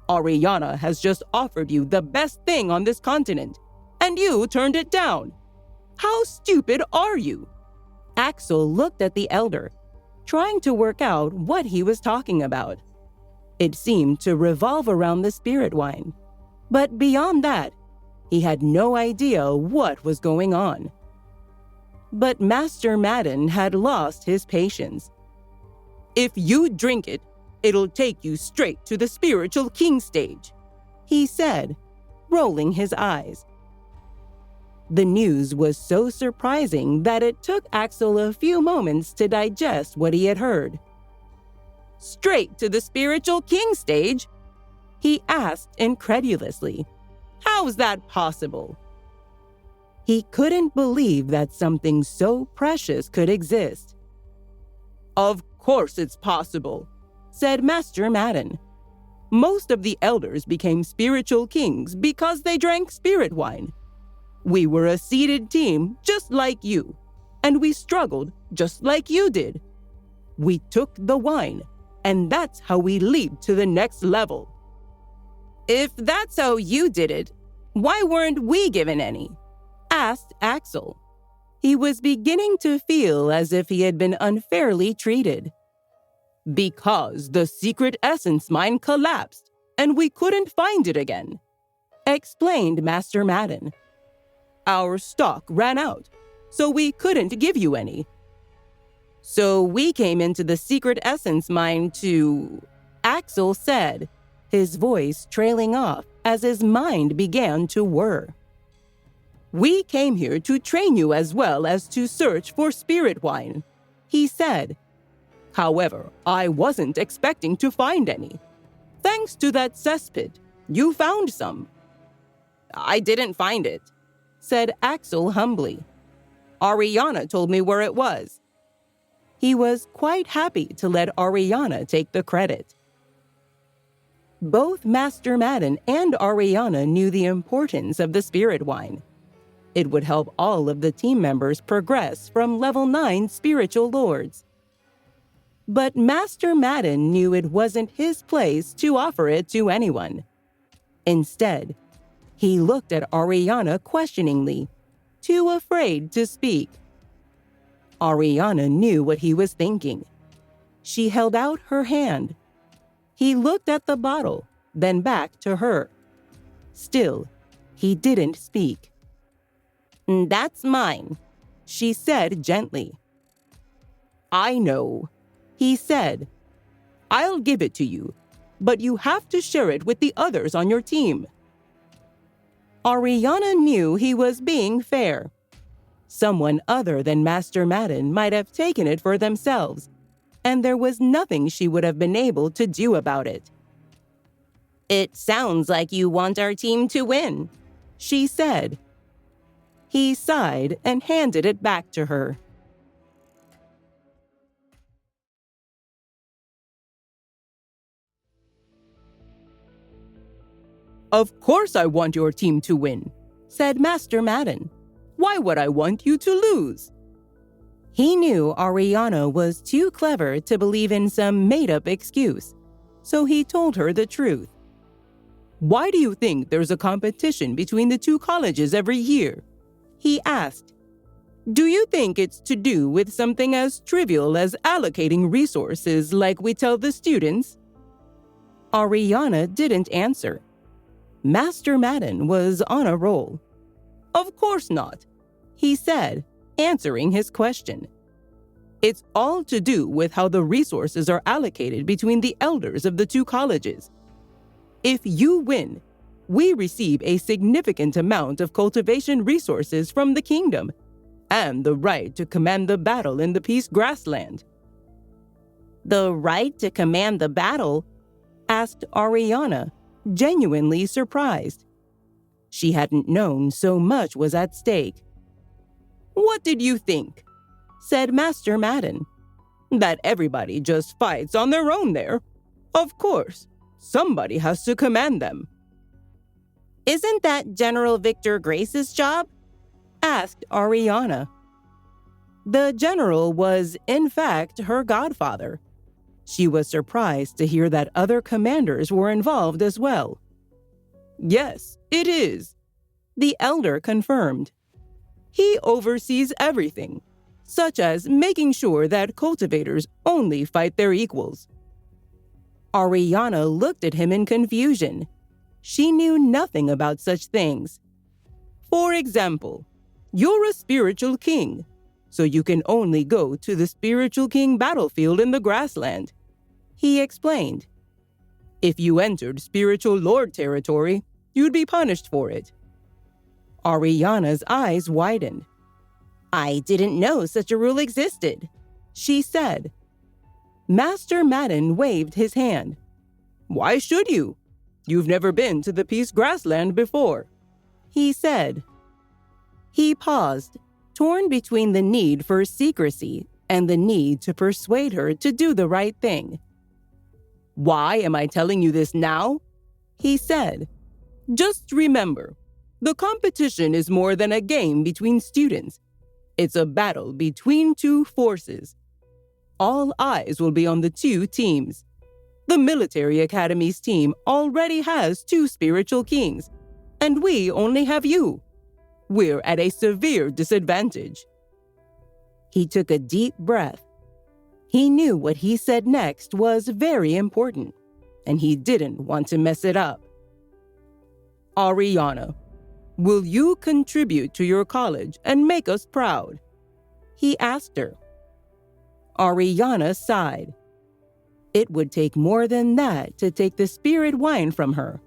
Ariana has just offered you the best thing on this continent, and you turned it down. How stupid are you?" Axel looked at the elder, trying to work out what he was talking about. It seemed to revolve around the spirit wine, but beyond that, he had no idea what was going on. But Master Madden had lost his patience. "If you drink it, it'll take you straight to the spiritual king stage," he said, rolling his eyes. The news was so surprising that it took Axel a few moments to digest what he had heard. "Straight to the spiritual king stage?" he asked incredulously. "How's that possible?" He couldn't believe that something so precious could exist. "Of course it's possible," said Master Madden. "Most of the elders became spiritual kings because they drank spirit wine. We were a seeded team just like you, and we struggled just like you did. We took the wine, and that's how we leaped to the next level." "If that's how you did it, why weren't we given any?" asked Axel. He was beginning to feel as if he had been unfairly treated. "Because the secret essence mine collapsed, and we couldn't find it again," explained Master Madden. "Our stock ran out, so we couldn't give you any. So we came into the secret essence mine to," Axel said, his voice trailing off as his mind began to whir. "We came here to train you as well as to search for spirit wine," he said. "However, I wasn't expecting to find any. Thanks to that cesspit, you found some." "I didn't find it," said Axel humbly. "Ariana told me where it was." He was quite happy to let Ariana take the credit. Both Master Madden and Ariana knew the importance of the spirit wine. It would help all of the team members progress from level 9 spiritual lords. But Master Madden knew it wasn't his place to offer it to anyone. Instead, he looked at Ariana questioningly, too afraid to speak. Ariana knew what he was thinking. She held out her hand. He looked at the bottle, then back to her. Still, he didn't speak. "That's mine," she said gently. "I know," he said. "I'll give it to you, but you have to share it with the others on your team." Ariana knew he was being fair. Someone other than Master Madden might have taken it for themselves, and there was nothing she would have been able to do about it. "It sounds like you want our team to win," she said. He sighed and handed it back to her. Of course I want your team to win, said Master Madden. Why would I want you to lose? He knew Ariana was too clever to believe in some made-up excuse, so he told her the truth. Why do you think there's a competition between the two colleges every year? He asked. Do you think it's to do with something as trivial as allocating resources like we tell the students? Ariana didn't answer. Master Madden was on a roll. Of course not, he said, answering his question. It's all to do with how the resources are allocated between the elders of the two colleges. If you win, we receive a significant amount of cultivation resources from the kingdom and the right to command the battle in the Peace Grassland. The right to command the battle? Asked Ariana, genuinely surprised. She hadn't known so much was at stake. What did you think? Said Master Madden. That everybody just fights on their own there? Of course, somebody has to command them. Isn't that General Victor Grace's job? Asked Ariana. The general was, in fact, her godfather. She was surprised to hear that other commanders were involved as well. Yes, it is, the elder confirmed. He oversees everything, such as making sure that cultivators only fight their equals. Ariana looked at him in confusion. She knew nothing about such things. For example, you're a spiritual king, so you can only go to the spiritual king battlefield in the grassland, he explained. If you entered spiritual lord territory, you'd be punished for it. Ariana's eyes widened. I didn't know such a rule existed, she said. Master Madden waved his hand. Why should you? You've never been to the Peace Grassland before, he said. He paused, torn between the need for secrecy and the need to persuade her to do the right thing. Why am I telling you this now? He said. Just remember, the competition is more than a game between students. It's a battle between two forces. All eyes will be on the two teams. The military academy's team already has 2 spiritual kings, and we only have you. We're at a severe disadvantage. He took a deep breath. He knew what he said next was very important, and he didn't want to mess it up. Ariana, will you contribute to your college and make us proud? He asked her. Ariana sighed. It would take more than that to take the spirit wine from her.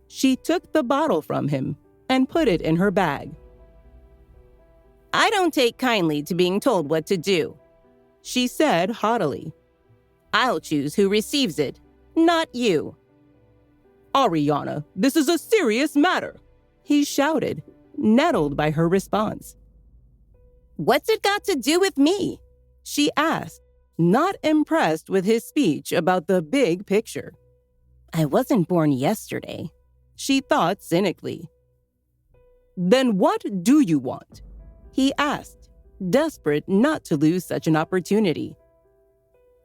She took the bottle from him and put it in her bag. I don't take kindly to being told what to do, she said haughtily. I'll choose who receives it, not you. Ariana, this is a serious matter, he shouted, nettled by her response. What's it got to do with me? She asked, not impressed with his speech about the big picture. I wasn't born yesterday, she thought cynically. Then what do you want? He asked, desperate not to lose such an opportunity.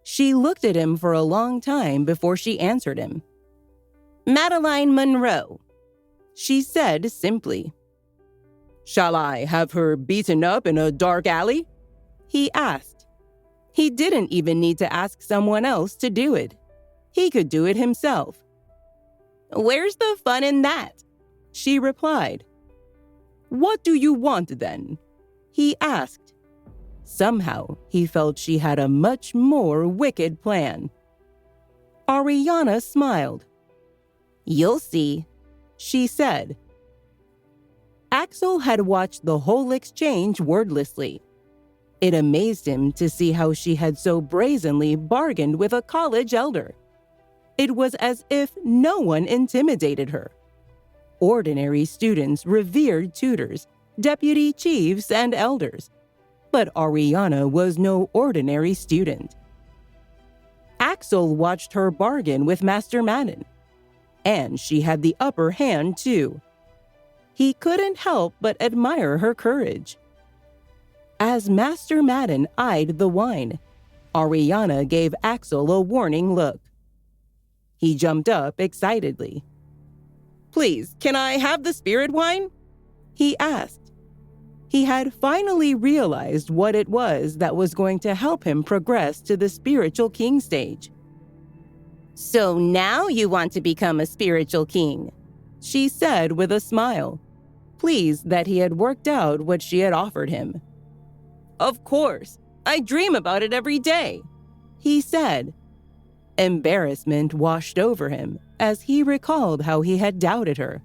She looked at him for a long time before she answered him. Madeline Monroe, she said simply. Shall I have her beaten up in a dark alley? He asked. He didn't even need to ask someone else to do it. He could do it himself. Where's the fun in that? She replied. What do you want then? He asked. Somehow, he felt she had a much more wicked plan. Ariana smiled. You'll see, she said. Axel had watched the whole exchange wordlessly. It amazed him to see how she had so brazenly bargained with a college elder. It was as if no one intimidated her. Ordinary students revered tutors, deputy chiefs, and elders. But Ariana was no ordinary student. Axel watched her bargain with Master Madden. And she had the upper hand, too. He couldn't help but admire her courage. As Master Madden eyed the wine, Ariana gave Axel a warning look. He jumped up excitedly. "Please, can I have the spirit wine?" he asked. He had finally realized what it was that was going to help him progress to the spiritual king stage. "So now you want to become a spiritual king," she said with a smile, pleased that he had worked out what she had offered him. "Of course, I dream about it every day," he said. Embarrassment washed over him as he recalled how he had doubted her.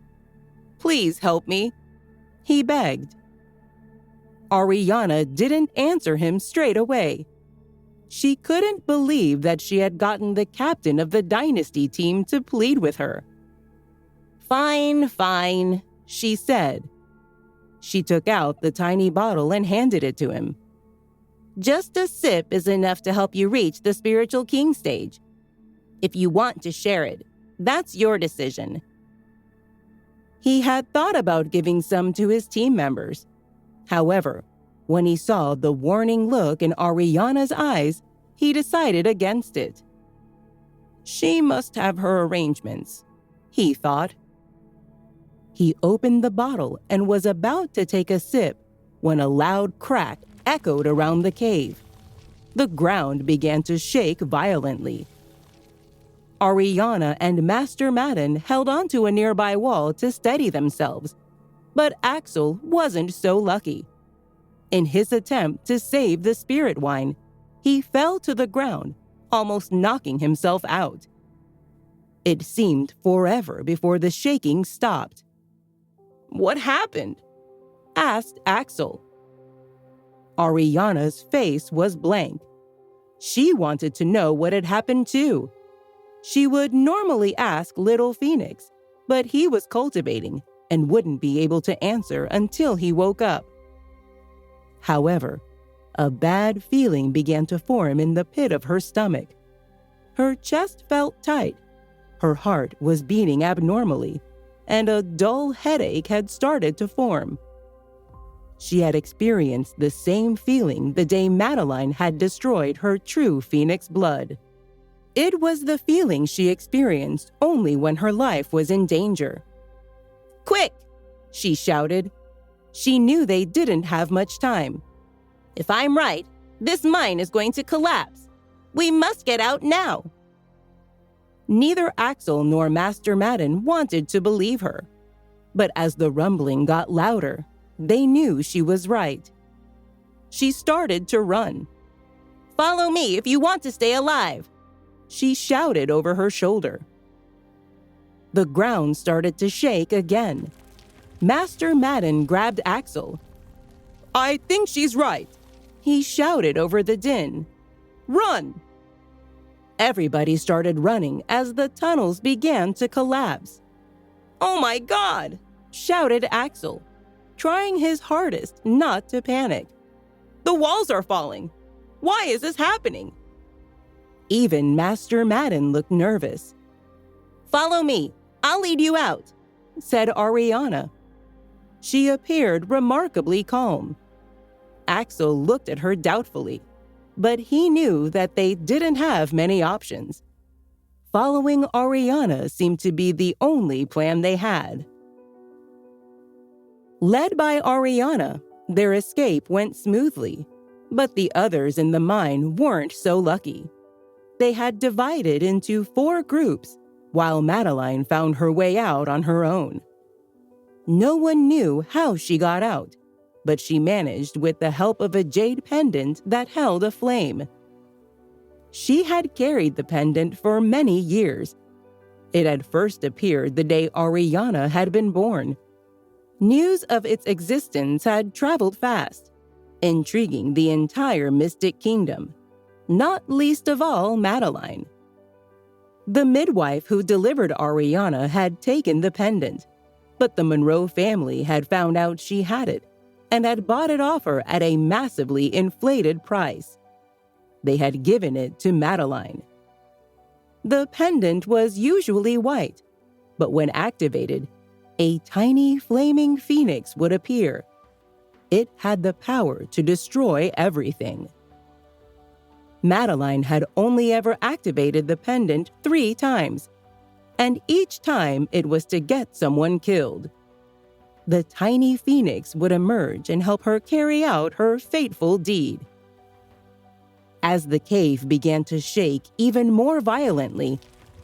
"Please help me," he begged. Ariana didn't answer him straight away. She couldn't believe that she had gotten the captain of the dynasty team to plead with her. Fine, she said. She took out the tiny bottle and handed it to him. "Just a sip is enough to help you reach the spiritual king stage. If you want to share it, that's your decision." He had thought about giving some to his team members. However, when he saw the warning look in Ariana's eyes, he decided against it. She must have her arrangements, he thought. He opened the bottle and was about to take a sip when a loud crack echoed around the cave. The ground began to shake violently. Ariana and Master Madden held onto a nearby wall to steady themselves, but Axel wasn't so lucky. In his attempt to save the spirit wine, he fell to the ground, almost knocking himself out. It seemed forever before the shaking stopped. "What happened?" asked Axel. Ariana's face was blank. She wanted to know what had happened too. She would normally ask Little Phoenix, but he was cultivating and wouldn't be able to answer until he woke up. However, a bad feeling began to form in the pit of her stomach. Her chest felt tight, her heart was beating abnormally, and a dull headache had started to form. She had experienced the same feeling the day Madeline had destroyed her true phoenix blood. It was the feeling she experienced only when her life was in danger. "Quick!" she shouted. She knew they didn't have much time. "If I'm right, this mine is going to collapse. We must get out now." Neither Axel nor Master Madden wanted to believe her. But as the rumbling got louder, they knew she was right. She started to run. "Follow me if you want to stay alive," she shouted over her shoulder. The ground started to shake again. Master Madden grabbed Axel. "I think she's right," he shouted over the din. "Run!" Everybody started running as the tunnels began to collapse. "Oh my God!" shouted Axel, trying his hardest not to panic. "The walls are falling. Why is this happening?" Even Master Madden looked nervous. "Follow me. I'll lead you out," said Ariana. She appeared remarkably calm. Axel looked at her doubtfully, but he knew that they didn't have many options. Following Ariana seemed to be the only plan they had. Led by Ariana, their escape went smoothly, but the others in the mine weren't so lucky. They had divided into 4 groups, while Madeline found her way out on her own. No one knew how she got out, but she managed with the help of a jade pendant that held a flame. She had carried the pendant for many years. It had first appeared the day Ariana had been born. News of its existence had traveled fast, intriguing the entire Mystic Kingdom, not least of all Madeline. The midwife who delivered Ariana had taken the pendant, but the Monroe family had found out she had it and had bought it off her at a massively inflated price. They had given it to Madeline. The pendant was usually white, but when activated, a tiny flaming phoenix would appear. It had the power to destroy everything. Madeline had only ever activated the pendant 3 times, and each time it was to get someone killed. The tiny phoenix would emerge and help her carry out her fateful deed. As the cave began to shake even more violently,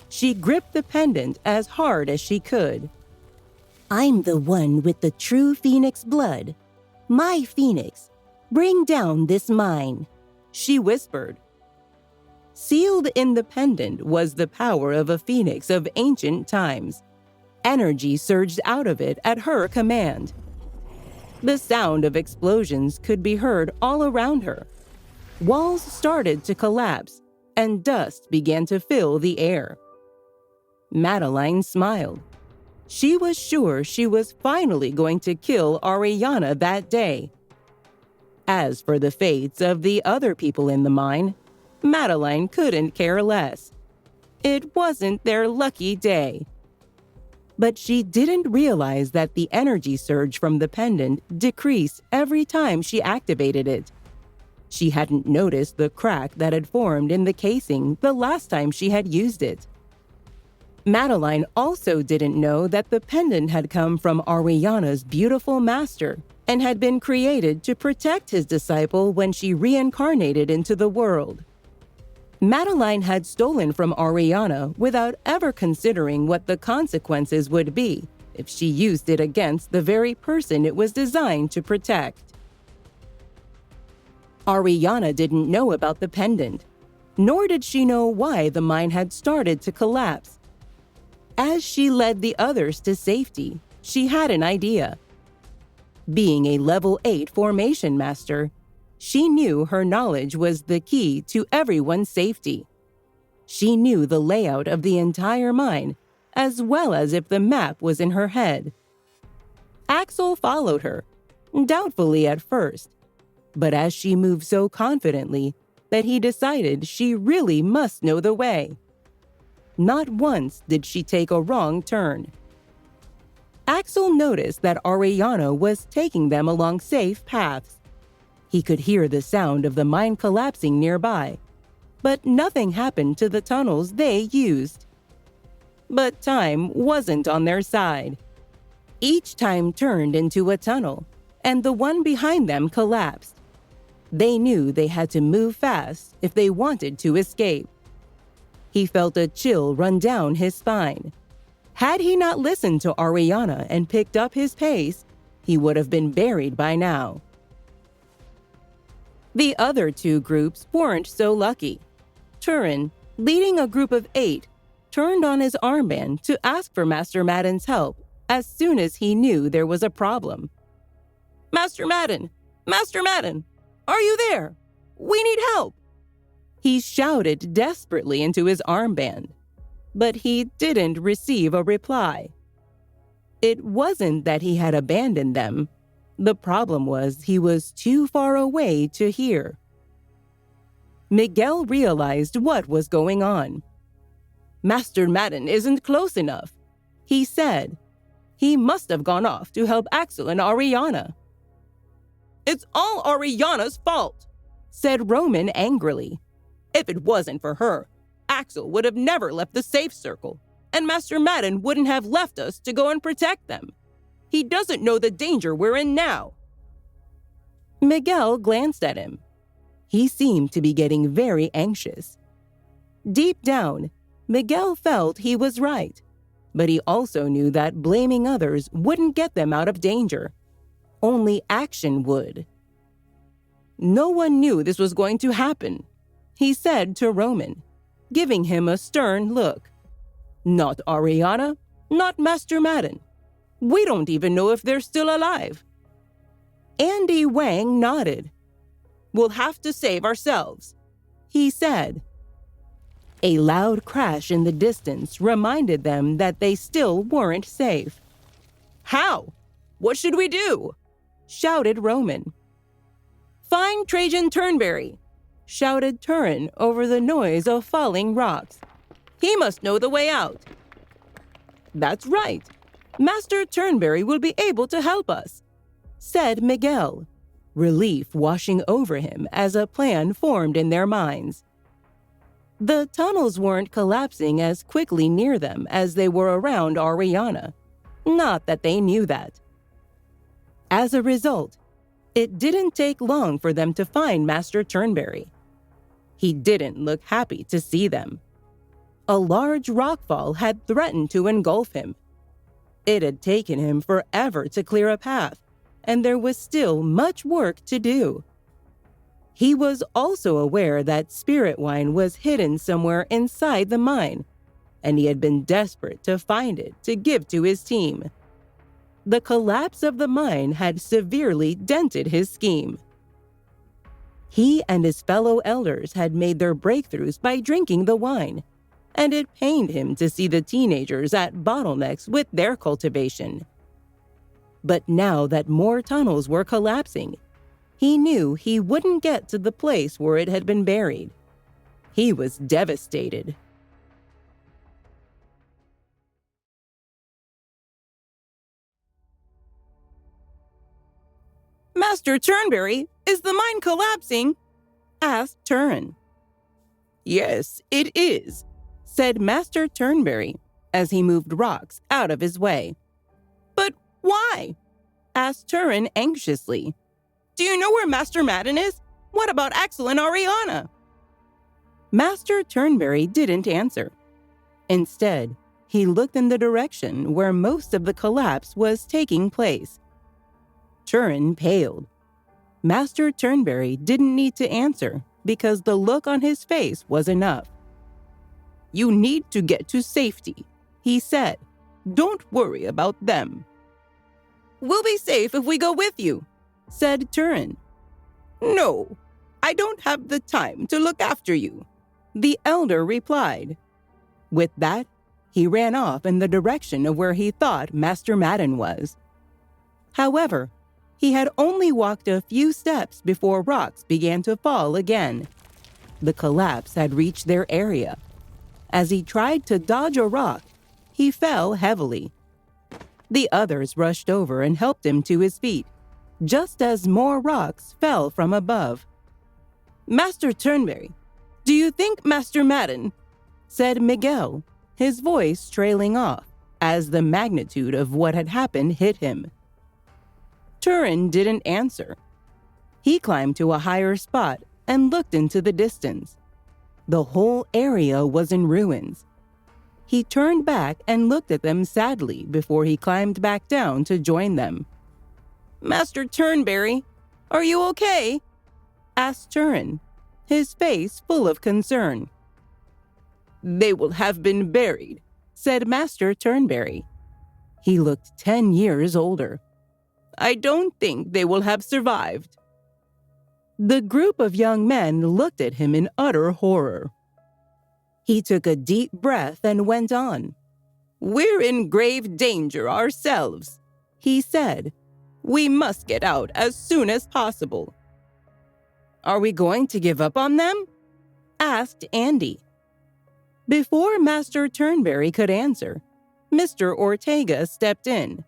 she gripped the pendant as hard as she could. I'm the one with the true phoenix blood. My phoenix, bring down this mine, she whispered. Sealed in the pendant was the power of a phoenix of ancient times. Energy surged out of it at her command. The sound of explosions could be heard all around her. Walls started to collapse, and dust began to fill the air. Madeline smiled. She was sure she was finally going to kill Ariana that day. As for the fates of the other people in the mine, Madeline couldn't care less. It wasn't their lucky day. But she didn't realize that the energy surge from the pendant decreased every time she activated it. She hadn't noticed the crack that had formed in the casing the last time she had used it. Madeline also didn't know that the pendant had come from Ariana's beautiful master and had been created to protect his disciple when she reincarnated into the world. Madeline had stolen from Ariana without ever considering what the consequences would be if she used it against the very person it was designed to protect. Ariana didn't know about the pendant, nor did she know why the mine had started to collapse. As she led the others to safety, she had an idea. Being a level 8 formation master, she knew her knowledge was the key to everyone's safety. She knew the layout of the entire mine, as well as if the map was in her head. Axel followed her, doubtfully at first, but as she moved so confidently that he decided she really must know the way. Not once did she take a wrong turn. Axel noticed that Ariana was taking them along safe paths. He could hear the sound of the mine collapsing nearby, but nothing happened to the tunnels they used. But time wasn't on their side. Each time turned into a tunnel, and the one behind them collapsed. They knew they had to move fast if they wanted to escape. He felt a chill run down his spine. Had he not listened to Ariana and picked up his pace, he would have been buried by now. The other 2 groups weren't so lucky. Turin, leading a group of 8, turned on his armband to ask for Master Madden's help as soon as he knew there was a problem. "Master Madden! Master Madden! Are you there? We need help!" He shouted desperately into his armband, but he didn't receive a reply. It wasn't that he had abandoned them. The problem was he was too far away to hear. Miguel realized what was going on. "Master Madden isn't close enough," he said. "He must have gone off to help Axel and Ariana." "It's all Ariana's fault," said Roman angrily. "If it wasn't for her, Axel would have never left the safe circle, and Master Madden wouldn't have left us to go and protect them. He doesn't know the danger we're in now." Miguel glanced at him. He seemed to be getting very anxious. Deep down, Miguel felt he was right, but he also knew that blaming others wouldn't get them out of danger. Only action would. "No one knew this was going to happen," he said to Roman, giving him a stern look. "Not Ariana, not Master Madden. We don't even know if they're still alive." Andy Wang nodded. "We'll have to save ourselves," he said. A loud crash in the distance reminded them that they still weren't safe. "How? What should we do?" shouted Roman. "Find Trajan Turnberry," shouted Turin over the noise of falling rocks. "He must know the way out." That's right. Master Turnberry will be able to help us, said Miguel, relief washing over him as a plan formed in their minds. The tunnels weren't collapsing as quickly near them as they were around Ariana. Not that they knew that. As a result, it didn't take long for them to find Master Turnberry. He didn't look happy to see them. A large rockfall had threatened to engulf him. It had taken him forever to clear a path, and there was still much work to do. He was also aware that spirit wine was hidden somewhere inside the mine, and he had been desperate to find it to give to his team. The collapse of the mine had severely dented his scheme. He and his fellow elders had made their breakthroughs by drinking the wine, and it pained him to see the teenagers at bottlenecks with their cultivation. But now that more tunnels were collapsing, he knew he wouldn't get to the place where it had been buried. He was devastated. Master Turnberry, is the mine collapsing? Asked Turin. Yes, it is, said Master Turnberry as he moved rocks out of his way. But why? Asked Turin anxiously. Do you know where Master Madden is? What about Axel and Ariana? Master Turnberry didn't answer. Instead, he looked in the direction where most of the collapse was taking place. Turin paled. Master Turnberry didn't need to answer because the look on his face was enough. You need to get to safety, he said. Don't worry about them. We'll be safe if we go with you, said Turin. No, I don't have the time to look after you, the elder replied. With that, he ran off in the direction of where he thought Master Madden was. However, he had only walked a few steps before rocks began to fall again. The collapse had reached their area. As he tried to dodge a rock, he fell heavily. The others rushed over and helped him to his feet, just as more rocks fell from above. Master Turnberry, do you think Master Madden? Said Miguel, his voice trailing off as the magnitude of what had happened hit him. Turin didn't answer. He climbed to a higher spot and looked into the distance. The whole area was in ruins. He turned back and looked at them sadly before he climbed back down to join them. Master Turnberry, are you okay? Asked Turin, his face full of concern. They will have been buried, said Master Turnberry. He looked 10 years older. I don't think they will have survived. The group of young men looked at him in utter horror. He took a deep breath and went on. We're in grave danger ourselves, he said. We must get out as soon as possible. Are we going to give up on them? Asked Andy. Before Master Turnberry could answer, Mr. Ortega stepped in.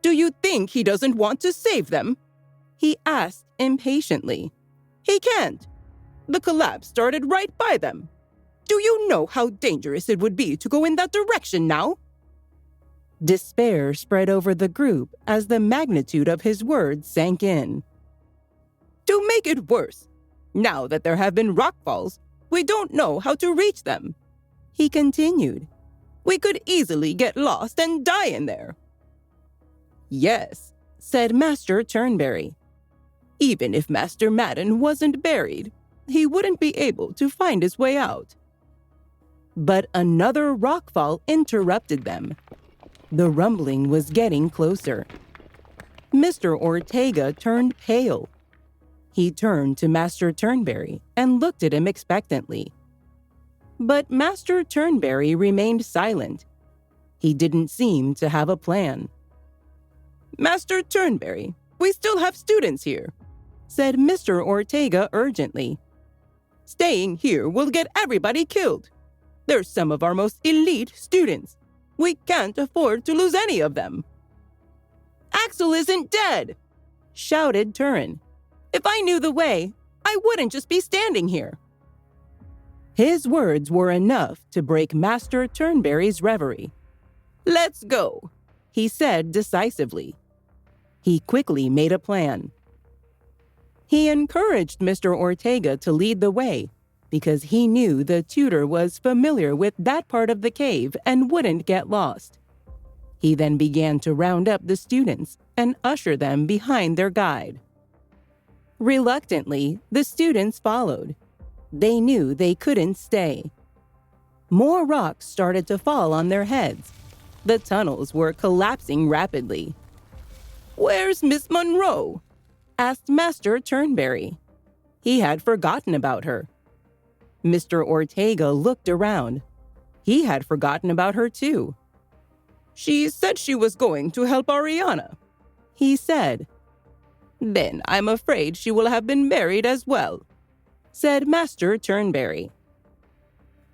Do you think he doesn't want to save them? He asked impatiently. He can't. The collapse started right by them. Do you know how dangerous it would be to go in that direction now? Despair spread over the group as the magnitude of his words sank in. To make it worse, now that there have been rockfalls, we don't know how to reach them. He continued. We could easily get lost and die in there. Yes, said Master Turnberry. Even if Master Madden wasn't buried, he wouldn't be able to find his way out. But another rockfall interrupted them. The rumbling was getting closer. Mr. Ortega turned pale. He turned to Master Turnberry and looked at him expectantly. But Master Turnberry remained silent. He didn't seem to have a plan. Master Turnberry, we still have students here, said Mr. Ortega urgently. Staying here will get everybody killed. They're some of our most elite students. We can't afford to lose any of them." "Axel isn't dead!" shouted Turin. "If I knew the way, I wouldn't just be standing here." His words were enough to break Master Turnberry's reverie. "Let's go," he said decisively. He quickly made a plan. He encouraged Mr. Ortega to lead the way because he knew the tutor was familiar with that part of the cave and wouldn't get lost. He then began to round up the students and usher them behind their guide. Reluctantly, the students followed. They knew they couldn't stay. More rocks started to fall on their heads. The tunnels were collapsing rapidly. "Where's Miss Monroe?" asked Master Turnberry. He had forgotten about her. Mr. Ortega looked around. He had forgotten about her too. "She said she was going to help Ariana," he said. "Then I'm afraid she will have been buried as well," said Master Turnberry.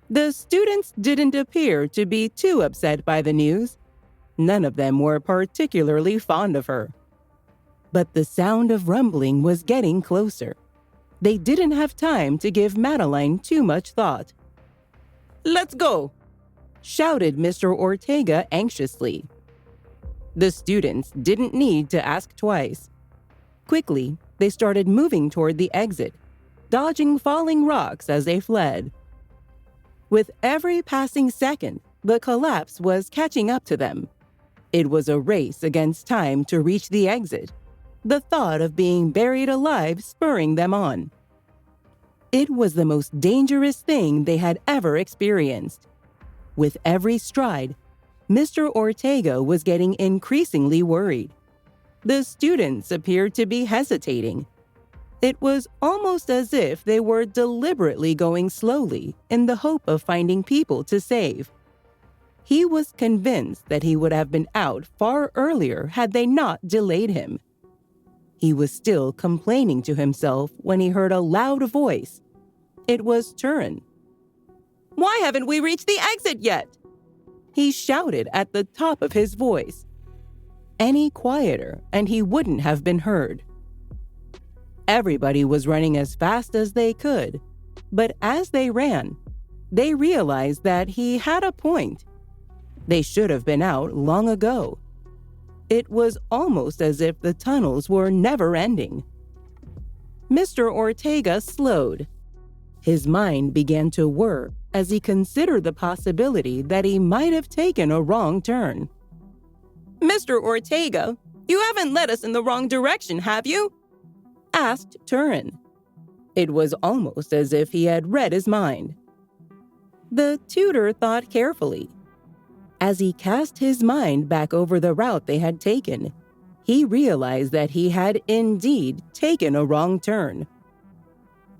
The students didn't appear to be too upset by the news. None of them were particularly fond of her. But the sound of rumbling was getting closer. They didn't have time to give Madeline too much thought. "Let's go," shouted Mr. Ortega anxiously. The students didn't need to ask twice. Quickly, they started moving toward the exit, dodging falling rocks as they fled. With every passing second, the collapse was catching up to them. It was a race against time to reach the exit, the thought of being buried alive spurring them on. It was the most dangerous thing they had ever experienced. With every stride, Mr. Ortega was getting increasingly worried. The students appeared to be hesitating. It was almost as if they were deliberately going slowly in the hope of finding people to save. He was convinced that he would have been out far earlier had they not delayed him. He was still complaining to himself when he heard a loud voice. It was Turin. "Why haven't we reached the exit yet?" he shouted at the top of his voice. Any quieter and he wouldn't have been heard. Everybody was running as fast as they could, but as they ran, they realized that he had a point. They should have been out long ago. It was almost as if the tunnels were never ending. Mr. Ortega slowed. His mind began to whir as he considered the possibility that he might have taken a wrong turn. "Mr. Ortega, you haven't led us in the wrong direction, have you?" asked Turin. It was almost as if he had read his mind. The tutor thought carefully. As he cast his mind back over the route they had taken, he realized that he had indeed taken a wrong turn.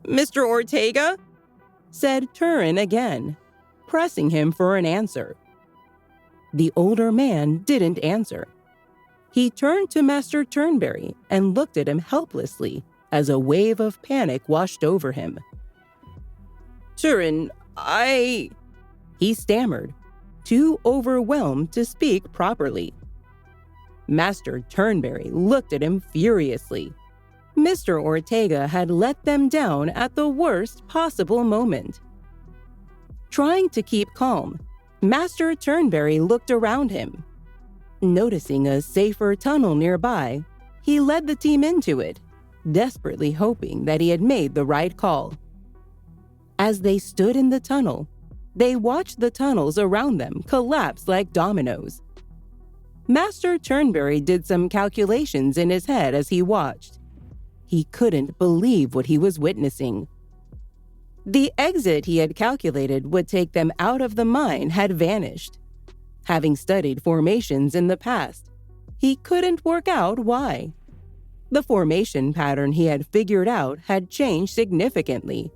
"Mr. Ortega?" said Turin again, pressing him for an answer. The older man didn't answer. He turned to Master Turnberry and looked at him helplessly as a wave of panic washed over him. "Turin, he stammered, too overwhelmed to speak properly. Master Turnberry looked at him furiously. Mr. Ortega had let them down at the worst possible moment. Trying to keep calm, Master Turnberry looked around him. Noticing a safer tunnel nearby, he led the team into it, desperately hoping that he had made the right call. As they stood in the tunnel, they watched the tunnels around them collapse like dominoes. Master Turnberry did some calculations in his head as he watched. He couldn't believe what he was witnessing. The exit he had calculated would take them out of the mine had vanished. Having studied formations in the past, he couldn't work out why. The formation pattern he had figured out had changed significantly.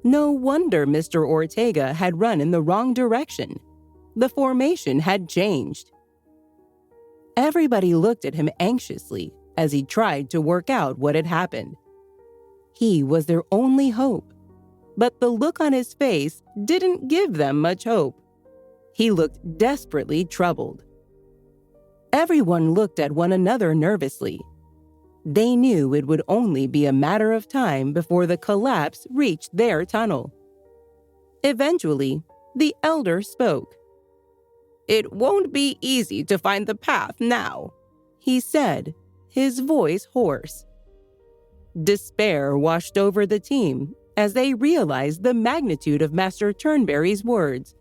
No wonder Mr. Ortega had run in the wrong direction. The formation had changed. Everybody looked at him anxiously as he tried to work out what had happened. He was their only hope, but the look on his face didn't give them much hope. He looked desperately troubled. Everyone looked at one another nervously. They knew it would only be a matter of time before the collapse reached their tunnel. Eventually, the elder spoke. "It won't be easy to find the path now," he said, his voice hoarse. Despair washed over the team as they realized the magnitude of Master Turnberry's words.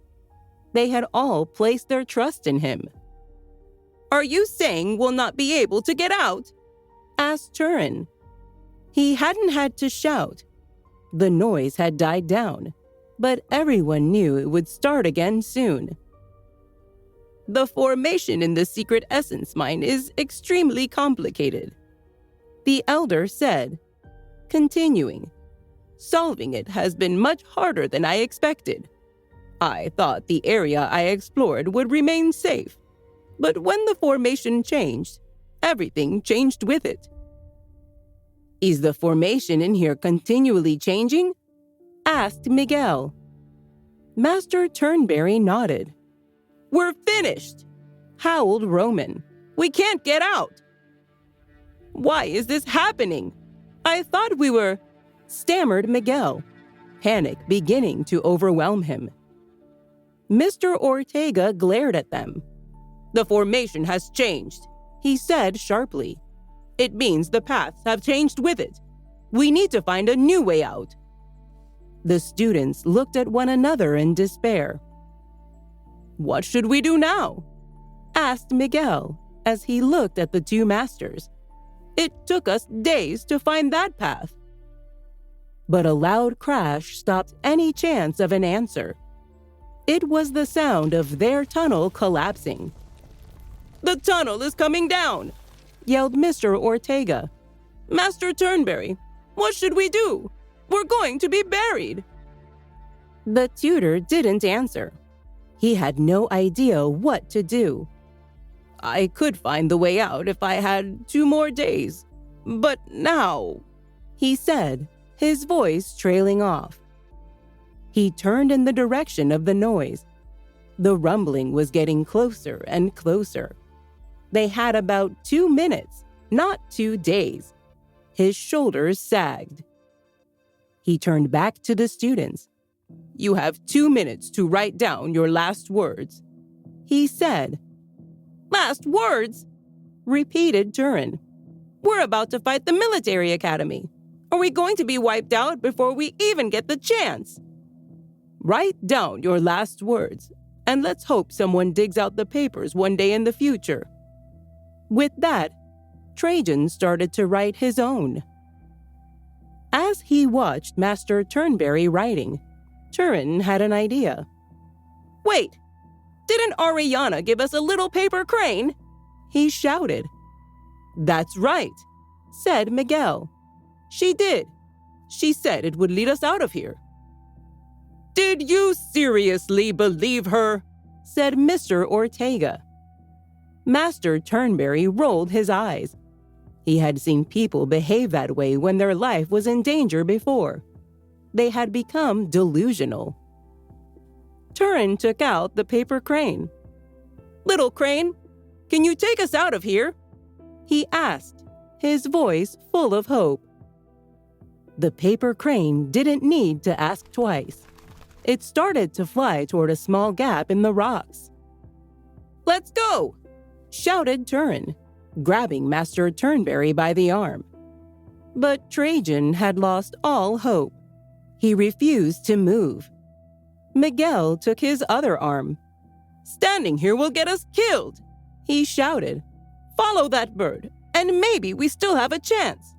They had all placed their trust in him. "Are you saying we'll not be able to get out?" asked Turin. He hadn't had to shout. The noise had died down, but everyone knew it would start again soon. "The formation in the secret essence mine is extremely complicated," the elder said, continuing. "Solving it has been much harder than I expected. I thought the area I explored would remain safe, but when the formation changed, everything changed with it." "Is the formation in here continually changing?" asked Miguel. Master Turnberry nodded. "We're finished!" howled Roman. "We can't get out!" "Why is this happening? I thought we were—" stammered Miguel, panic beginning to overwhelm him. Mr. Ortega glared at them. "The formation has changed," he said sharply. "It means the paths have changed with it. We need to find a new way out." The students looked at one another in despair. "What should we do now?" asked Miguel as he looked at the two masters. "It took us days to find that path." But a loud crash stopped any chance of an answer. It was the sound of their tunnel collapsing. "The tunnel is coming down!" yelled Mr. Ortega. "Master Turnberry, what should we do? We're going to be buried!" The tutor didn't answer. He had no idea what to do. "I could find the way out if I had 2 more days. But now," he said, his voice trailing off. He turned in the direction of the noise. The rumbling was getting closer and closer. They had about 2 minutes, not 2 days. His shoulders sagged. He turned back to the students. "You have 2 minutes to write down your last words," he said. "Last words?" repeated Turin. "We're about to fight the military academy. Are we going to be wiped out before we even get the chance?" "Write down your last words, and let's hope someone digs out the papers one day in the future." With that, Trajan started to write his own. As he watched Master Turnberry writing, Turin had an idea. "Wait, didn't Ariana give us a little paper crane?" he shouted. "That's right," said Miguel. "She did. She said it would lead us out of here." "Did you seriously believe her?" said Mr. Ortega. Master Turnberry rolled his eyes. He had seen people behave that way when their life was in danger before. They had become delusional. Turin took out the paper crane. "Little crane, can you take us out of here?" he asked, his voice full of hope. The paper crane didn't need to ask twice. It started to fly toward a small gap in the rocks. "Let's go!" shouted Turin, grabbing Master Turnberry by the arm. But Trajan had lost all hope. He refused to move. Miguel took his other arm. "Standing here will get us killed," he shouted. "Follow that bird, and maybe we still have a chance."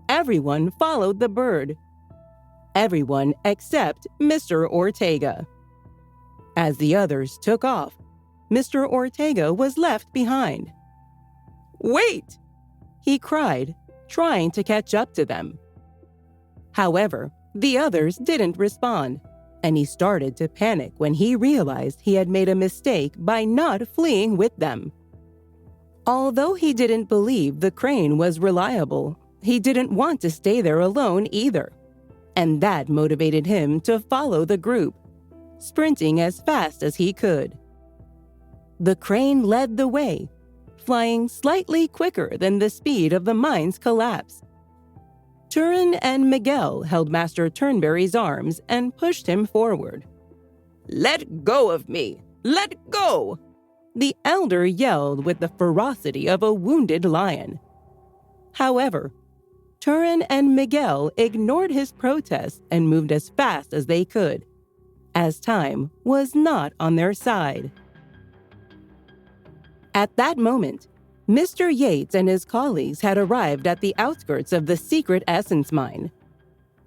Everyone followed the bird. Everyone except Mr. Ortega. As the others took off, Mr. Ortega was left behind. "Wait!" he cried, trying to catch up to them. However, the others didn't respond, and he started to panic when he realized he had made a mistake by not fleeing with them. Although he didn't believe the crane was reliable, he didn't want to stay there alone either, and that motivated him to follow the group. sprinting as fast as he could. The crane led the way, flying slightly quicker than the speed of the mine's collapse. Turin and Miguel held Master Turnberry's arms and pushed him forward. "Let go of me! Let go!" The elder yelled with the ferocity of a wounded lion. However, Turin and Miguel ignored his protests and moved as fast as they could, as time was not on their side. At that moment, Mr. Yates and his colleagues had arrived at the outskirts of the secret essence mine.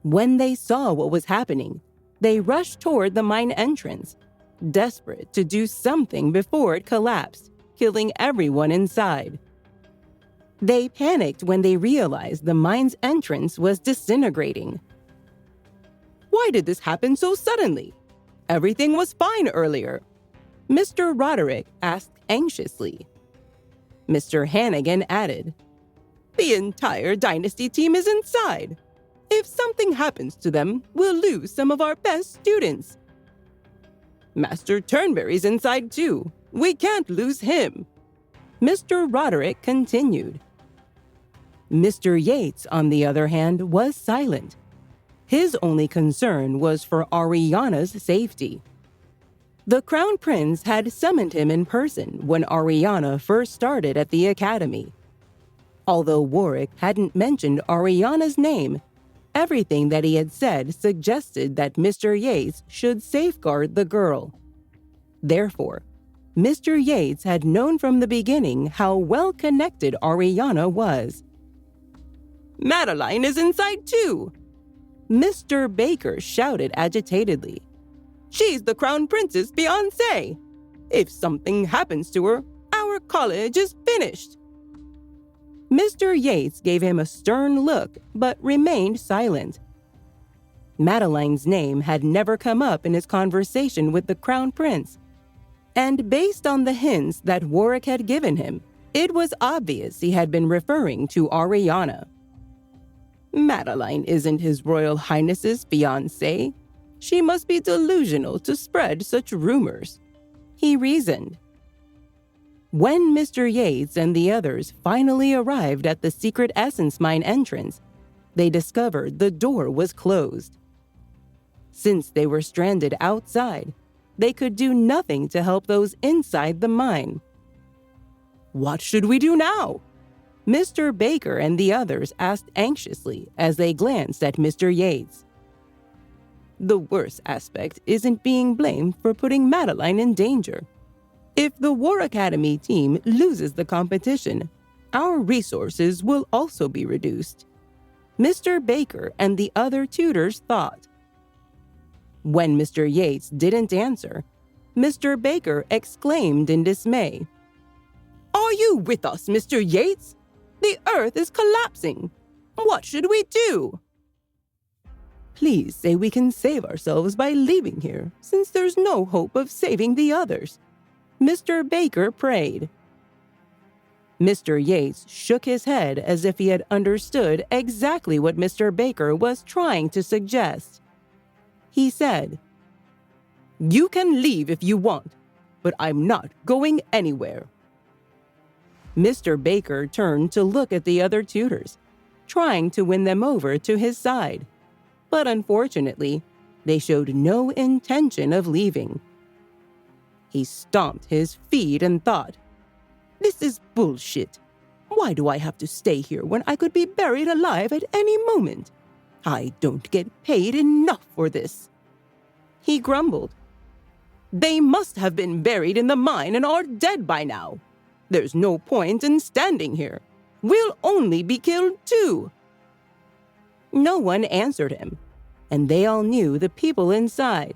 When they saw what was happening, they rushed toward the mine entrance, desperate to do something before it collapsed, killing everyone inside. They panicked when they realized the mine's entrance was disintegrating. "Why did this happen so suddenly? Everything was fine earlier," Mr. Roderick asked anxiously. Mr. Hannigan added, "The entire Dynasty team is inside. If something happens to them, we'll lose some of our best students. Master Turnberry's inside too. We can't lose him," Mr. Roderick continued. Mr. Yates, on the other hand, was silent. His only concern was for Ariana's safety. The Crown Prince had summoned him in person when Ariana first started at the academy. Although Warwick hadn't mentioned Ariana's name, everything that he had said suggested that Mr. Yates should safeguard the girl. Therefore, Mr. Yates had known from the beginning how well-connected Ariana was. "Madeline is inside too," Mr. Baker shouted agitatedly. "She's the Crown Prince's fiancée. If something happens to her, our college is finished." Mr. Yates gave him a stern look, but remained silent. Madeline's name had never come up in his conversation with the Crown Prince, and based on the hints that Warwick had given him, it was obvious he had been referring to Ariana. "Madeline isn't His Royal Highness's fiancée. She must be delusional to spread such rumors," he reasoned. When Mr. Yates and the others finally arrived at the secret essence mine entrance, they discovered the door was closed. Since they were stranded outside, they could do nothing to help those inside the mine. "What should we do now?" Mr. Baker and the others asked anxiously as they glanced at Mr. Yates. "The worst aspect isn't being blamed for putting Madeline in danger. If the War Academy team loses the competition, our resources will also be reduced," Mr. Baker and the other tutors thought. When Mr. Yates didn't answer, Mr. Baker exclaimed in dismay, "Are you with us, Mr. Yates? The Earth is collapsing. What should we do?" "Please say we can save ourselves by leaving here, since there's no hope of saving the others," Mr. Baker prayed. Mr. Yates shook his head as if he had understood exactly what Mr. Baker was trying to suggest. He said, "You can leave if you want, but I'm not going anywhere." Mr. Baker turned to look at the other tutors, trying to win them over to his side. But unfortunately, they showed no intention of leaving. He stomped his feet and thought, "This is bullshit. Why do I have to stay here when I could be buried alive at any moment? I don't get paid enough for this." He grumbled. "They must have been buried in the mine and are dead by now. There's no point in standing here. We'll only be killed too." No one answered him, and they all knew the people inside.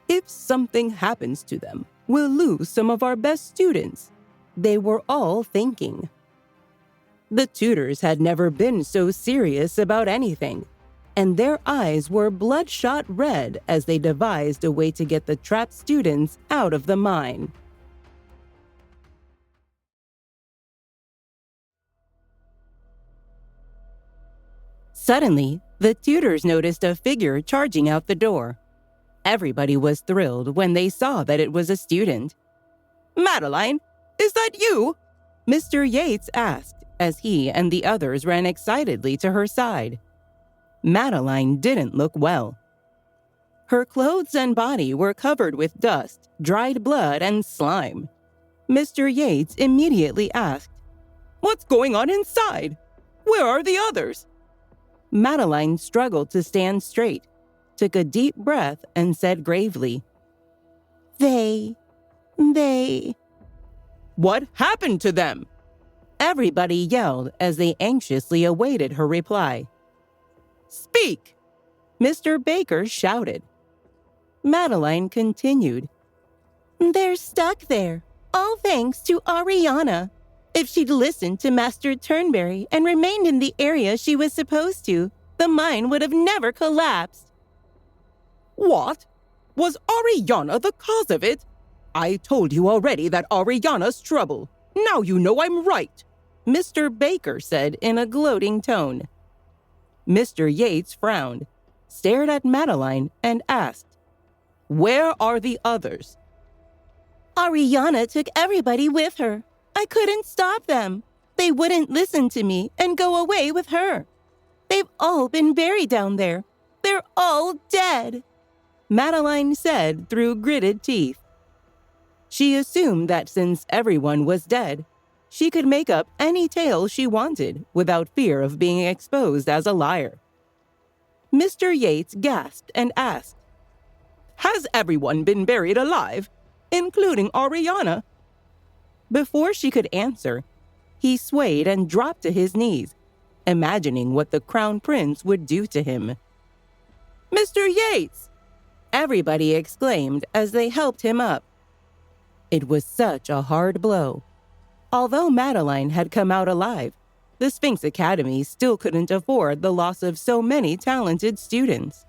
"If something happens to them, we'll lose some of our best students," they were all thinking. The tutors had never been so serious about anything, and their eyes were bloodshot red as they devised a way to get the trapped students out of the mine. Suddenly, the tutors noticed a figure charging out the door. Everybody was thrilled when they saw that it was a student. Madeline, is that you? Mr. Yates asked as he and the others ran excitedly to her side. Madeline didn't look well. Her clothes and body were covered with dust, dried blood, and slime. Mr. Yates immediately asked, "What's going on inside? Where are the others?" Madeline struggled to stand straight, took a deep breath, and said gravely, They. "What happened to them?" Everybody yelled as they anxiously awaited her reply. "Speak!" Mr. Baker shouted. Madeline continued, They're stuck there, all thanks to Ariana. If she'd listened to Master Turnberry and remained in the area she was supposed to, the mine would have never collapsed." "What? Was Ariana the cause of it? I told you already that Ariana's trouble. Now you know I'm right," Mr. Baker said in a gloating tone. Mr. Yates frowned, stared at Madeline, and asked, "Where are the others?" Ariana took everybody with her. I couldn't stop them. They wouldn't listen to me and go away with her. They've all been buried down there. They're all dead," Madeline said through gritted teeth. She assumed that since everyone was dead, she could make up any tale she wanted without fear of being exposed as a liar. Mr. Yates gasped and asked, "Has everyone been buried alive, including Ariana?" Before she could answer, he swayed and dropped to his knees, imagining what the Crown Prince would do to him. "Mr. Yates!" Everybody exclaimed as they helped him up. It was such a hard blow. Although Madeline had come out alive, the Sphinx Academy still couldn't afford the loss of so many talented students.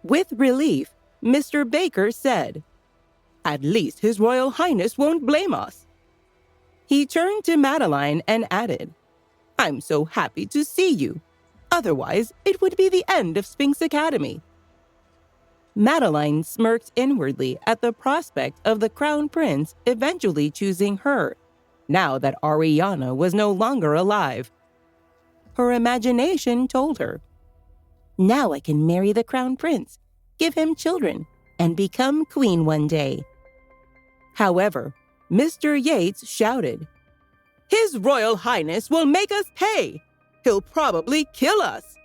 With relief, Mr. Baker said, "At least His Royal Highness won't blame us." He turned to Madeline and added, "I'm so happy to see you. Otherwise, it would be the end of Sphinx Academy." Madeline smirked inwardly at the prospect of the Crown Prince eventually choosing her, now that Ariana was no longer alive. Her imagination told her, Now I can marry the Crown Prince, give him children, and become queen one day." However, Mr. Yates shouted, "His Royal Highness will make us pay! He'll probably kill us!"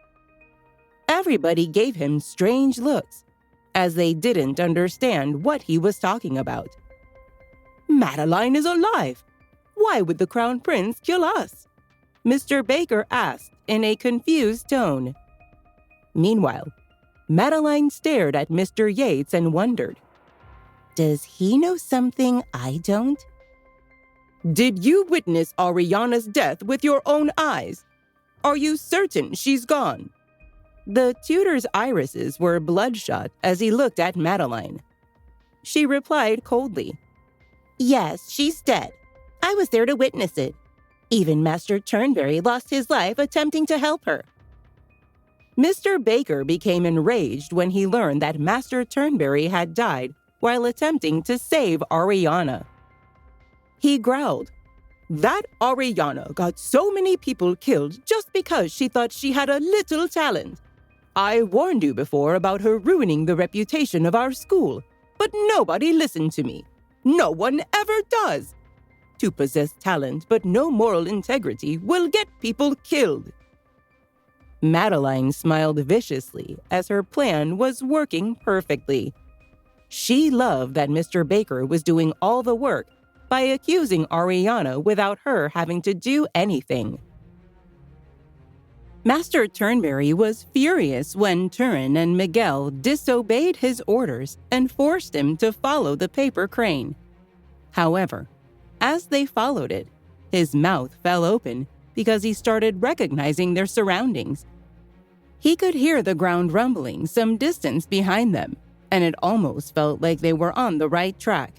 Everybody gave him strange looks, as they didn't understand what he was talking about. "Madeline is alive. Why would the Crown Prince kill us?" Mr. Baker asked in a confused tone. Meanwhile, Madeline stared at Mr. Yates and wondered, Does he know something I don't? "Did you witness Ariana's death with your own eyes? Are you certain she's gone?" The tutor's irises were bloodshot as he looked at Madeline. She replied coldly, Yes, she's dead. I was there to witness it. Even Master Turnberry lost his life attempting to help her." Mr. Baker became enraged when he learned that Master Turnberry had died while attempting to save Ariana. He growled, "That Ariana got so many people killed just because she thought she had a little talent. I warned you before about her ruining the reputation of our school, but nobody listened to me. No one ever does. To possess talent but no moral integrity will get people killed." Madeline smiled viciously as her plan was working perfectly. She loved that Mr. Baker was doing all the work by accusing Ariana without her having to do anything. Master Turnberry was furious when Turin and Miguel disobeyed his orders and forced him to follow the paper crane. However, as they followed it, his mouth fell open because he started recognizing their surroundings. He could hear the ground rumbling some distance behind them, and it almost felt like they were on the right track.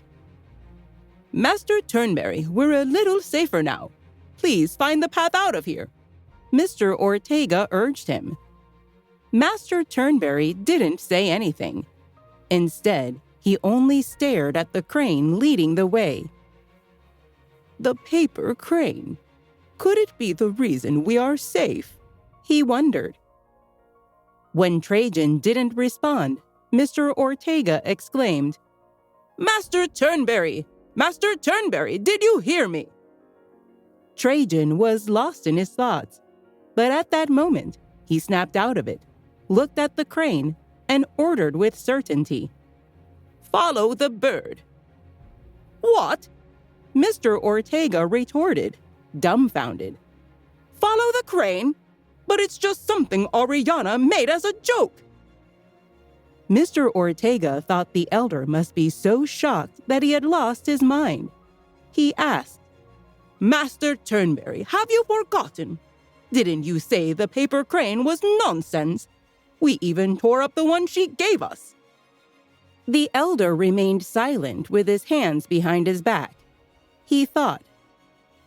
"Master Turnberry, we're a little safer now. Please find the path out of here," Mr. Ortega urged him. Master Turnberry didn't say anything. Instead, he only stared at the crane leading the way. The paper crane. Could it be the reason we are safe? He wondered. When Trajan didn't respond, Mr. Ortega exclaimed, "Master Turnberry! Master Turnberry, did you hear me?" Trajan was lost in his thoughts, but at that moment, he snapped out of it, looked at the crane, and ordered with certainty, "Follow the bird." "What?" Mr. Ortega retorted, dumbfounded. "Follow the crane? But it's just something Oriana made as a joke." Mr. Ortega thought the elder must be so shocked that he had lost his mind. He asked, "Master Turnberry, have you forgotten? Didn't you say the paper crane was nonsense? We even tore up the one she gave us." The elder remained silent with his hands behind his back. He thought,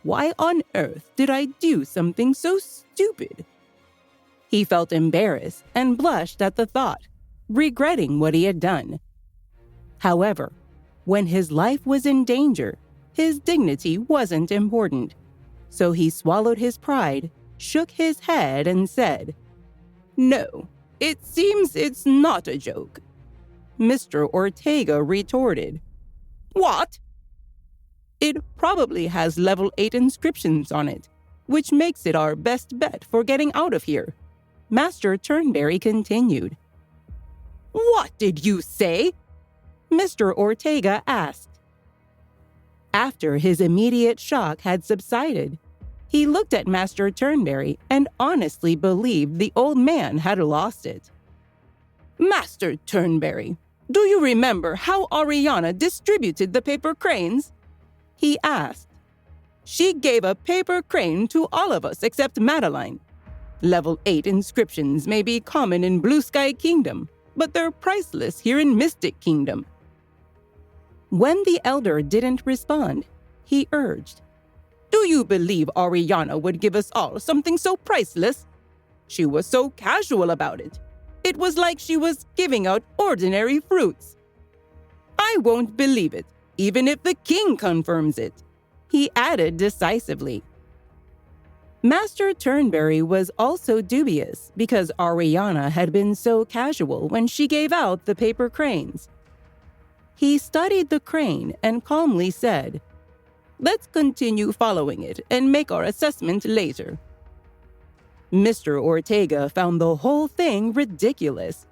"Why on earth did I do something so stupid?" He felt embarrassed and blushed at the thought, regretting what he had done. However, when his life was in danger, his dignity wasn't important. So he swallowed his pride, shook his head, and said, "No, it seems it's not a joke." Mr. Ortega retorted, "What?" "It probably has level 8 inscriptions on it, which makes it our best bet for getting out of here," Master Turnberry continued. "What did you say?" Mr. Ortega asked. After his immediate shock had subsided, he looked at Master Turnberry and honestly believed the old man had lost it. "Master Turnberry, do you remember how Oriana distributed the paper cranes?" he asked. "She gave a paper crane to all of us except Madeline. Level 8 inscriptions may be common in Blue Sky Kingdom, but they're priceless here in Mystic Kingdom." When the elder didn't respond, he urged, "Do you believe Oriana would give us all something so priceless? She was so casual about it. It was like she was giving out ordinary fruits." "I won't believe it, even if the king confirms it," he added decisively. Master Turnberry was also dubious because Oriana had been so casual when she gave out the paper cranes. He studied the crane and calmly said, "Let's continue following it and make our assessment later." Mr. Ortega found the whole thing ridiculous.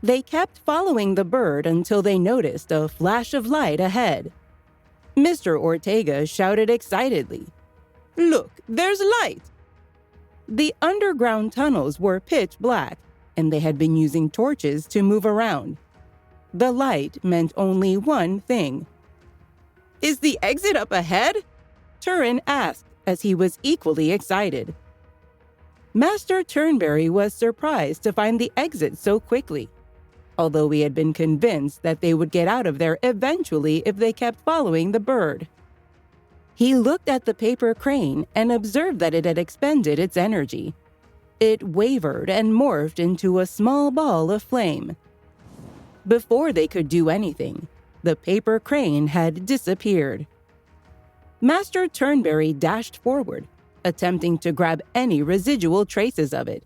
They kept following the bird until they noticed a flash of light ahead. Mr. Ortega shouted excitedly, "Look, there's light!" The underground tunnels were pitch black, and they had been using torches to move around. The light meant only one thing. "Is the exit up ahead?" Turin asked as he was equally excited. Master Turnberry was surprised to find the exit so quickly, although he had been convinced that they would get out of there eventually if they kept following the bird. He looked at the paper crane and observed that it had expended its energy. It wavered and morphed into a small ball of flame. Before they could do anything, the paper crane had disappeared. Master Turnberry dashed forward, attempting to grab any residual traces of it,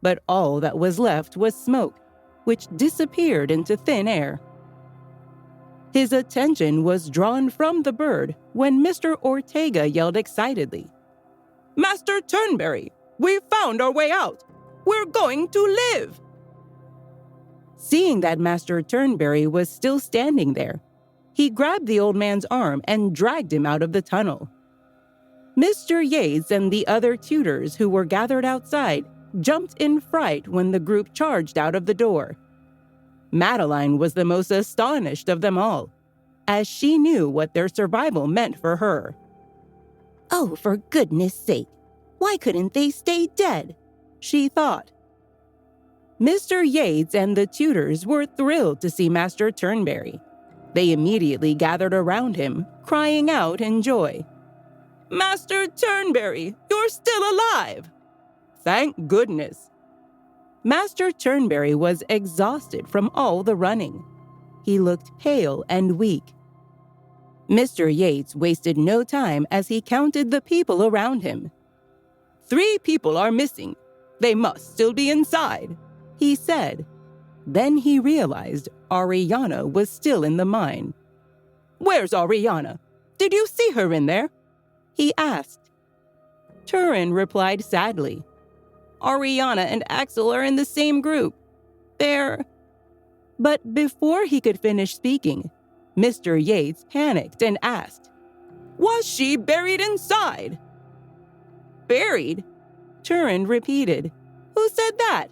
but all that was left was smoke, which disappeared into thin air. His attention was drawn from the bird when Mr. Ortega yelled excitedly, "Master Turnberry, we found our way out! We're going to live!" Seeing that Master Turnberry was still standing there, he grabbed the old man's arm and dragged him out of the tunnel. Mr. Yates and the other tutors who were gathered outside jumped in fright when the group charged out of the door. Madeline was the most astonished of them all, as she knew what their survival meant for her. "Oh, for goodness sake, why couldn't they stay dead?" she thought. Mr. Yates and the tutors were thrilled to see Master Turnberry. They immediately gathered around him, crying out in joy, "Master Turnberry, you're still alive!" "Thank goodness." Master Turnberry was exhausted from all the running. He looked pale and weak. Mr. Yates wasted no time as he counted the people around him. 3 people are missing. They must still be inside, he said. Then he realized Ariana was still in the mine. Where's Ariana? Did you see her in there? He asked. Turin replied sadly. Ariana and Axel are in the same group. They're... But before he could finish speaking, Mr. Yates panicked and asked, Was she buried inside? Buried? Turin repeated. Who said that?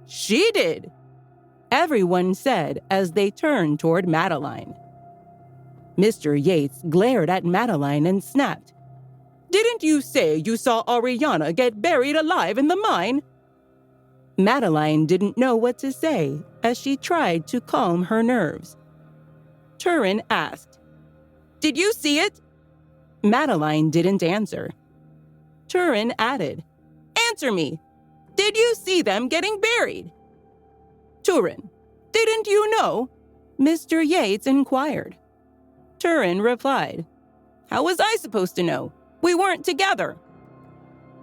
She did, everyone said as they turned toward Madeline. Mr. Yates glared at Madeline and snapped. Didn't you say you saw Ariana get buried alive in the mine? Madeline didn't know what to say as she tried to calm her nerves. Turin asked, Did you see it? Madeline didn't answer. Turin added, Answer me. Did you see them getting buried? Turin, didn't you know? Mr. Yates inquired. Turin replied, How was I supposed to know? We weren't together.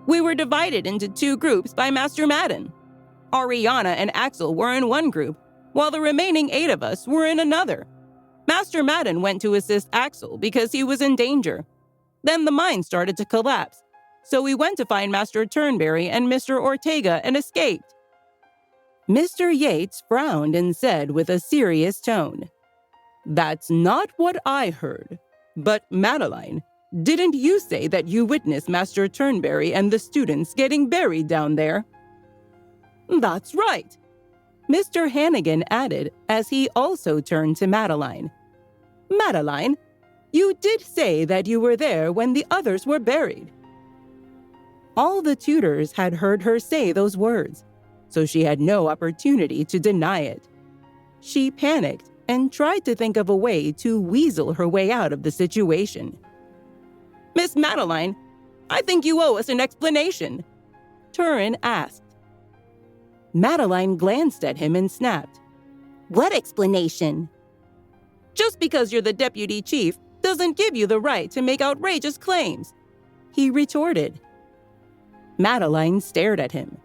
We were divided into 2 groups by Master Madden. Ariana and Axel were in one group, while the remaining 8 of us were in another. Master Madden went to assist Axel because he was in danger. Then the mine started to collapse, so we went to find Master Turnberry and Mr. Ortega and escaped. Mr. Yates frowned and said with a serious tone, That's not what I heard. But Madeline, didn't you say that you witnessed Master Turnberry and the students getting buried down there? That's right, Mr. Hannigan added as he also turned to Madeline. Madeline, you did say that you were there when the others were buried. All the tutors had heard her say those words, so she had no opportunity to deny it. She panicked and tried to think of a way to weasel her way out of the situation. Miss Madeline, I think you owe us an explanation, Turin asked. Madeline glanced at him and snapped. What explanation? Just because you're the deputy chief doesn't give you the right to make outrageous claims, he retorted. Madeline stared at him.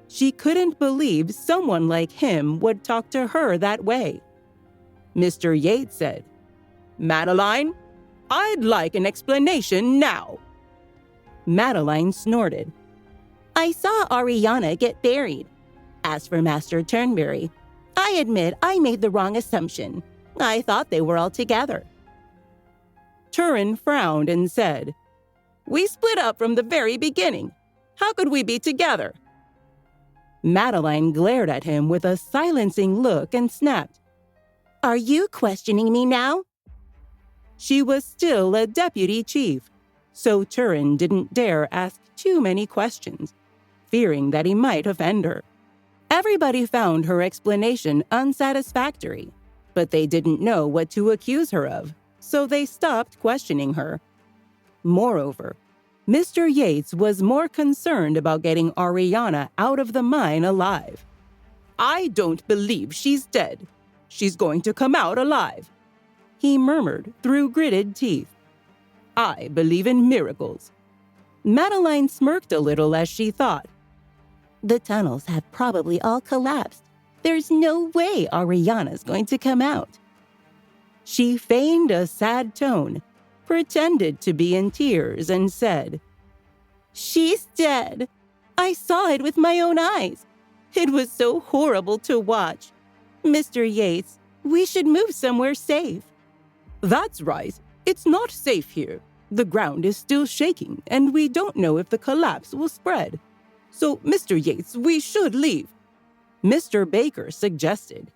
She couldn't believe someone like him would talk to her that way. Mr. Yates said, Madeline, I'd like an explanation now. Madeline snorted. I saw Ariana get buried. As for Master Turnberry, I admit I made the wrong assumption. I thought they were all together. Turin frowned and said, We split up from the very beginning. How could we be together? Madeline glared at him with a silencing look and snapped. Are you questioning me now? She was still a deputy chief, so Turin didn't dare ask too many questions, fearing that he might offend her. Everybody found her explanation unsatisfactory, but they didn't know what to accuse her of, so they stopped questioning her. Moreover, Mr. Yates was more concerned about getting Ariana out of the mine alive. I don't believe she's dead. She's going to come out alive, he murmured through gritted teeth. I believe in miracles. Madeline smirked a little as she thought. The tunnels have probably all collapsed. There's no way Ariana's going to come out. She feigned a sad tone, pretended to be in tears, and said, She's dead. I saw it with my own eyes. It was so horrible to watch. Mr. Yates, we should move somewhere safe. That's right. It's not safe here. The ground is still shaking, and we don't know if the collapse will spread. So, Mr. Yates, we should leave, Mr. Baker suggested.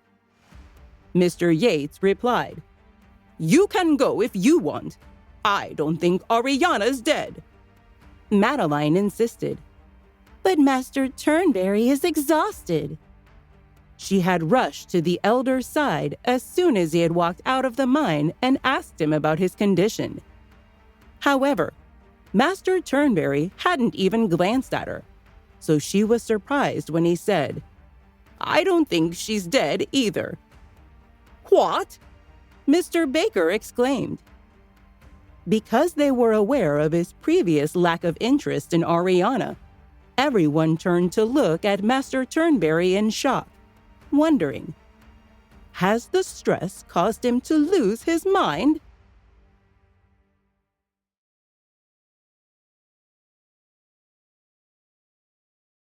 Mr. Yates replied, You can go if you want. I don't think Ariana's dead. Madeline insisted. But Master Turnberry is exhausted. She had rushed to the elder's side as soon as he had walked out of the mine and asked him about his condition. However, Master Turnberry hadn't even glanced at her. so she was surprised when he said, "I don't think she's dead either." "What?" Mr. Baker exclaimed. Because they were aware of his previous lack of interest in Ariana, everyone turned to look at Master Turnberry in shock, wondering, has the stress caused him to lose his mind?